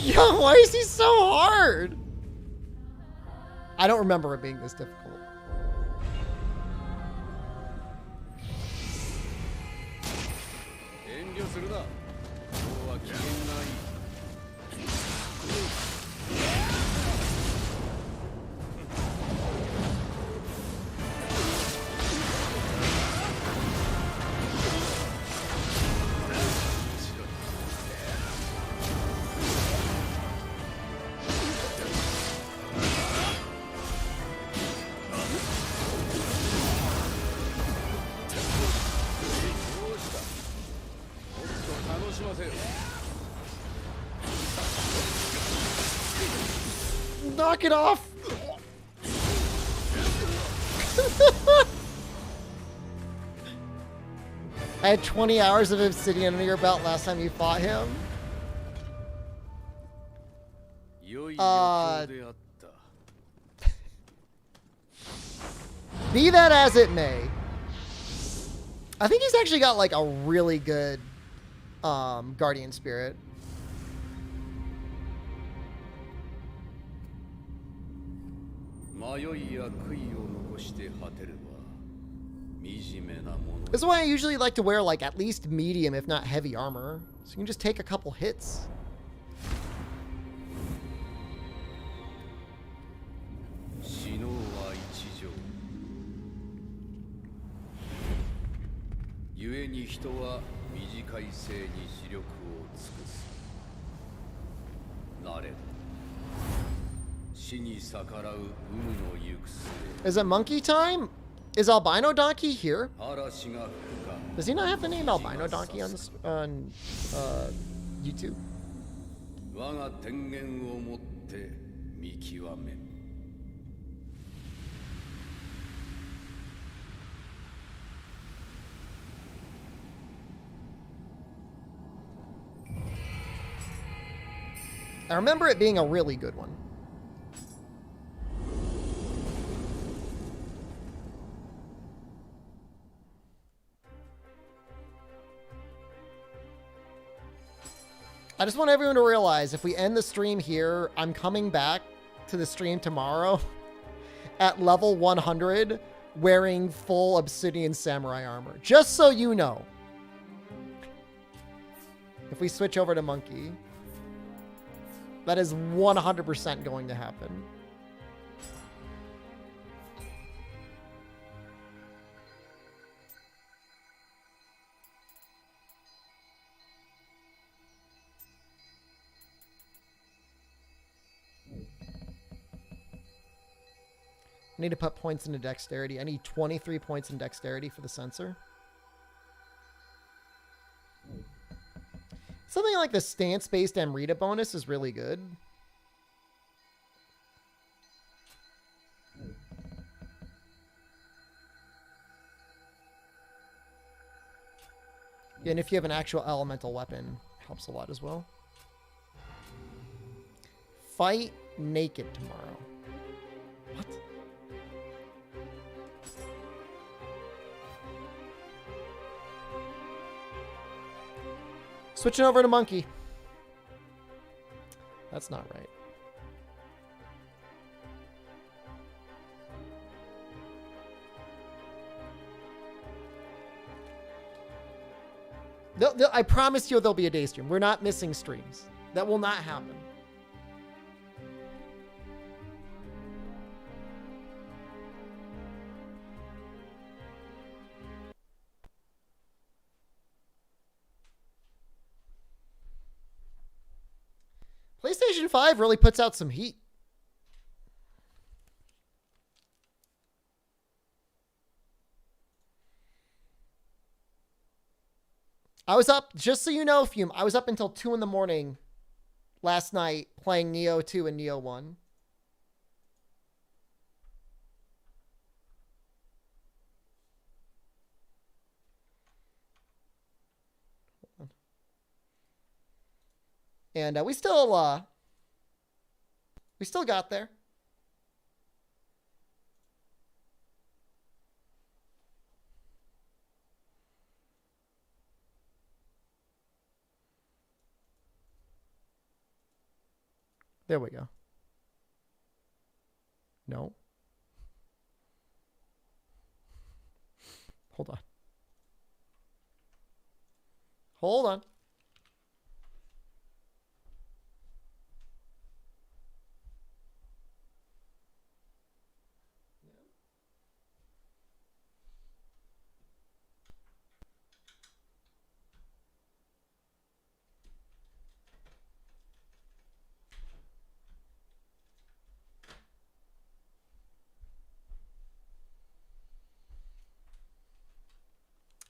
Yo, why is he so hard? I don't remember it being this difficult. Knock it off! I had 20 hours of Obsidian under your belt last time you fought him.
良い旅行であった。
Be that as it may, I think he's actually got like a really good guardian spirit.
迷いや悔いを残して果てるは惨めなもの。
This is why I usually like to wear like at least medium, if not heavy armor, so you can just take a couple hits.
死のうは一条。故に人は短い生に視力を尽くす。なれど死に逆らう運の行く末。
Is it monkey time? Is Albino Donkey here?
嵐が吹くか。
Does he not have the name Albino Donkey on this, on YouTube?
我が天元をもって見極め。
I remember it being a really good one. I just want everyone to realize if we end the stream here, I'm coming back to the stream tomorrow at level 100 wearing full Obsidian Samurai armor. Just so you know. If we switch over to Monkey. That is 100% going to happen. I need to put points into dexterity. I need 23 points in dexterity for the sensor. Something like the stance-based Amrita bonus is really good. Yeah, and if you have an actual elemental weapon, helps a lot as well. Fight naked tomorrow. What? Switching over to Monkey. That's not right. I promise you there'll be a day stream. We're not missing streams. That will not happen. PlayStation 5 really puts out some heat. I was up, just so you know, Fume, I was up until 2 in the morning last night playing Nioh 2 and Nioh 1. And we still got there. There we go. No. Hold on. Hold on.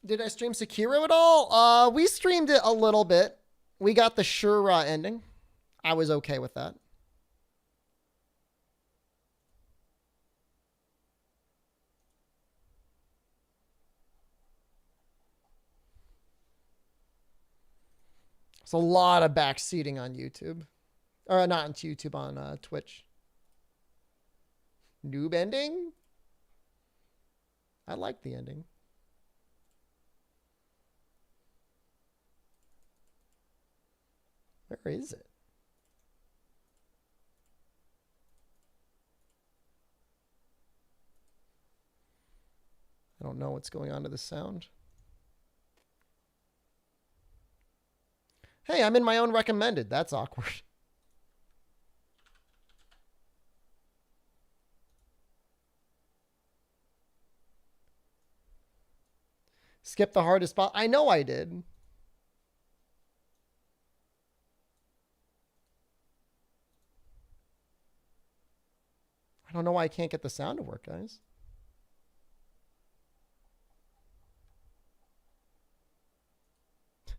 Did I stream Sekiro at all? We streamed it a little bit. We got the Shura ending. I was okay with that. It's a lot of backseating on YouTube. Or not on YouTube, on Twitch. Noob ending? I like the ending. Where is it? I don't know what's going on to the sound. Hey, I'm in my own recommended. That's awkward. Skip the hardest spot. I know I did. I don't know why I can't get the sound to work, guys.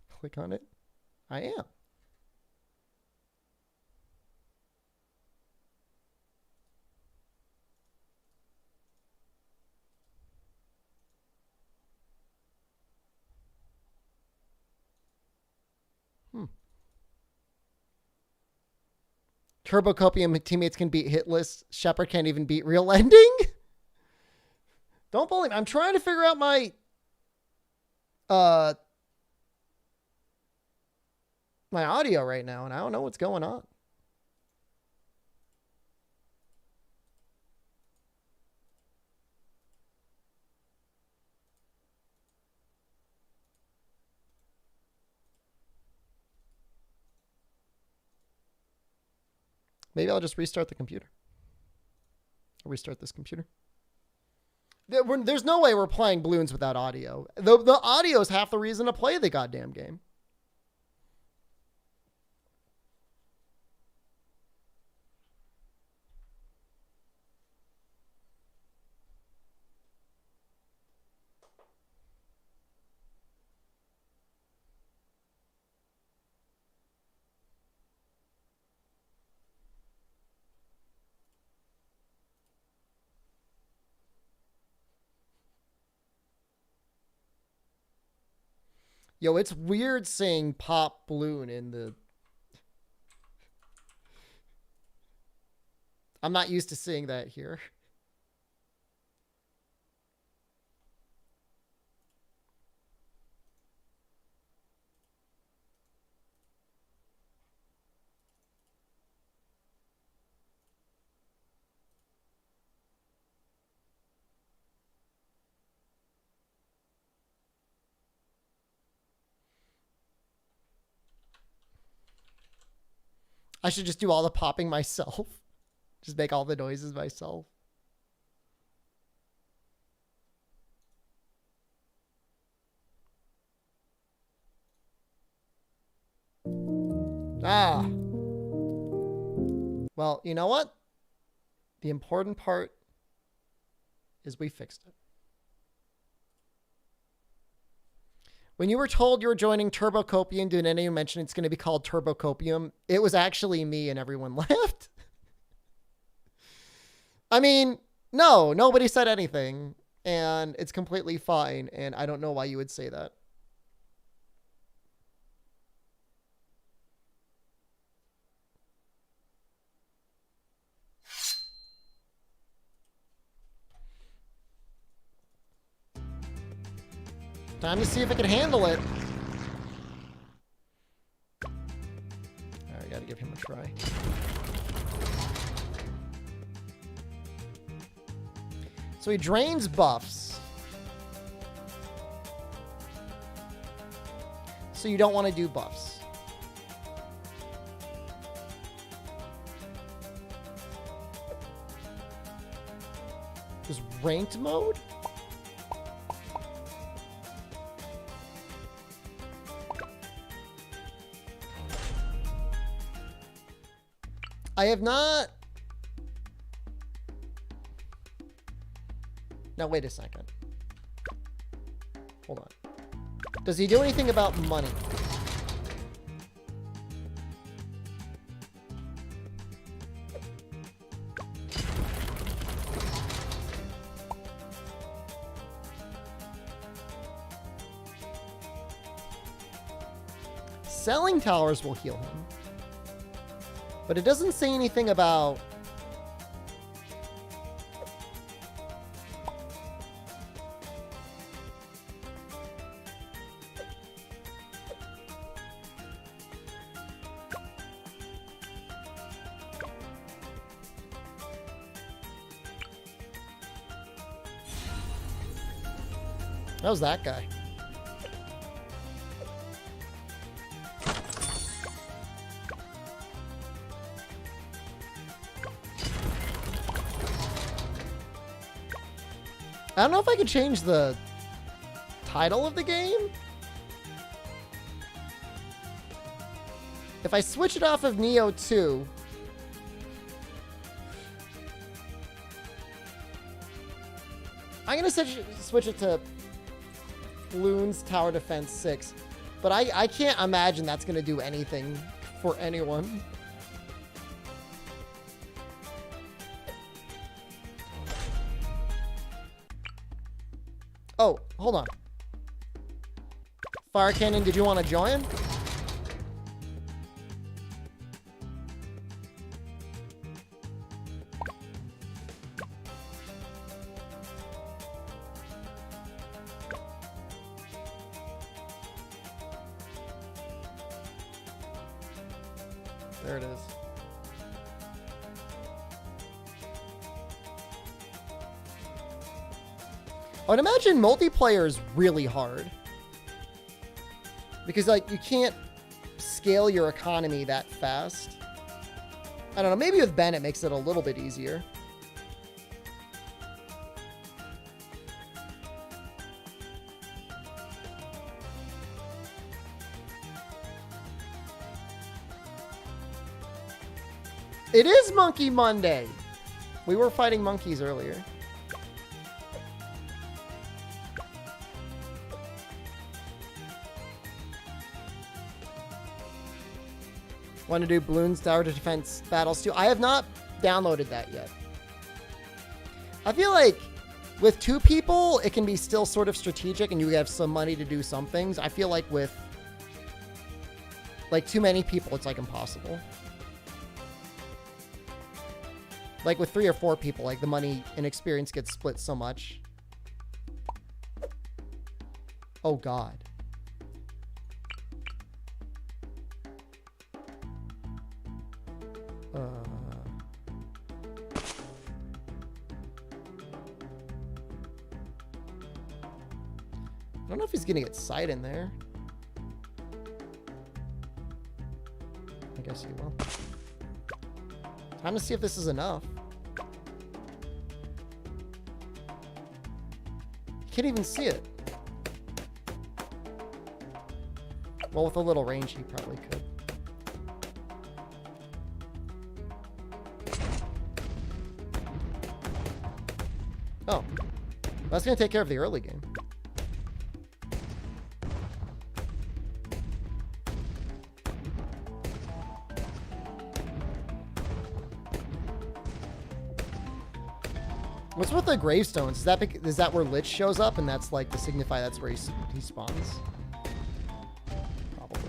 Click on it. I am. Turbocopium teammates can beat hit lists. Shepard can't even beat real ending. Don't bully me. I'm trying to figure out my my audio right now, and I don't know what's going on. Maybe I'll just restart the computer. Or restart this computer. There's no way we're playing balloons without audio. The audio is half the reason to play the goddamn game. Yo, it's weird saying pop balloon in the... I'm not used to seeing that here. I should just do all the popping myself. Just make all the noises myself. Ah. Well, you know what? The important part is we fixed it. When you were told you were joining Turbocopium, did anyone mention it's going to be called Turbocopium? It was actually me and everyone laughed. I mean, no, nobody said anything and it's completely fine. And I don't know why you would say that. Time to see if it can handle it. Alright, gotta give him a try. So he drains buffs. So you don't want to do buffs. Just ranked mode? I have not... Now, wait a second. Hold on. Does he do anything about money? selling towers will heal him. But it doesn't say anything about... That was that guy. I don't know if I could change the title of the game. If I switch it off of Nioh 2... I'm going to switch it to Bloons Tower Defense 6. But I can't imagine that's going to do anything for anyone. Oh, hold on. Fire Cannon, did you want to join? There it is. I would imagine multiplayer is really hard. Because, like, you can't scale your economy that fast. I don't know, maybe with Ben it makes it a little bit easier. It is Monkey Monday! We were fighting monkeys earlier. Want to do Bloons Tower Defense Battles 2? I have not downloaded that yet. I feel like with 2 people, it can be still sort of strategic and you have some money to do some things. I feel like with like too many people, it's like impossible. Like with 3 or 4 people, like the money and experience gets split so much. Oh God. I don't know if he's gonna get sight in there. I guess he will. Time to see if this is enough. Can't even see it. Well, with a little range, he probably could. Oh. That's going to take care of the early game. What's with the gravestones? Is that where Lich shows up and that's like to signify that's where he spawns? Probably.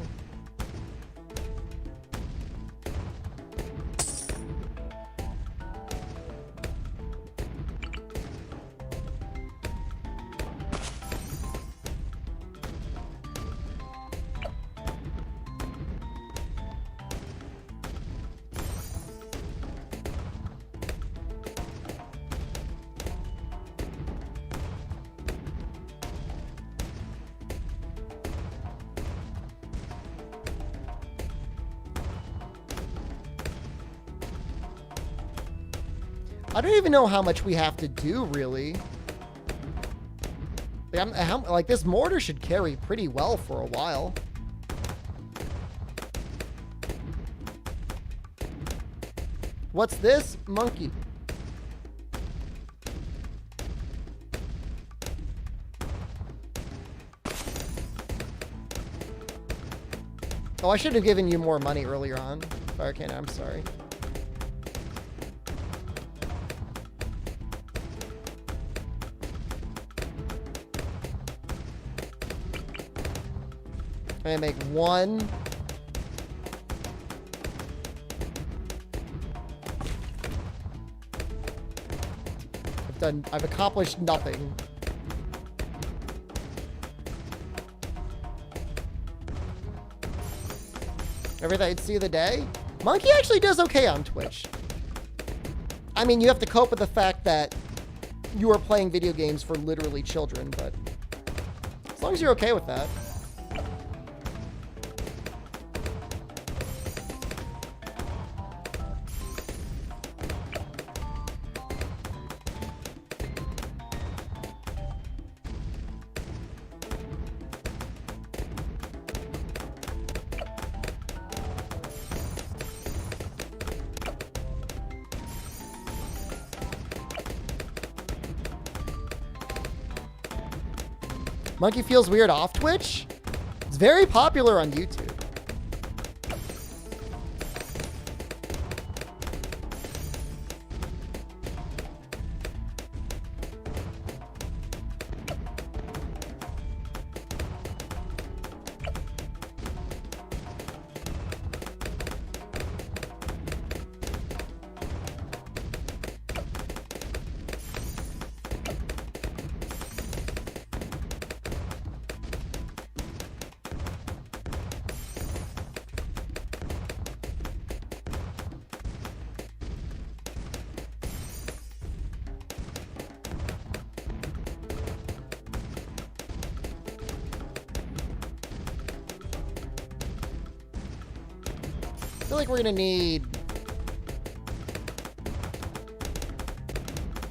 I don't even know how much we have to do, really. Like, this mortar should carry pretty well for a while. What's this? Monkey. Oh, I should have given you more money earlier on. Fire Cannon, I'm sorry. I'm gonna make 1 I've accomplished nothing. Everything I'd see of the day? Monkey actually does okay on Twitch. I mean, you have to cope with the fact that you are playing video games for literally children, but as long as you're okay with that. Monkey Feels Weird off Twitch? It's very popular on YouTube. I feel like we're gonna need...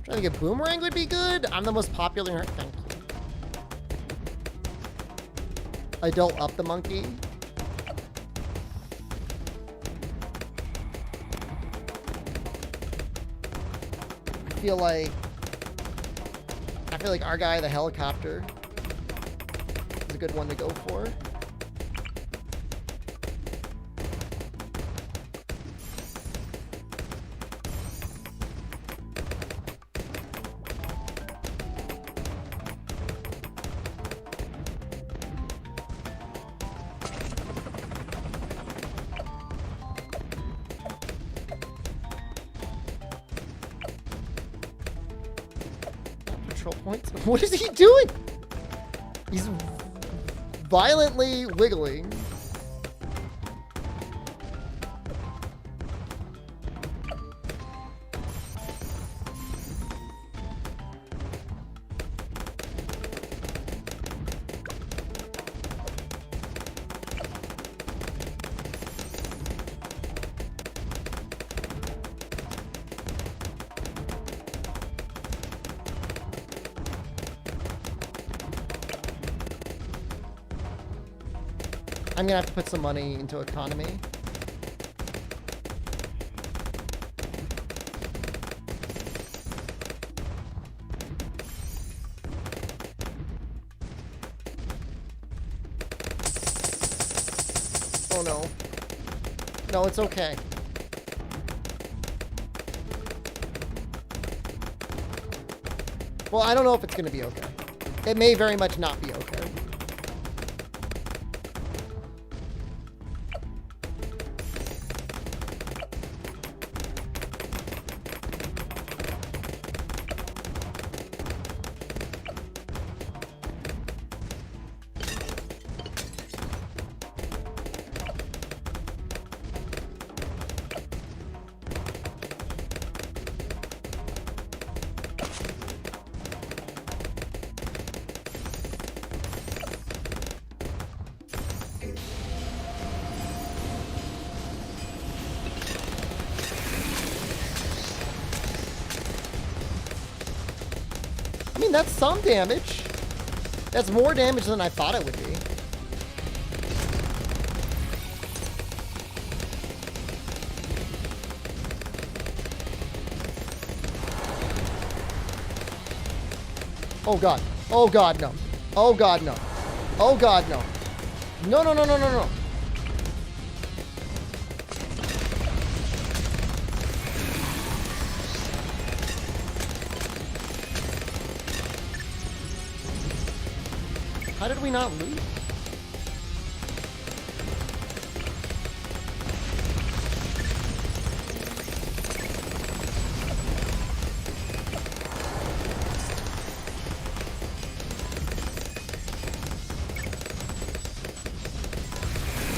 Trying to get Boomerang would be good. I'm the most popular. Thank you. Adult Up the Monkey. I feel like our guy, the helicopter, is a good one to go for. Points. What is he doing? He's violently wiggling. I'm gonna have to put some money into economy. Oh no. No, it's okay. Well, I don't know if it's gonna be okay. It may very much not be okay. I mean, that's some damage. That's more damage than I thought it would be. Oh god. Oh god, no. Oh god, no. Oh god, no. No, no, no, no, no, no. How did we not lose?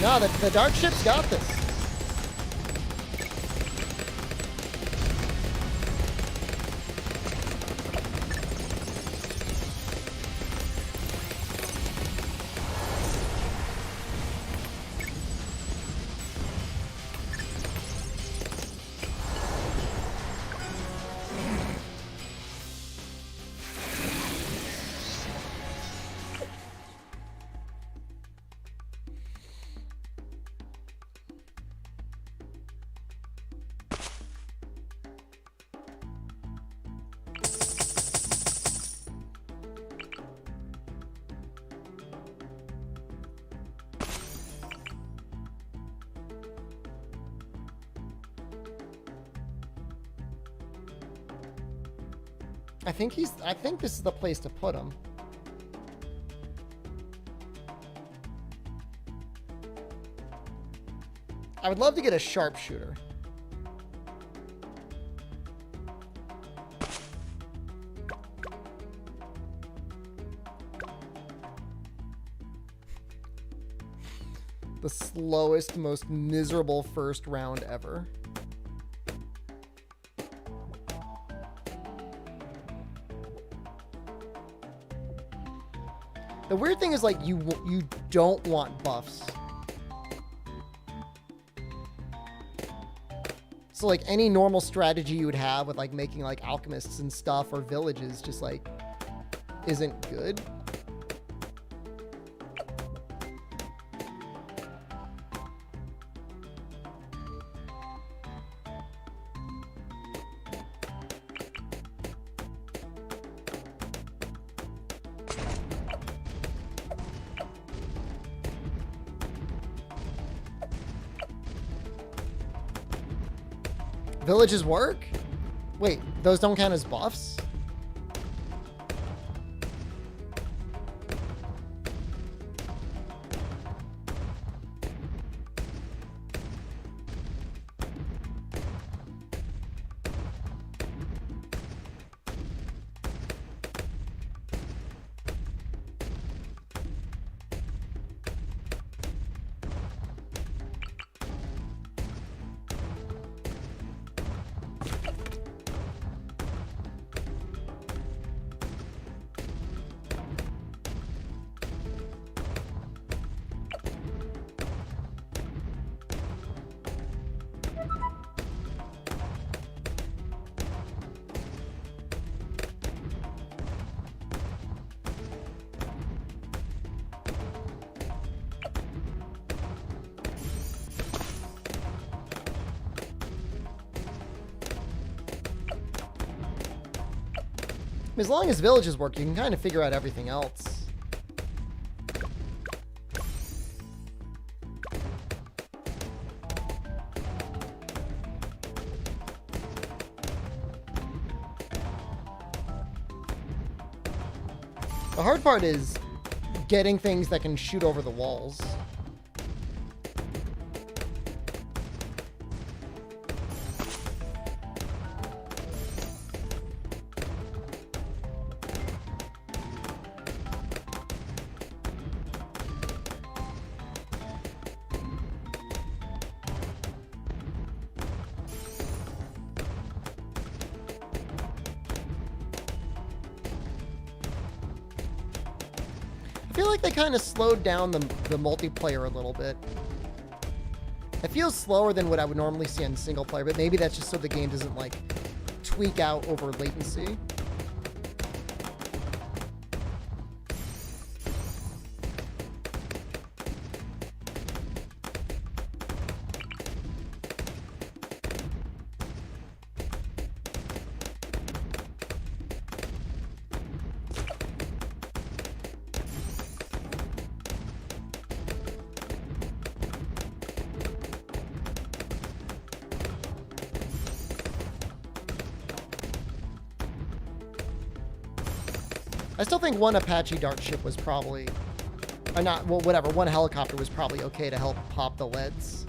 No, the dark ship's got this. I think this is the place to put him. I would love to get a sharpshooter. The slowest, most miserable first round ever. The weird thing is, like, you don't want buffs. So, like, any normal strategy you would have with, like, making, like, alchemists and stuff or villages just, like, isn't good. Villages work? Wait, those don't count as buffs? As long as villages work, you can kind of figure out everything else. The hard part is getting things that can shoot over the walls. I feel like they kind of slowed down the multiplayer a little bit. It feels slower than what I would normally see on single player, but maybe that's just so the game doesn't, like, tweak out over latency. I still think one Apache dart ship was probably, or not, well, whatever, one helicopter was probably okay to help pop the leads.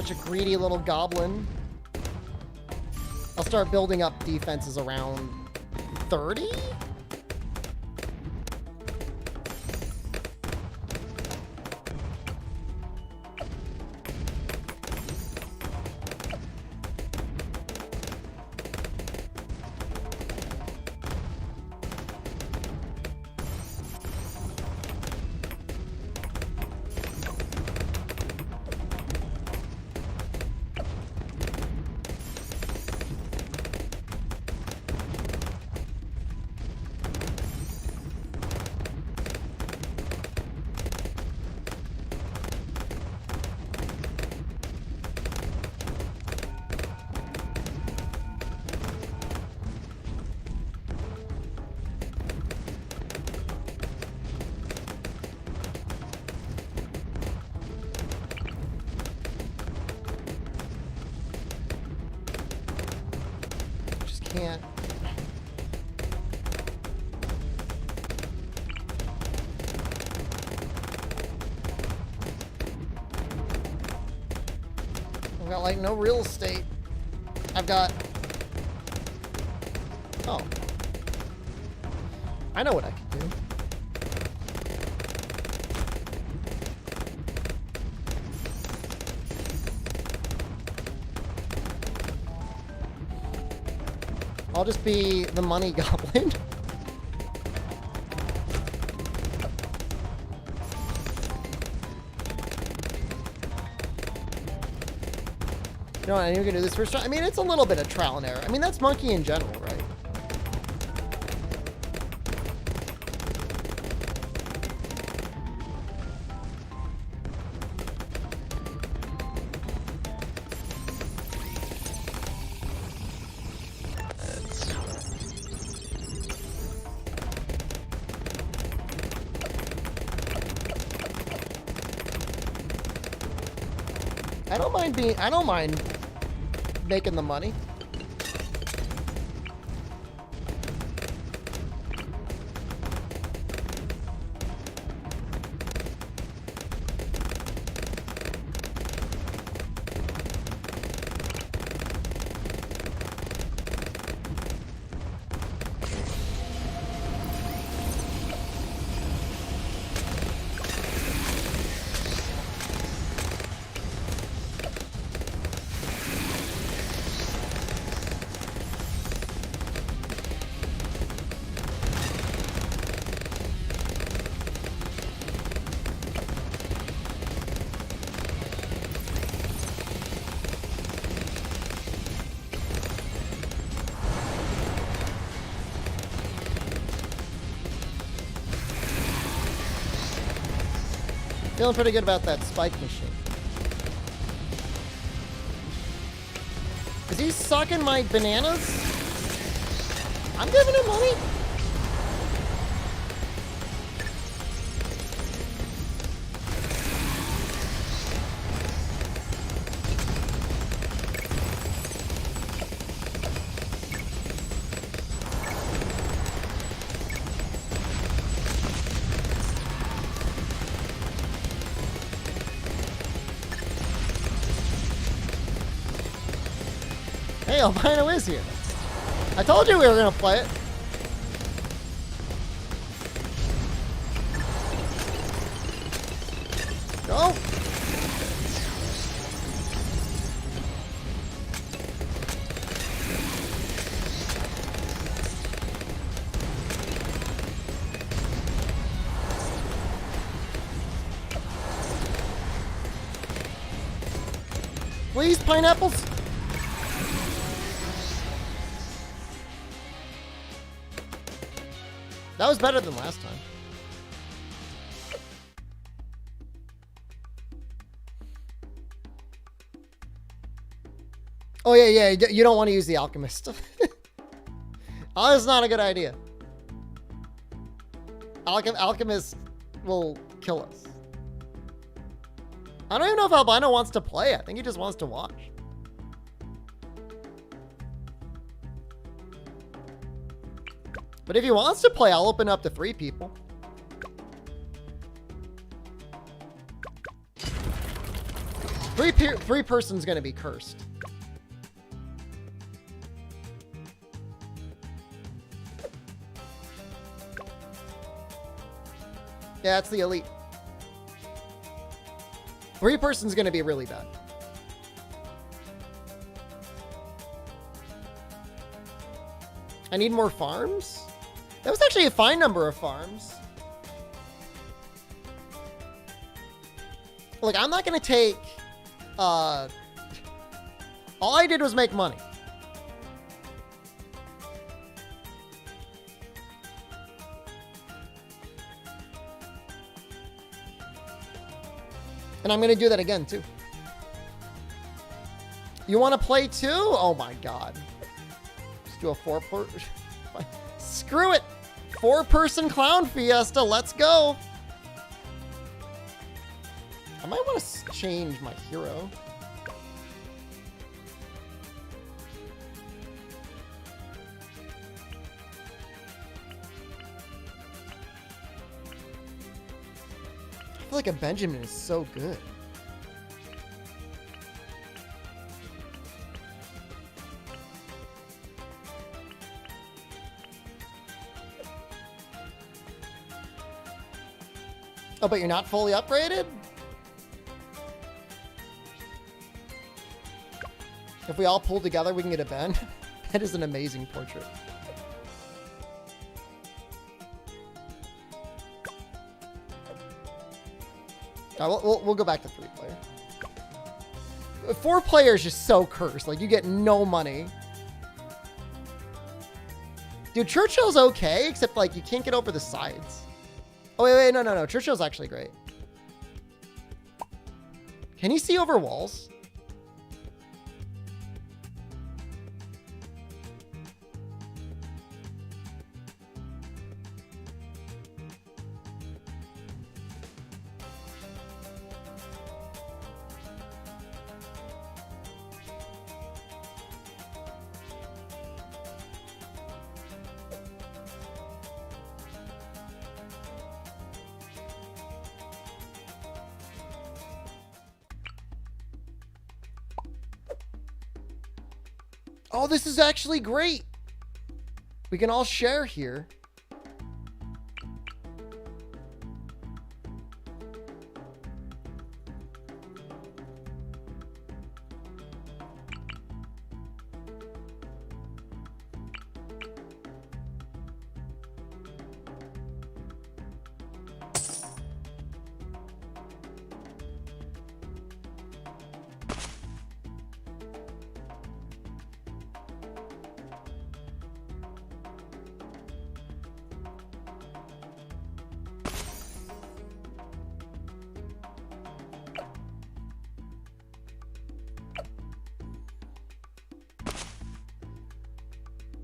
such a greedy little goblin. I'll start building up defenses around 30? Can't. I've got like no real estate. I've got. Oh. I know what I can do. I'll just be the money goblin. You know what, I'm even gonna do this first try. I mean, it's a little bit of trial and error. I mean, that's monkey in general, right? I don't mind making the money. Feeling pretty good about that spike machine. Is he sucking my bananas? I'm giving him money. Hey, Albino is here. I told you we were gonna play it. Go. Please, pineapples. That was better than last time. Oh, yeah, you don't want to use the alchemist. Oh, that's not a good idea. Alchemist will kill us. I don't even know if Albino wants to play. I think he just wants to watch. But if he wants to play, I'll open up to 3 people. Three person's gonna be cursed. Yeah, it's the elite. 3 person's gonna be really bad. I need more farms? That was actually a fine number of farms. Look, I'm not gonna take, all I did was make money. And I'm gonna do that again, too. You wanna play too? Oh my god. Let's do a 4-person. Screw it! 4-person clown fiesta, let's go! I might want to change my hero. I feel like a Benjamin is so good. Oh, but you're not fully upgraded? If we all pull together, we can get a Ben. That is an amazing portrait. We'll go back to 3-player. 4-player is just so cursed. Like, you get no money. Dude, Churchill's okay, except, like, you can't get over the sides. Oh, wait, no. Churchill's actually great. Can you see over walls? Oh, this is actually great. We can all share here.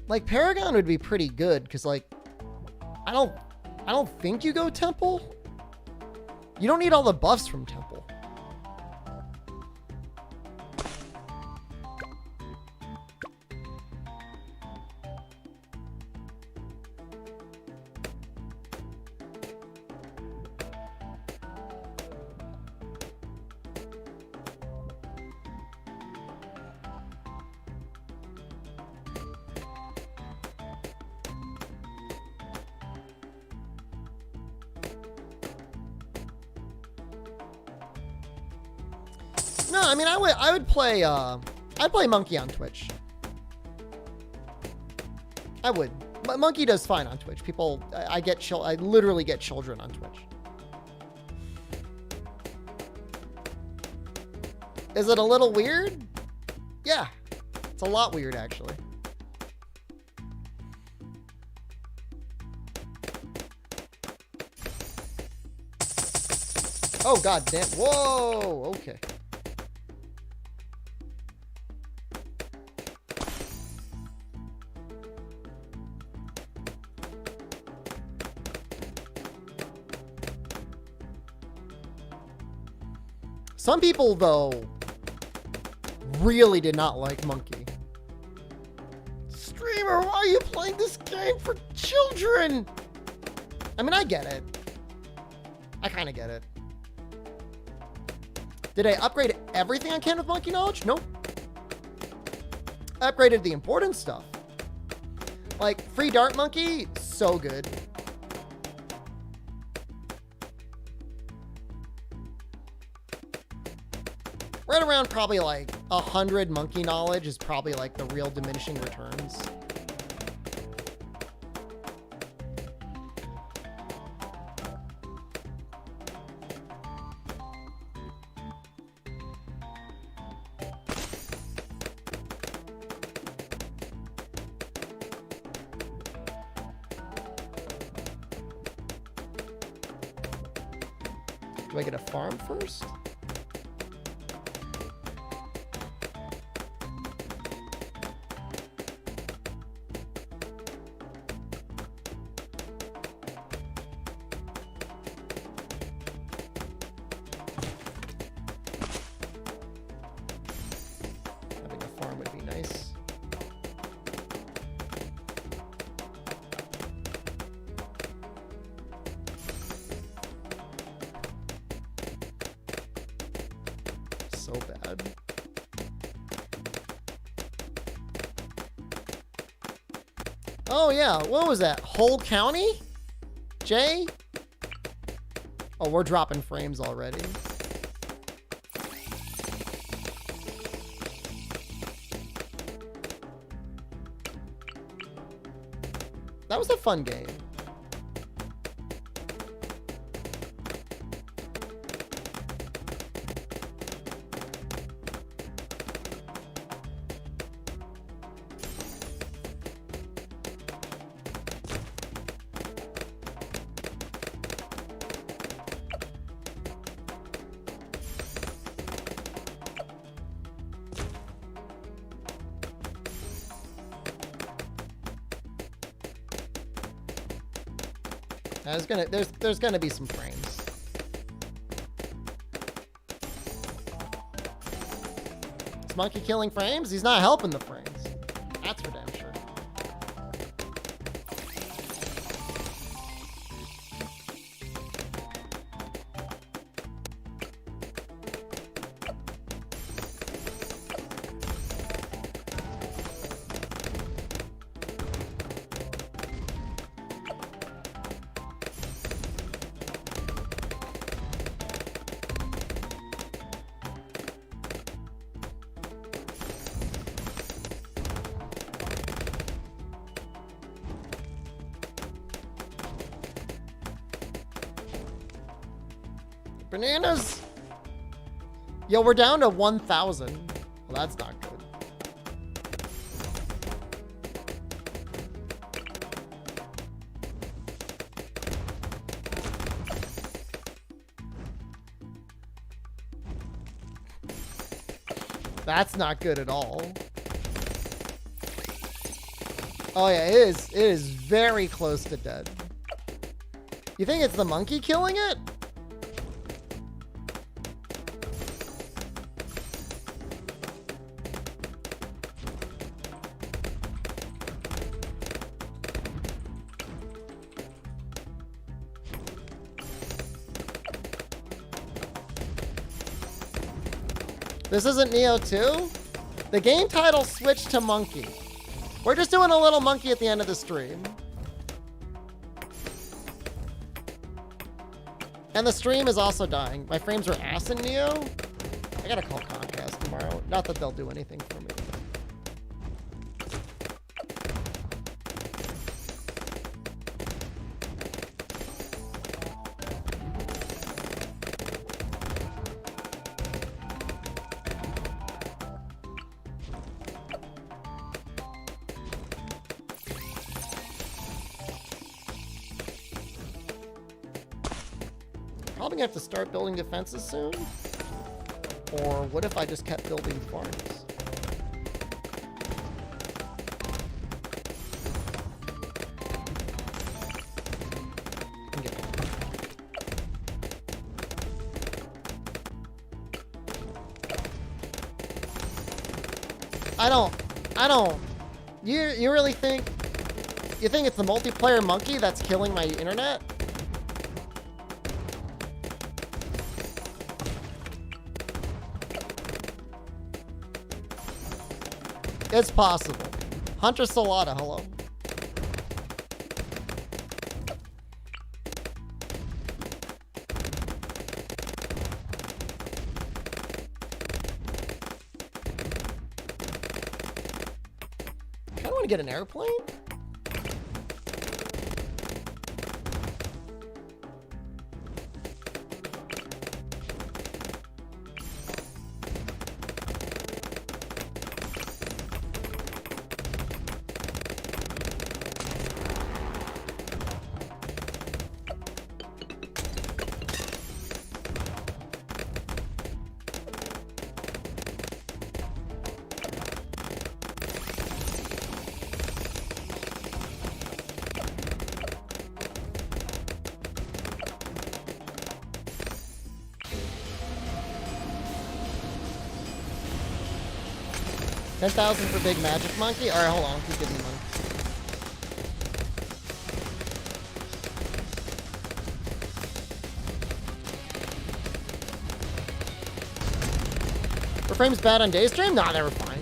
Like, Paragon would be pretty good, because, like, I don't think you go Temple. You don't need all the buffs from Temple. No, I mean, I would play, I'd play Monkey on Twitch. I would. Monkey does fine on Twitch. People, I literally get children on Twitch. Is it a little weird? Yeah. It's a lot weird, actually. Oh, god damn. Whoa, okay. Some people, though, really did not like Monkey. Streamer, why are you playing this game for children? I mean, I get it. I kind of get it. Did I upgrade everything I can with Monkey Knowledge? Nope. I upgraded the important stuff. Like, free Dart Monkey, so good. Right around probably like 100 Monkey Knowledge is probably like the real diminishing returns. Do I get a farm first? Having a farm would be nice. So bad. Oh yeah, what was that? Whole county? Jay? Oh, we're dropping frames already. That was a fun game. There's gonna be some frames. Is Monkey killing frames? He's not helping the frames. That's for damn sure. Bananas! Yo, we're down to 1,000. Well, that's not good. That's not good at all. Oh yeah, it is. It is very close to dead. You think it's the monkey killing it? This isn't Nioh 2? The game title switched to monkey. We're just doing a little monkey at the end of the stream. And the stream is also dying. My frames are ass in Nioh. I gotta call Comcast tomorrow. Not that they'll do anything for me. Probably gonna have to start building defenses soon. Or what if I just kept building farms? I don't. You really think? You think it's the multiplayer monkey that's killing my internet? It's possible. Hunter Salada, hello. I kind of want to get an airplane. $10,000 for Big Magic Monkey? Alright, hold on. Keep giving me money. Were frames bad on Daystream? Nah, they were fine.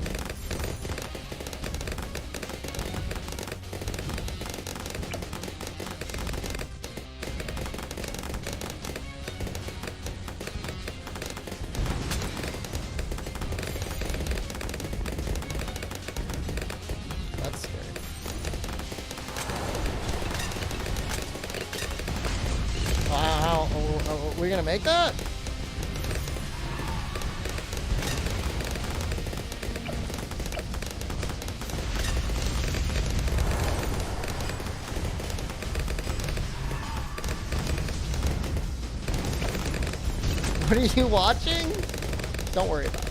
That's scary. Wow, we're gonna make that? What are you watching? Don't worry about it.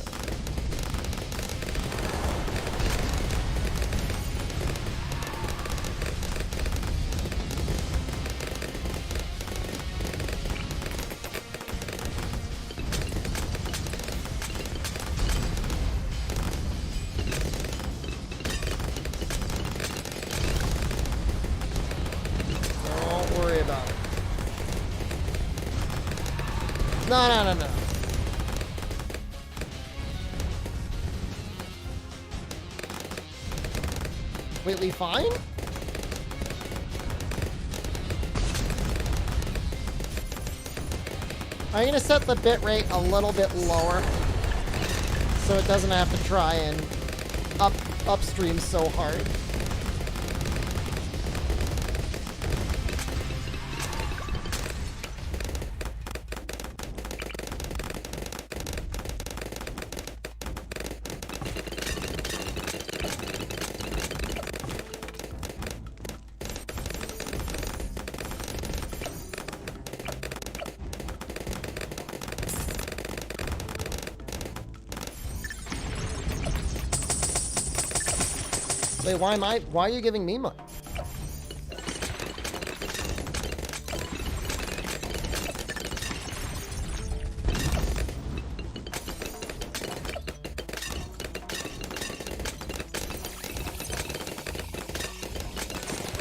Don't worry about it. No. Completely fine? I'm gonna set the bitrate a little bit lower so it doesn't have to try and upstream so hard. Wait, why are you giving me money?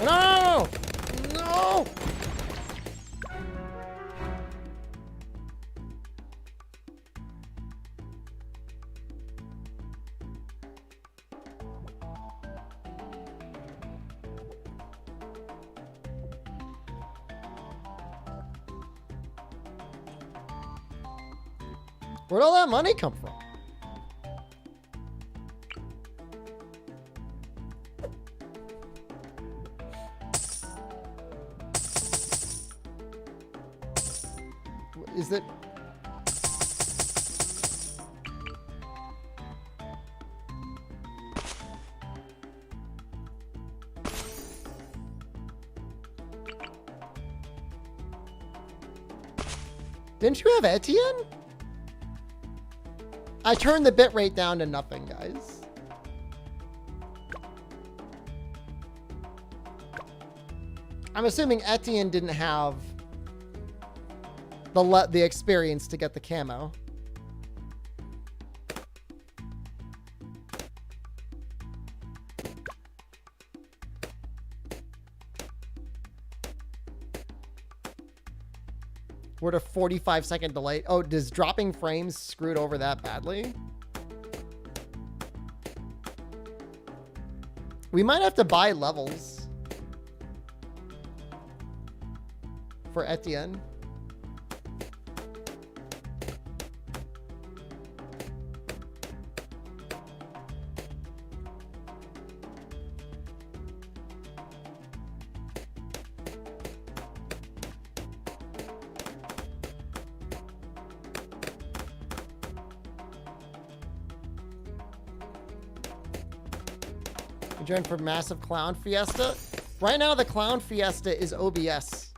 No! No! Where'd all that money come from? Is it? Didn't you have Etienne? I turned the bitrate down to nothing, guys. I'm assuming Etienne didn't have the experience to get the camo. We're at a 45-second delay. Oh, does dropping frames screw it over that badly? We might have to buy levels for Etienne. Join for massive clown fiesta. Right now, the clown fiesta is OBS.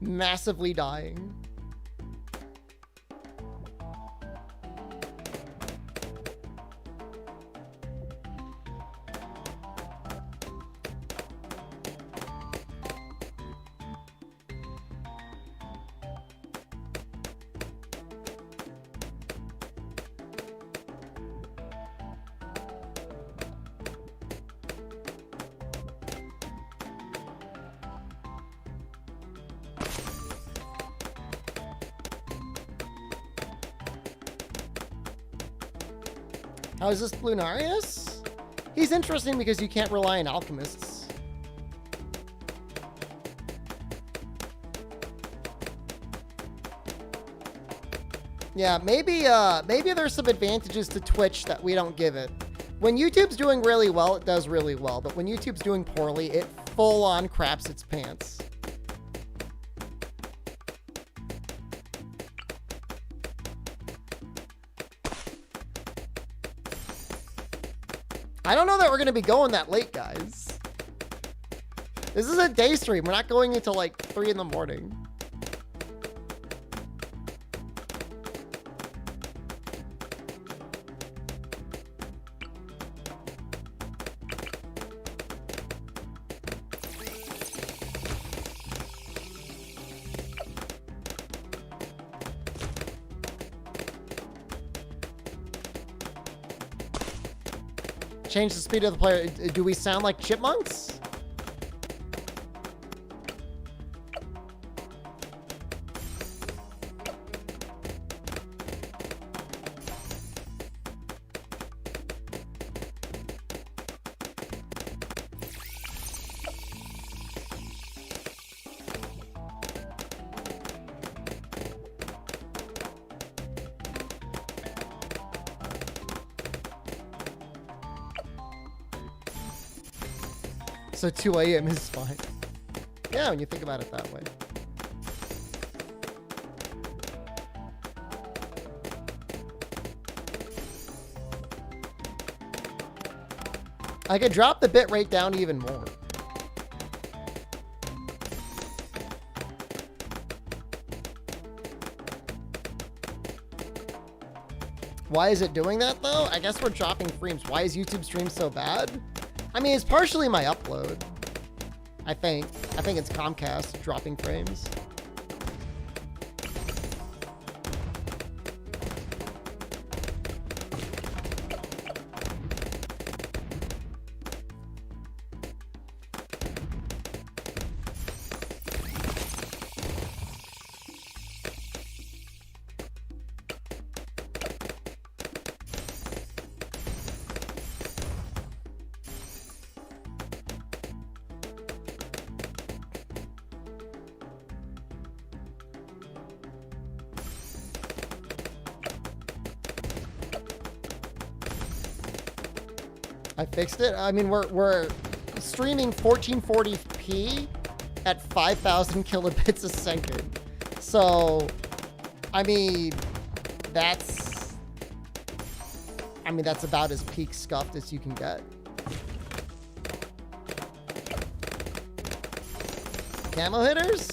Massively dying. How is this Lunarius? He's interesting because you can't rely on alchemists. Yeah, maybe there's some advantages to Twitch that we don't give it. When YouTube's doing really well, it does really well. But when YouTube's doing poorly, it full on craps its pants. I don't know that we're going to be going that late, guys. This is a day stream. We're not going until like 3 in the morning. Change the speed of the player. Do we sound like chipmunks? So 2 a.m. is fine. Yeah, when you think about it that way. I could drop the bit rate down even more. Why is it doing that though? I guess we're dropping frames. Why is YouTube stream so bad? I mean, it's partially my upload. I think it's Comcast dropping frames. I fixed it. I mean, we're streaming 1440p at 5,000 kilobits a second. So, I mean, that's about as peak scuffed as you can get. Camo hitters?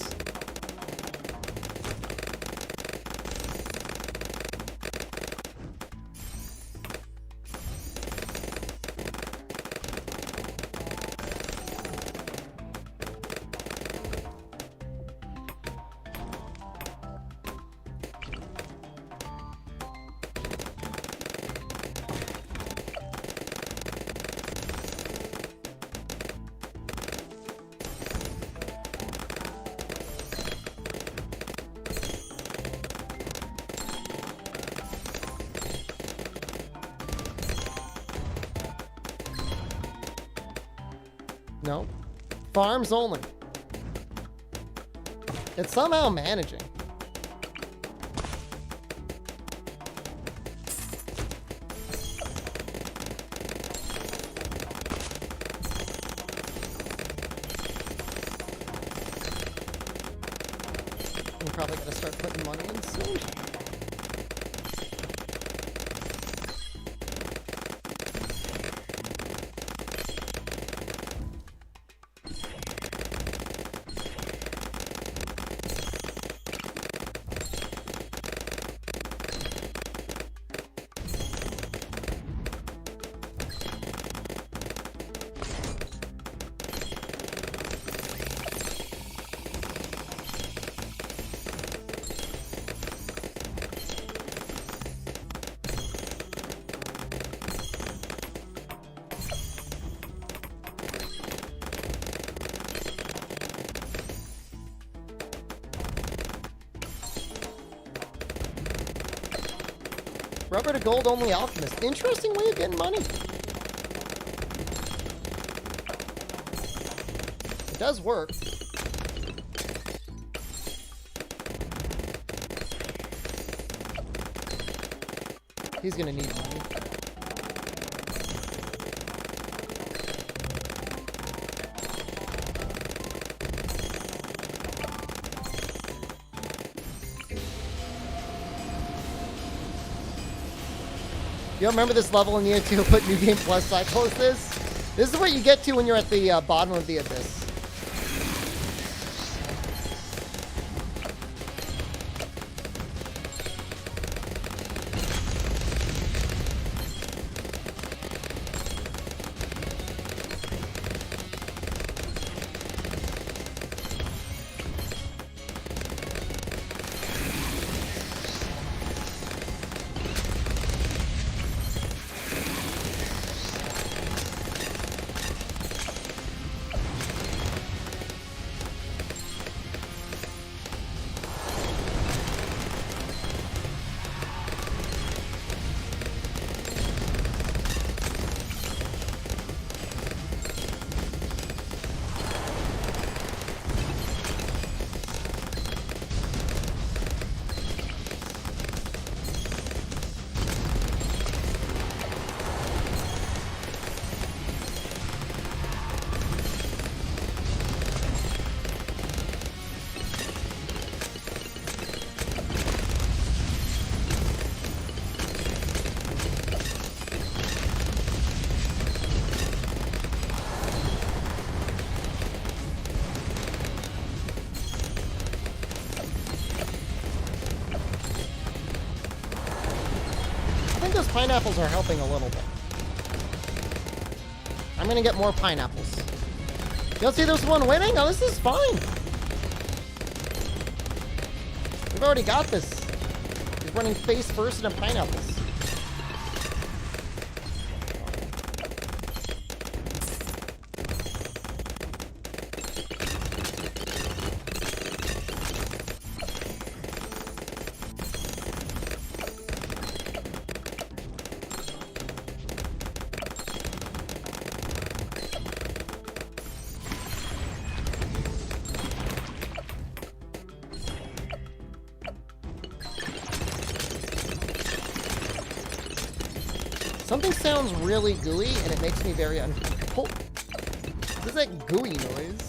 No. Farms only. It's somehow managing. I'm probably gonna start putting money in soon. Rubber to gold only alchemist. Interesting way of getting money. It does work. He's gonna need money. You remember this level in Nioh 2 put New Game Plus cycles this? This is what you get to when you're at the bottom of the abyss. Those pineapples are helping a little bit. I'm gonna get more pineapples. You'll see there's one winning? Oh, this is fine. We've already got this. He's running face first into pineapples. Something sounds really gooey, and it makes me very uncomfortable. What is that gooey noise?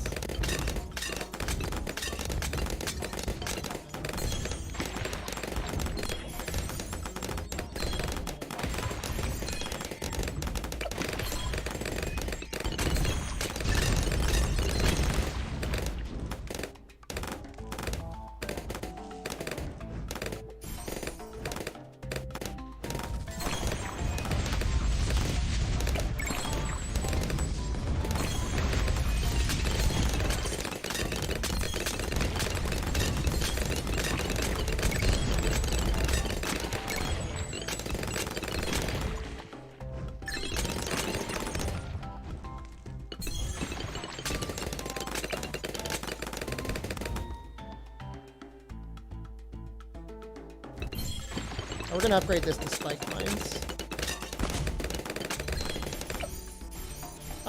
We're gonna upgrade this to spike mines.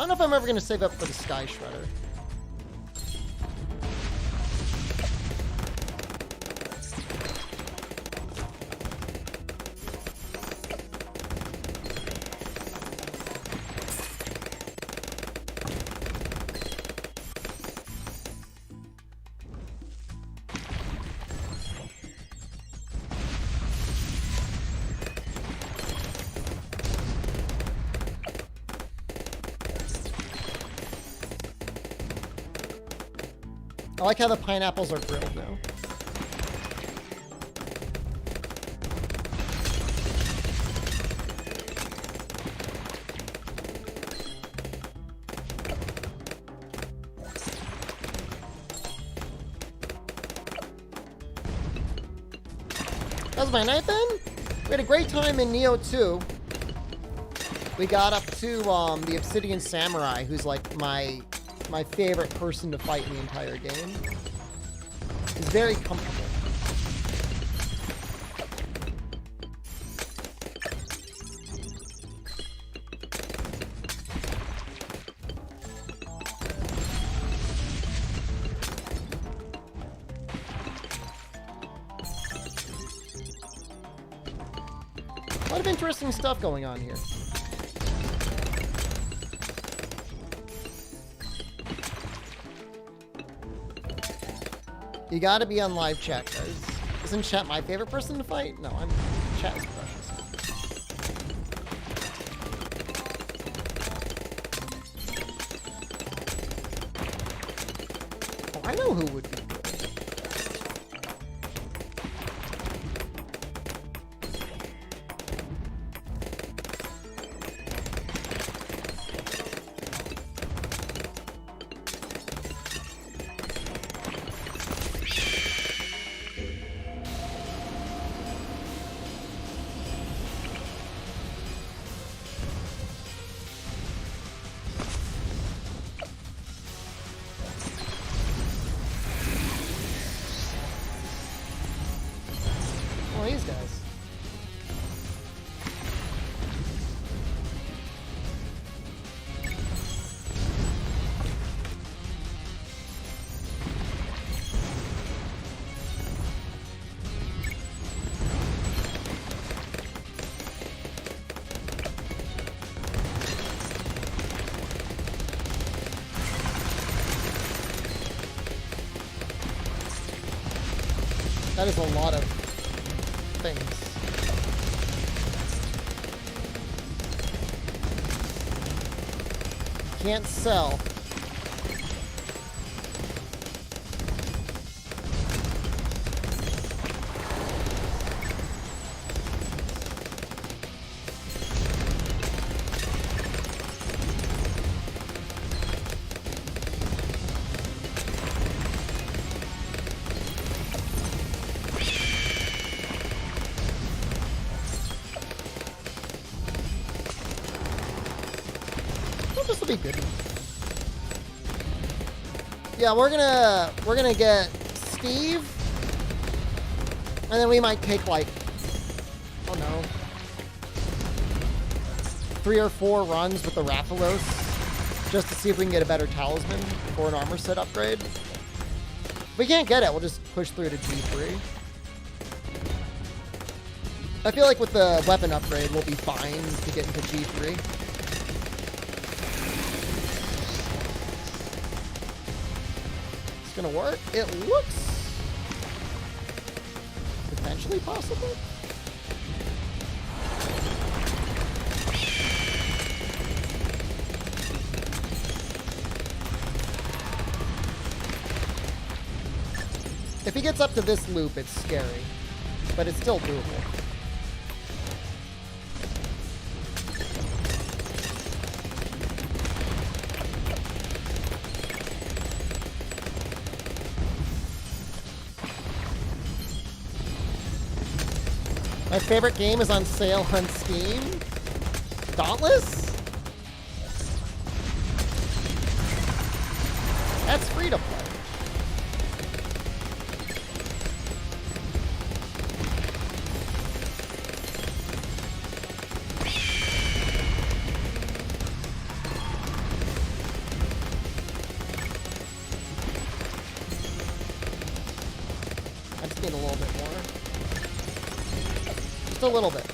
don't know if I'm ever going to save up for the Sky Shredder. I like how the pineapples are grilled now. That was my night then? We had a great time in Nioh 2. We got up to the Obsidian Samurai, who's like my favorite person to fight in the entire game. He's very comfortable. A lot of interesting stuff going on here. You gotta be on live chat, guys. Isn't chat my favorite person to fight? No, chat is precious. Oh, I know who would be good. Oh, these guys. That is a lot of things. Can't sell. This will be good. Yeah, we're gonna get Steve, and then we might take like, oh no, 3 or 4 runs with the Rathalos, just to see if we can get a better talisman for an armor set upgrade. If we can't get it, we'll just push through to G3. I feel like with the weapon upgrade, we'll be fine to get into G3. Gonna work? It looks potentially possible. If he gets up to this loop, it's scary, but it's still doable. My favorite game is on sale on Steam. Dauntless? That's free to play. I just need a little bit more. Just a little bit.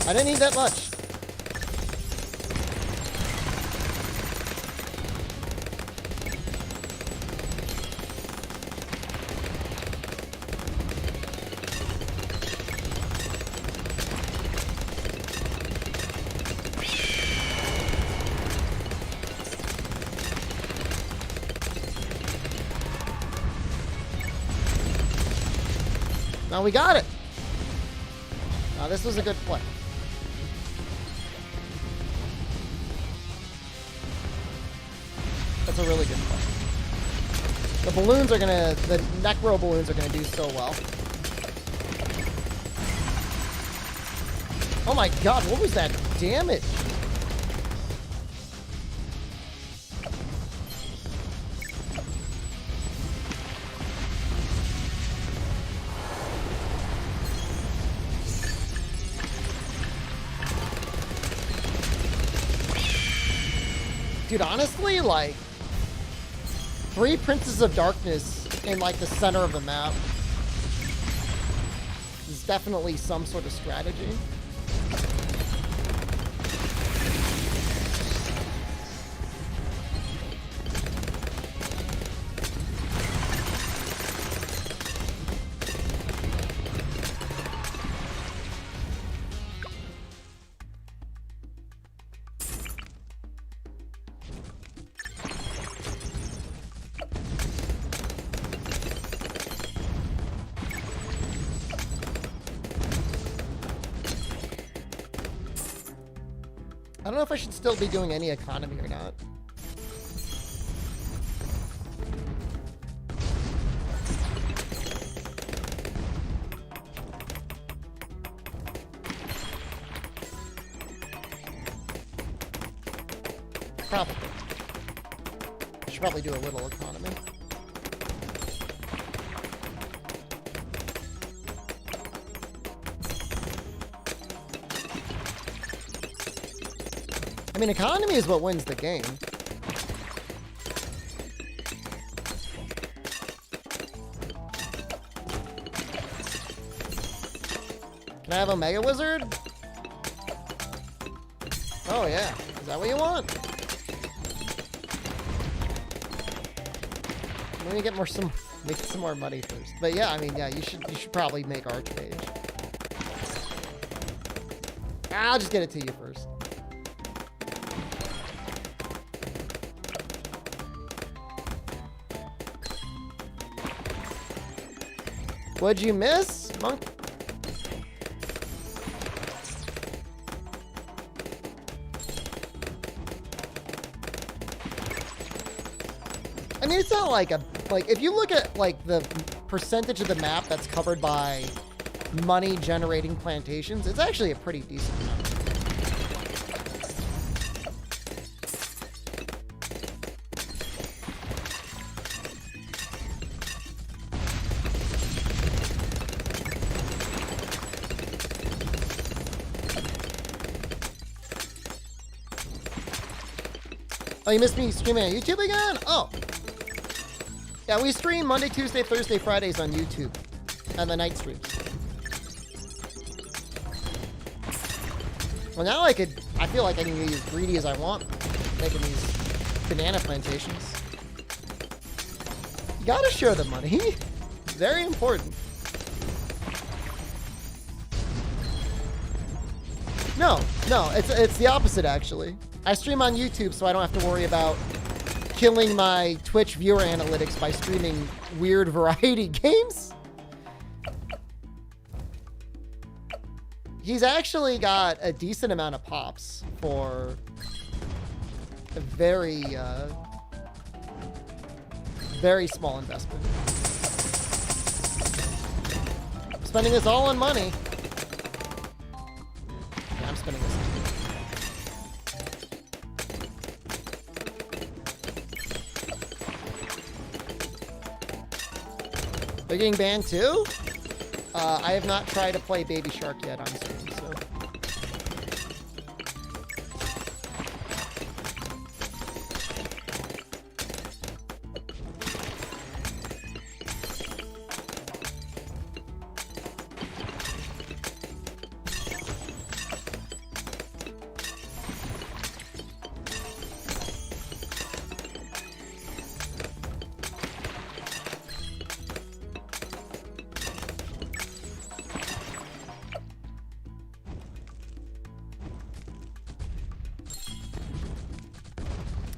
I didn't need that much. Now we got it. Now this was a good play. That's a really good play. The balloons are gonna, the necro balloons are gonna do so well. Oh my god, what was that damage? Dude, honestly, like, 3 Princes of Darkness in, like, the center of the map is definitely some sort of strategy. I don't know if I should still be doing any economy or not. Probably. I should probably do a little economy. I mean, economy is what wins the game. Can I have a Mega Wizard? Oh yeah, is that what you want? Let me get make some more money first. But yeah, I mean, yeah, you should probably make Archmage. I'll just get it to you first. What'd you miss, Monk? I mean, it's not like if you look at like the percentage of the map that's covered by money generating plantations, it's actually a pretty decent amount. Oh, you missed me streaming on YouTube again? Oh. Yeah, we stream Monday, Tuesday, Thursday, Fridays on YouTube. And the night streams. Well, now I feel like I can be as greedy as I want. Making these banana plantations. You gotta share the money. Very important. No, it's the opposite actually. I stream on YouTube, so I don't have to worry about killing my Twitch viewer analytics by streaming weird variety games. He's actually got a decent amount of pops for a very, very small investment. I'm spending this all on money. Yeah, I'm spending this. They're getting banned too? I have not tried to play Baby Shark yet on stream, so.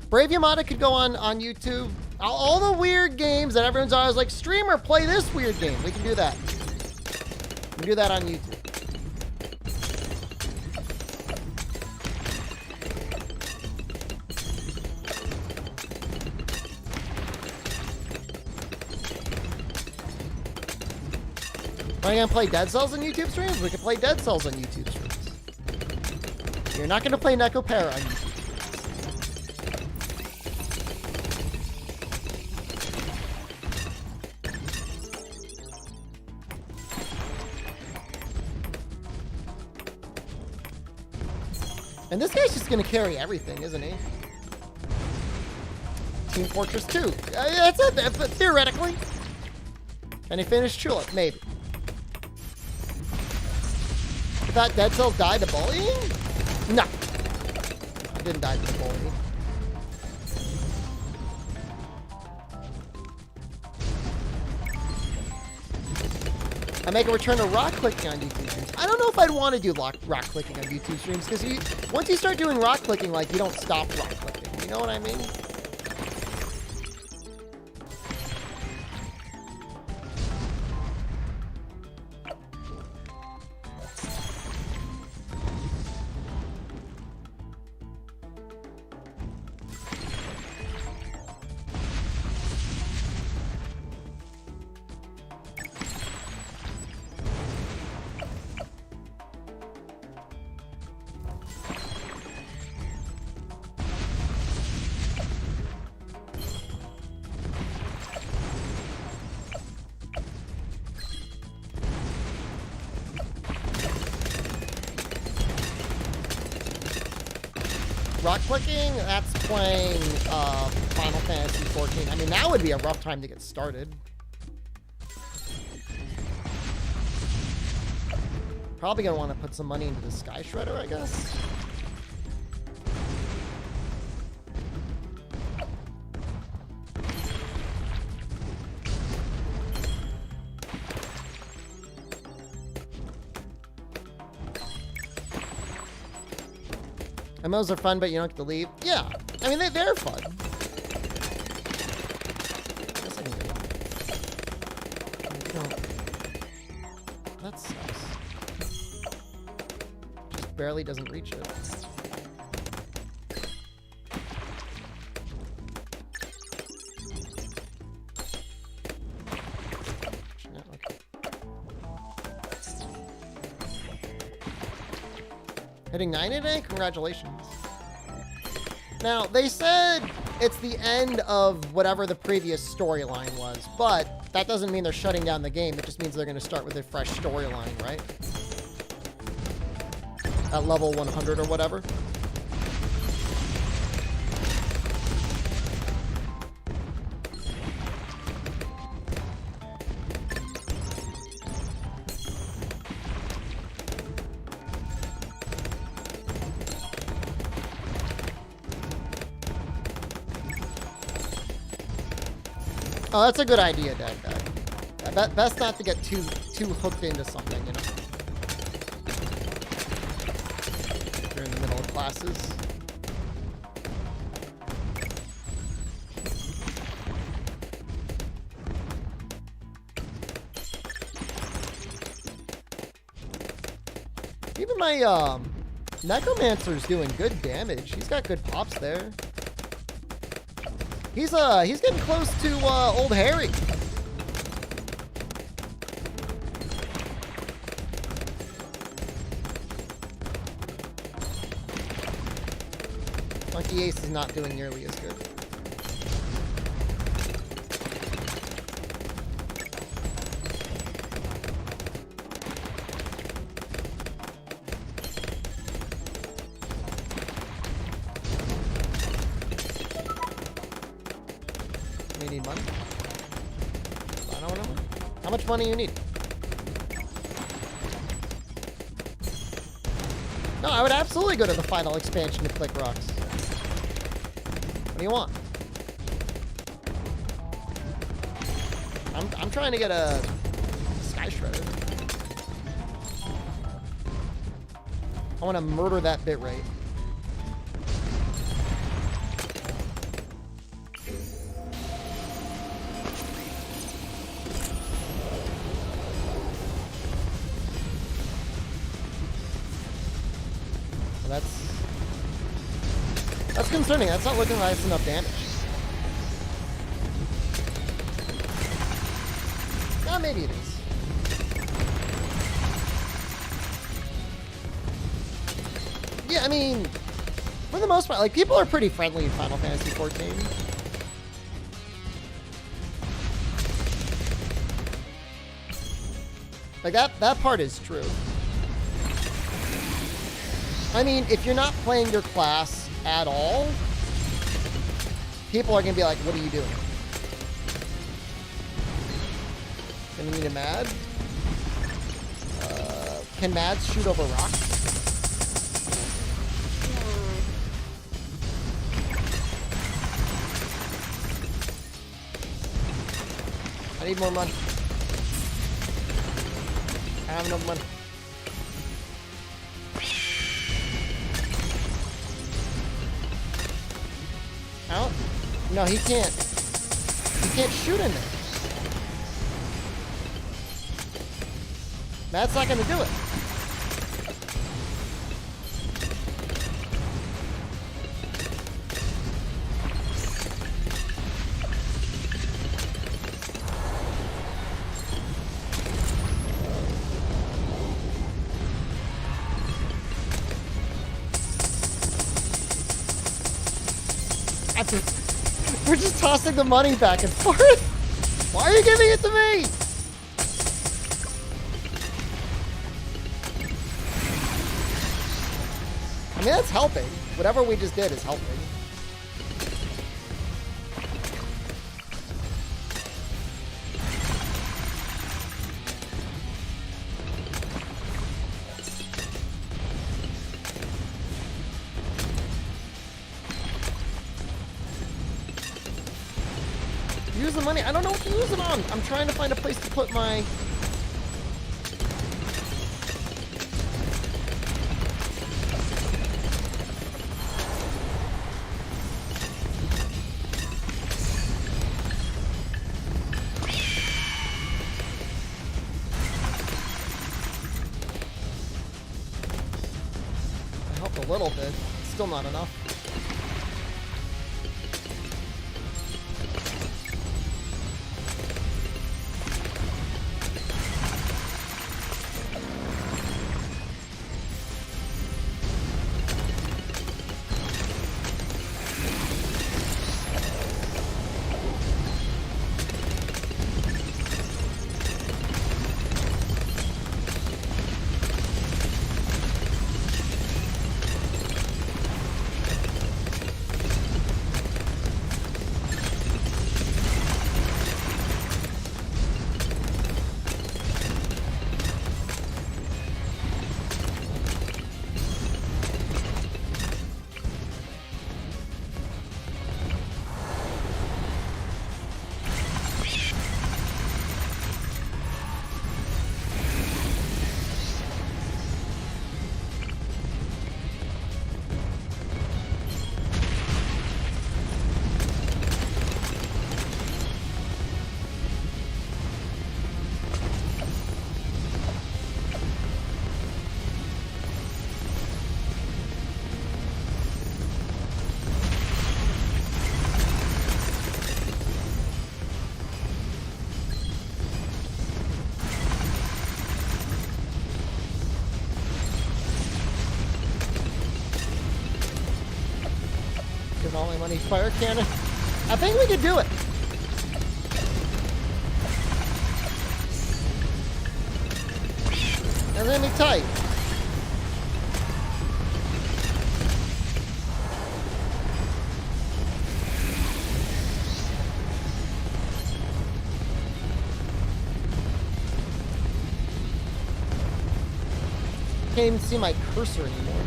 Brave Yamada could go on YouTube. All the weird games that everyone's always like, streamer, play this weird game. We can do that. We can do that on YouTube. Am I gonna play Dead Cells on YouTube streams? We can play Dead Cells on YouTube streams. You're not gonna play Necopara on YouTube. And this guy's just gonna carry everything, isn't he? Team Fortress 2. That's it, theoretically. Can he finish Tulip? Maybe. I thought Dead Cells died to bullying? No. It didn't die to bullying. I make a return to rock clicking on YouTube streams. I don't know if I'd want to do rock clicking on YouTube streams, because once you start doing rock clicking, like, you don't stop rock clicking. You know what I mean? Rock clicking, that's playing Final Fantasy 14. I mean, that would be a rough time to get started. Probably gonna want to put some money into the Sky Shredder, I guess. MMOs are fun, but you don't get to leave. Yeah, I mean, they're fun. Guess I can get one. No. That sucks. Just barely doesn't reach it. Yeah, okay. Hitting 9 today? Congratulations. Now, they said it's the end of whatever the previous storyline was, but that doesn't mean they're shutting down the game. It just means they're going to start with a fresh storyline, right? At level 100 or whatever. Oh, that's a good idea, Dad. Best not to get too hooked into something, you know. You're in the middle of classes. Even my Necromancer's doing good damage. He's got good pops there. He's getting close to old Harry. Monkey Ace is not doing nearly as good. much money you need? No, I would absolutely go to the final expansion of Click Rocks. What do you want? I'm trying to get a Sky Shredder. I want to murder that bit rate. Well, that's concerning. That's not looking like it's enough damage. Yeah, maybe it is. Yeah, I mean, for the most part, like, people are pretty friendly in Final Fantasy XIV. Like, that part is true. I mean, if you're not playing your class at all, people are going to be like, what are you doing? Gonna need a Mad? Can Mads shoot over rocks? I need more money. I have enough money. Out? No, he can't. He can't shoot in there. That's not gonna do it. We're just tossing the money back and forth. Why are you giving it to me? I mean, that's helping. Whatever we just did is helping. Use the money. I don't know what to use it on. I'm trying to find a place to put my... I helped a little bit. Still not enough. All my money. Fire cannon. I think we could do it. They're gonna be tight. Can't even see my cursor anymore.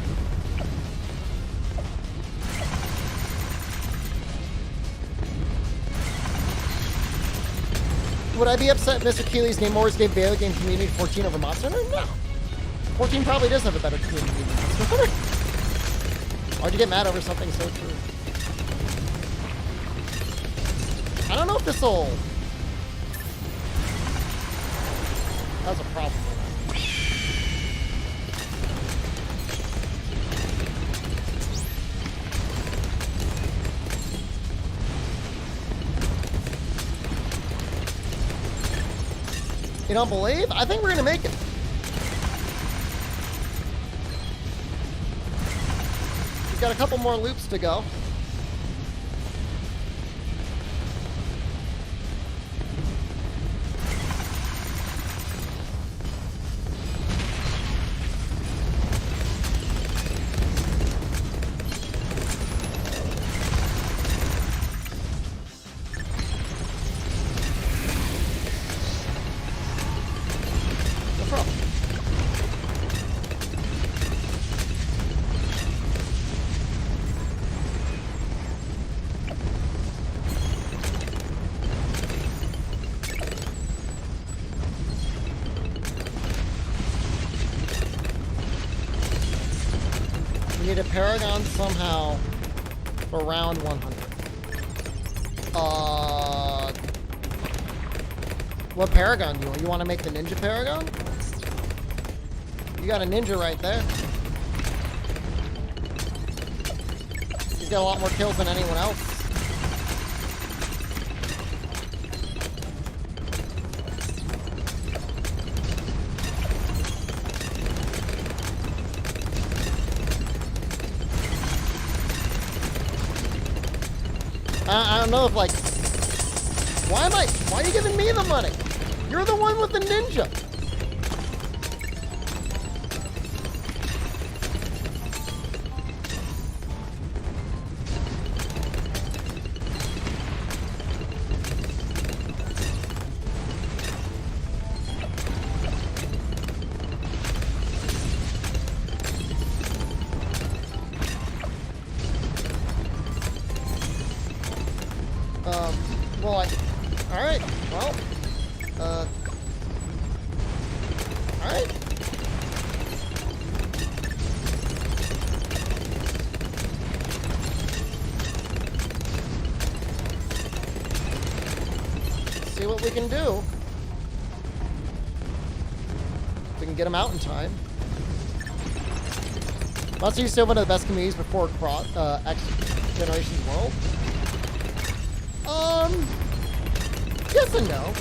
Would I be upset if Mr. Keeley's Game Wars gave video game community 14 over Monster Hunter? No. 14 probably does have a better community than Monster Hunter. Why'd you get mad over something so true? I don't know if this will... That's a problem with that. You don't believe? I think we're gonna make it. We've got a couple more loops to go. We need a Paragon somehow for round 100. What Paragon do you want? You want to make the Ninja Paragon? You got a Ninja right there. He's got a lot more kills than anyone else. I don't know if, like, why are you giving me the money? You're the one with the ninja. Well, alright, well, alright. See what we can do. If we can get them out in time. Monster used to have one of the best communities before X Generations World. Yes and no.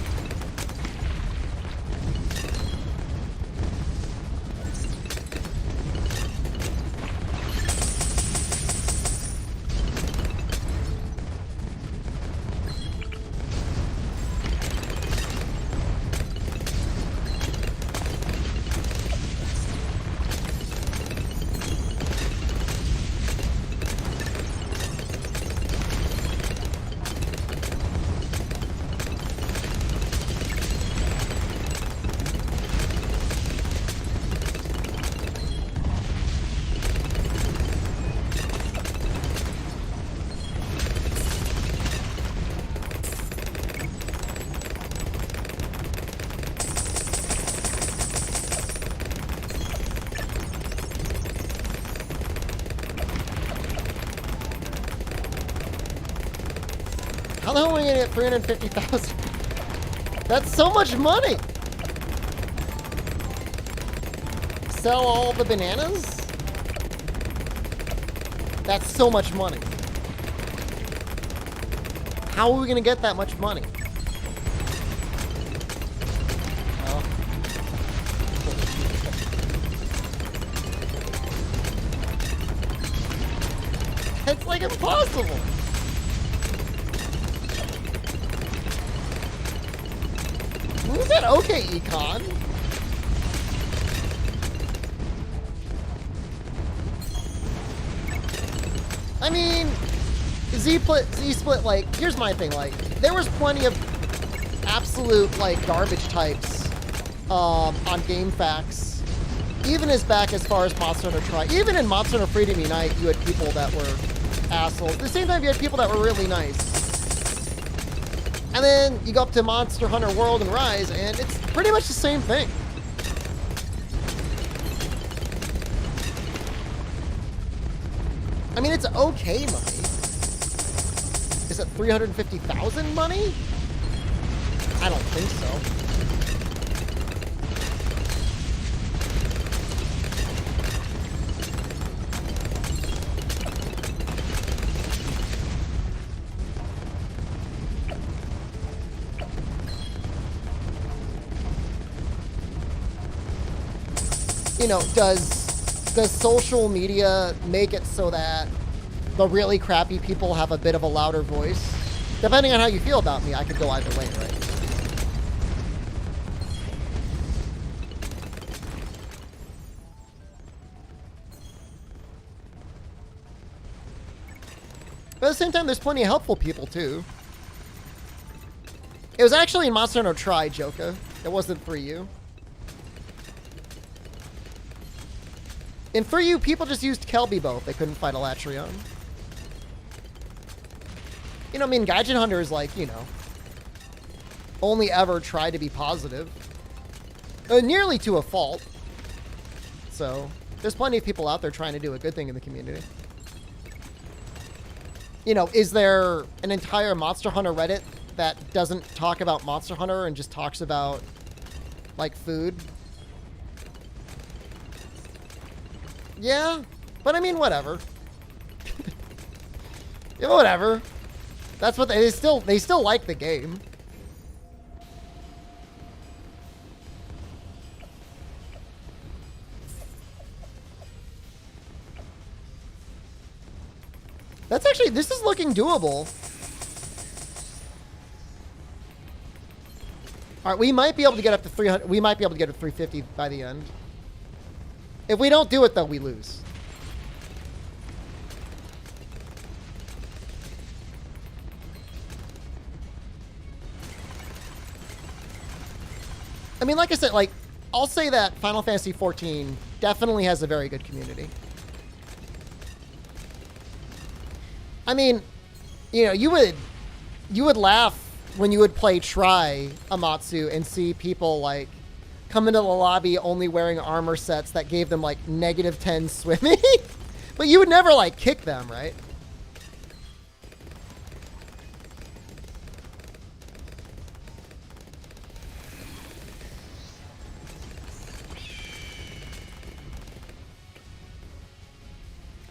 How the hell are we gonna get 350,000? That's so much money! Sell all the bananas? That's so much money. How are we gonna get that much money? Oh. It's like impossible! Who's that okay, Econ? I mean, Z-Split, like, here's my thing, like, there was plenty of absolute, like, garbage types on GameFAQs even as back as far as Monster Hunter Tri. Even in Monster Hunter Freedom Unite, you had people that were assholes. At the same time, you had people that were really nice. And then you go up to Monster Hunter World and Rise, and it's pretty much the same thing. I mean, it's okay money. Is it 350,000 money? I don't think so. You know, does social media make it so that the really crappy people have a bit of a louder voice? Depending on how you feel about me, I could go either way, right? But at the same time, there's plenty of helpful people, too. It was actually in Monster Hunter Tri, Joka. It wasn't 3U. In 3U, people just used Kelby bow if they couldn't fight a Latrion. You know, I mean, Gaijin Hunter is like, you know, only ever tried to be positive. Nearly to a fault. So, there's plenty of people out there trying to do a good thing in the community. You know, is there an entire Monster Hunter Reddit that doesn't talk about Monster Hunter and just talks about, like, food? Yeah, but I mean, whatever. Yeah, whatever. That's what they still like the game. That's actually, this is looking doable. All right, we might be able to get up to 300. We might be able to get to 350 by the end. If we don't do it, though, we lose. I mean, like I said, like, I'll say that Final Fantasy XIV definitely has a very good community. I mean, you know, you would laugh when you would play Tri Amatsu and see people, like, come into the lobby only wearing armor sets that gave them, like, -10 swimming. But you would never, like, kick them, right?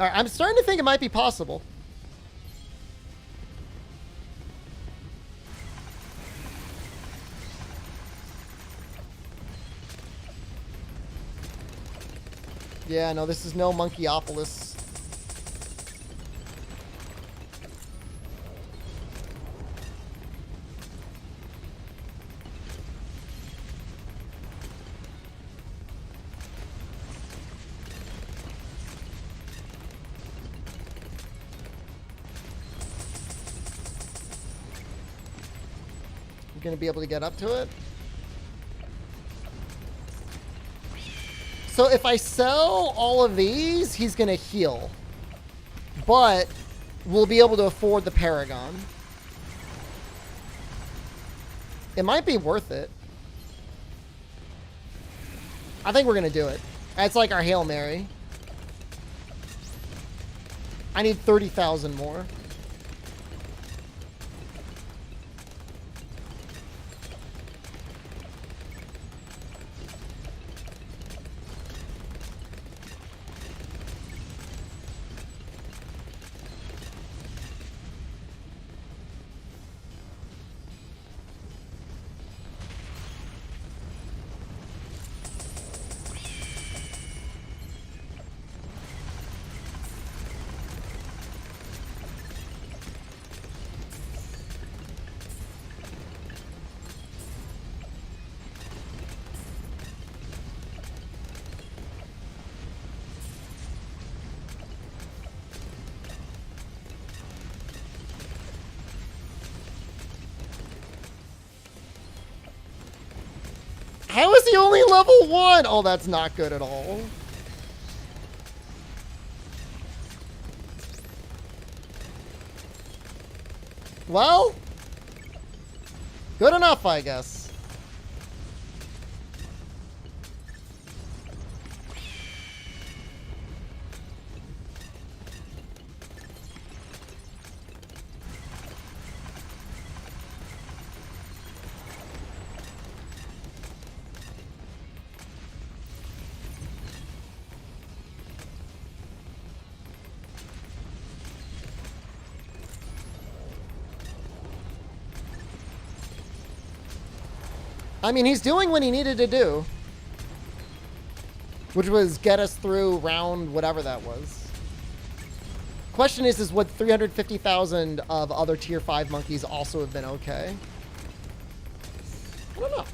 All right, I'm starting to think it might be possible. Yeah, no, this is no Monkeyopolis. I'm gonna be able to get up to it. So if I sell all of these, he's going to heal. But we'll be able to afford the Paragon. It might be worth it. I think we're going to do it. That's like our Hail Mary. I need 30,000 more. How is he only level 1? Oh, that's not good at all. Well, good enough, I guess. I mean, he's doing what he needed to do, which was get us through round whatever that was. Question is would 350,000 of other tier 5 monkeys also have been okay? I don't know.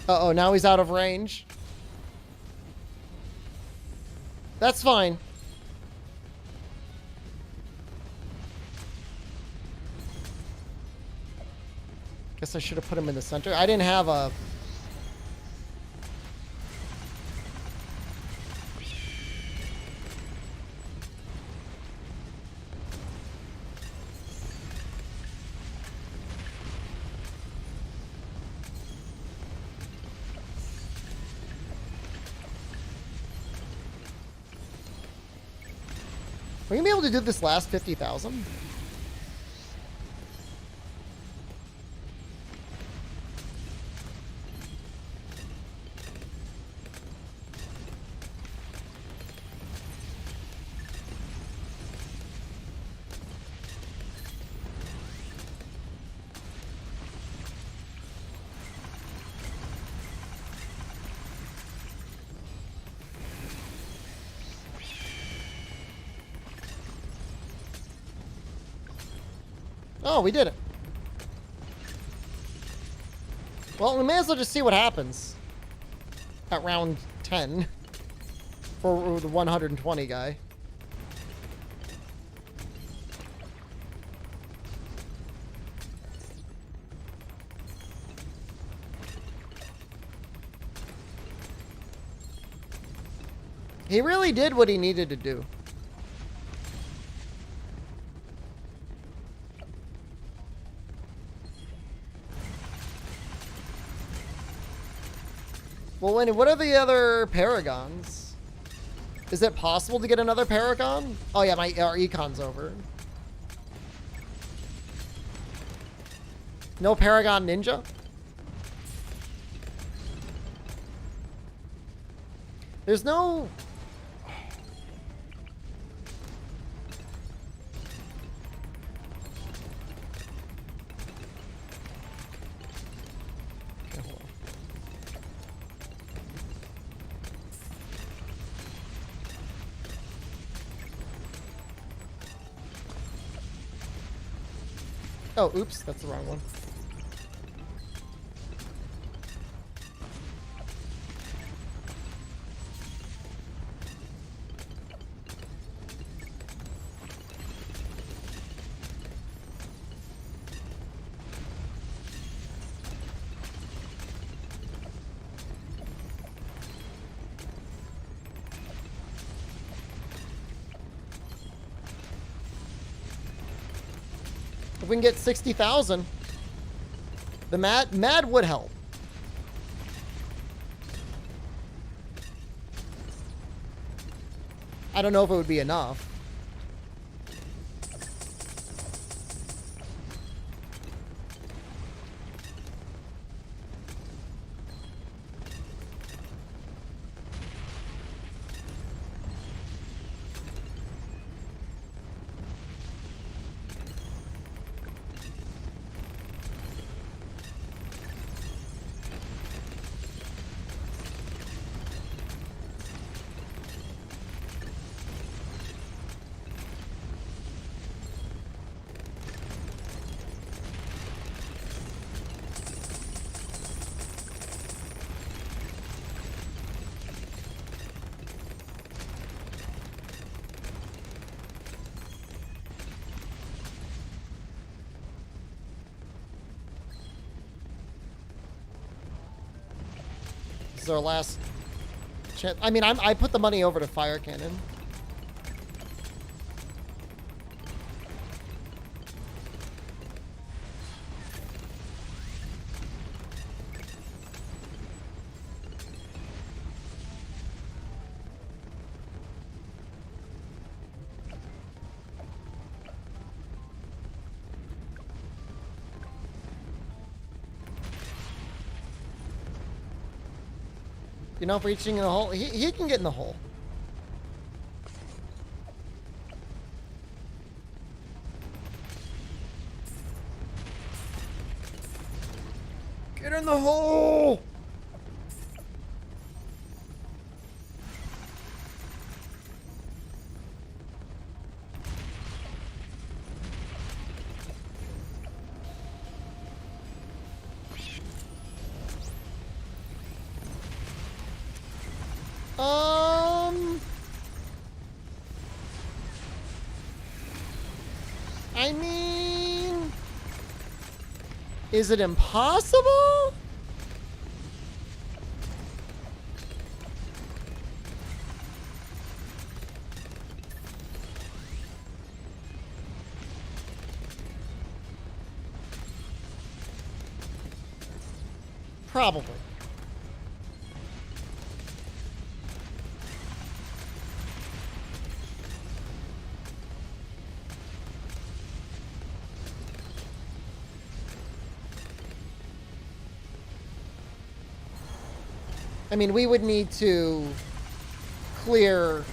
Uh-oh, now he's out of range. That's fine. Guess I should have put him in the center. I didn't have a... Are we gonna be able to do this last 50,000? Oh, we did it. Well, we may as well just see what happens at round 10 for the 120 guy. He really did what he needed to do. Well, what are the other paragons? Is it possible to get another paragon? Oh yeah, our econ's over. No paragon ninja? There's no... Oh, oops, that's the wrong one. If we can get 60,000, the mad would help. I don't know if it would be enough. This is our last chance. I mean, I put the money over to fire cannon. You know, if reaching in the hole, he can get in the hole. Get in the hole! I mean, is it impossible? Probably. I mean, we would need to clear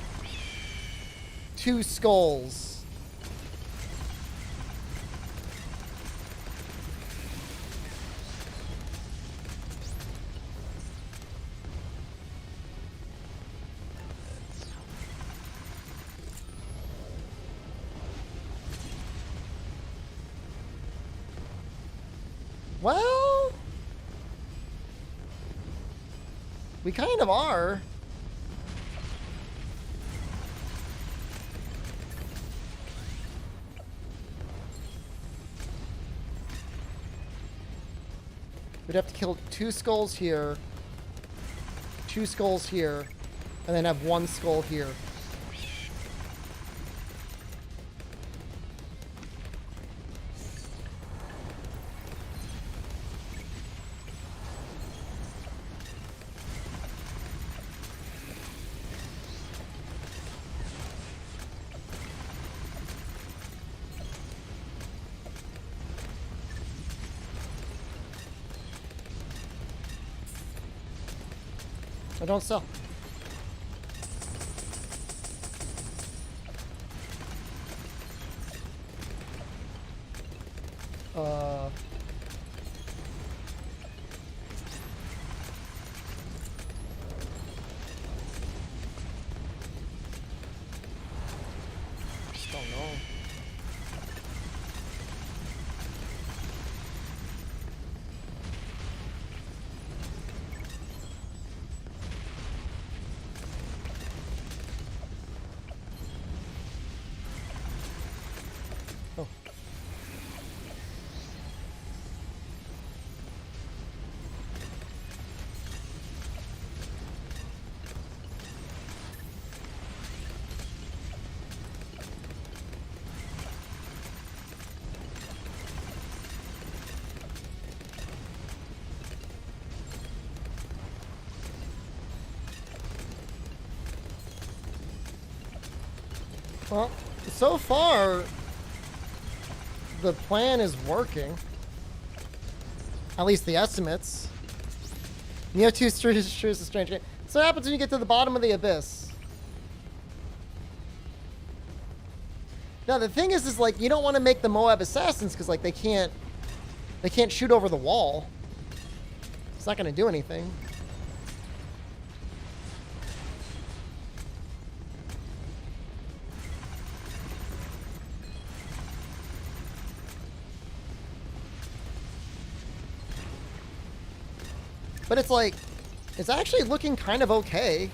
2 skulls. Well, we kind of are. We'd have to kill 2 skulls here, 2 skulls here, and then have 1 skull here. I don't sell. Just don't know. Well, so far, the plan is working. At least the estimates. Nioh 2 is a strange game. So what happens when you get to the bottom of the abyss? Now the thing is like you don't want to make the Moab assassins because like they can't shoot over the wall. It's not going to do anything. But it's like, it's actually looking kind of okay.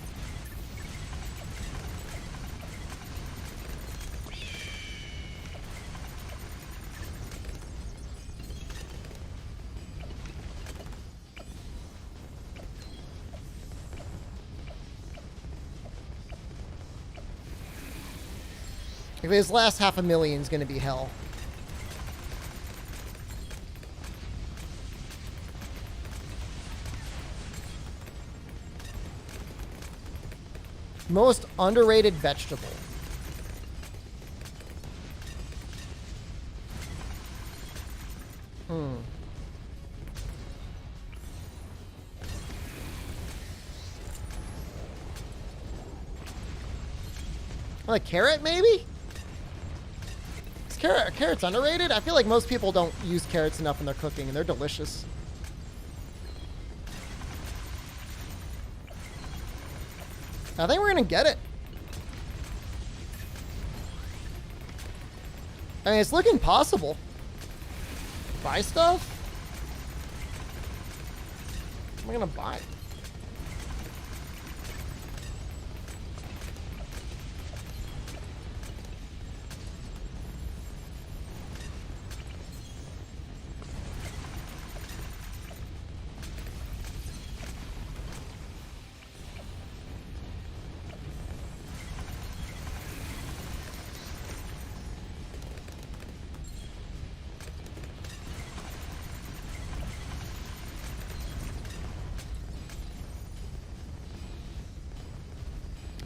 If this last 500,000 is going to be hell. Most underrated vegetable. Like carrot, maybe? Is carrots underrated? I feel like most people don't use carrots enough in their cooking, and they're delicious. I think we're gonna get it. I mean, it's looking possible. Buy stuff? What am I gonna buy?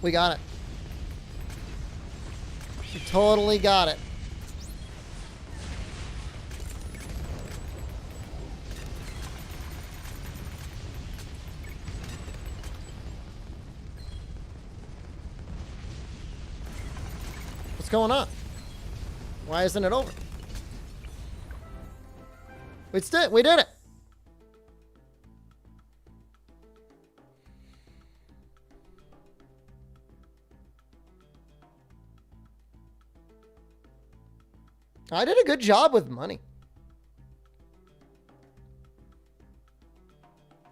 We got it. We totally got it. What's going on? Why isn't it over? We did it. I did a good job with money.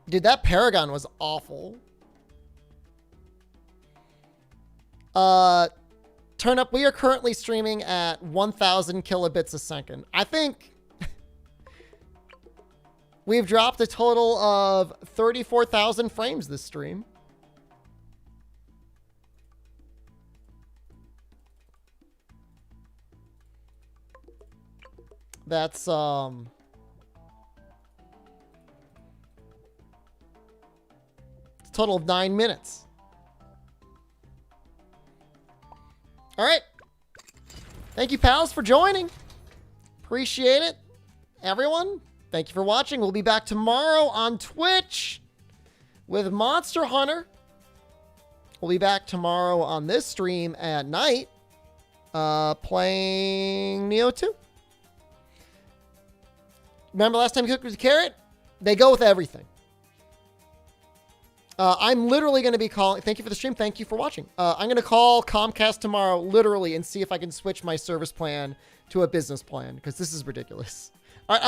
Dude, that Paragon was awful. Turn up. We are currently streaming at 1,000 kilobits a second. I think we've dropped a total of 34,000 frames this stream. That's, it's a total of 9 minutes. All right. Thank you, pals, for joining. Appreciate it. Everyone, thank you for watching. We'll be back tomorrow on Twitch with Monster Hunter. We'll be back tomorrow on this stream at night playing Nioh 2. Remember last time you cooked with a carrot? They go with everything. I'm literally going to be calling... Thank you for the stream. Thank you for watching. I'm going to call Comcast tomorrow, literally, and see if I can switch my service plan to a business plan, because this is ridiculous. All right,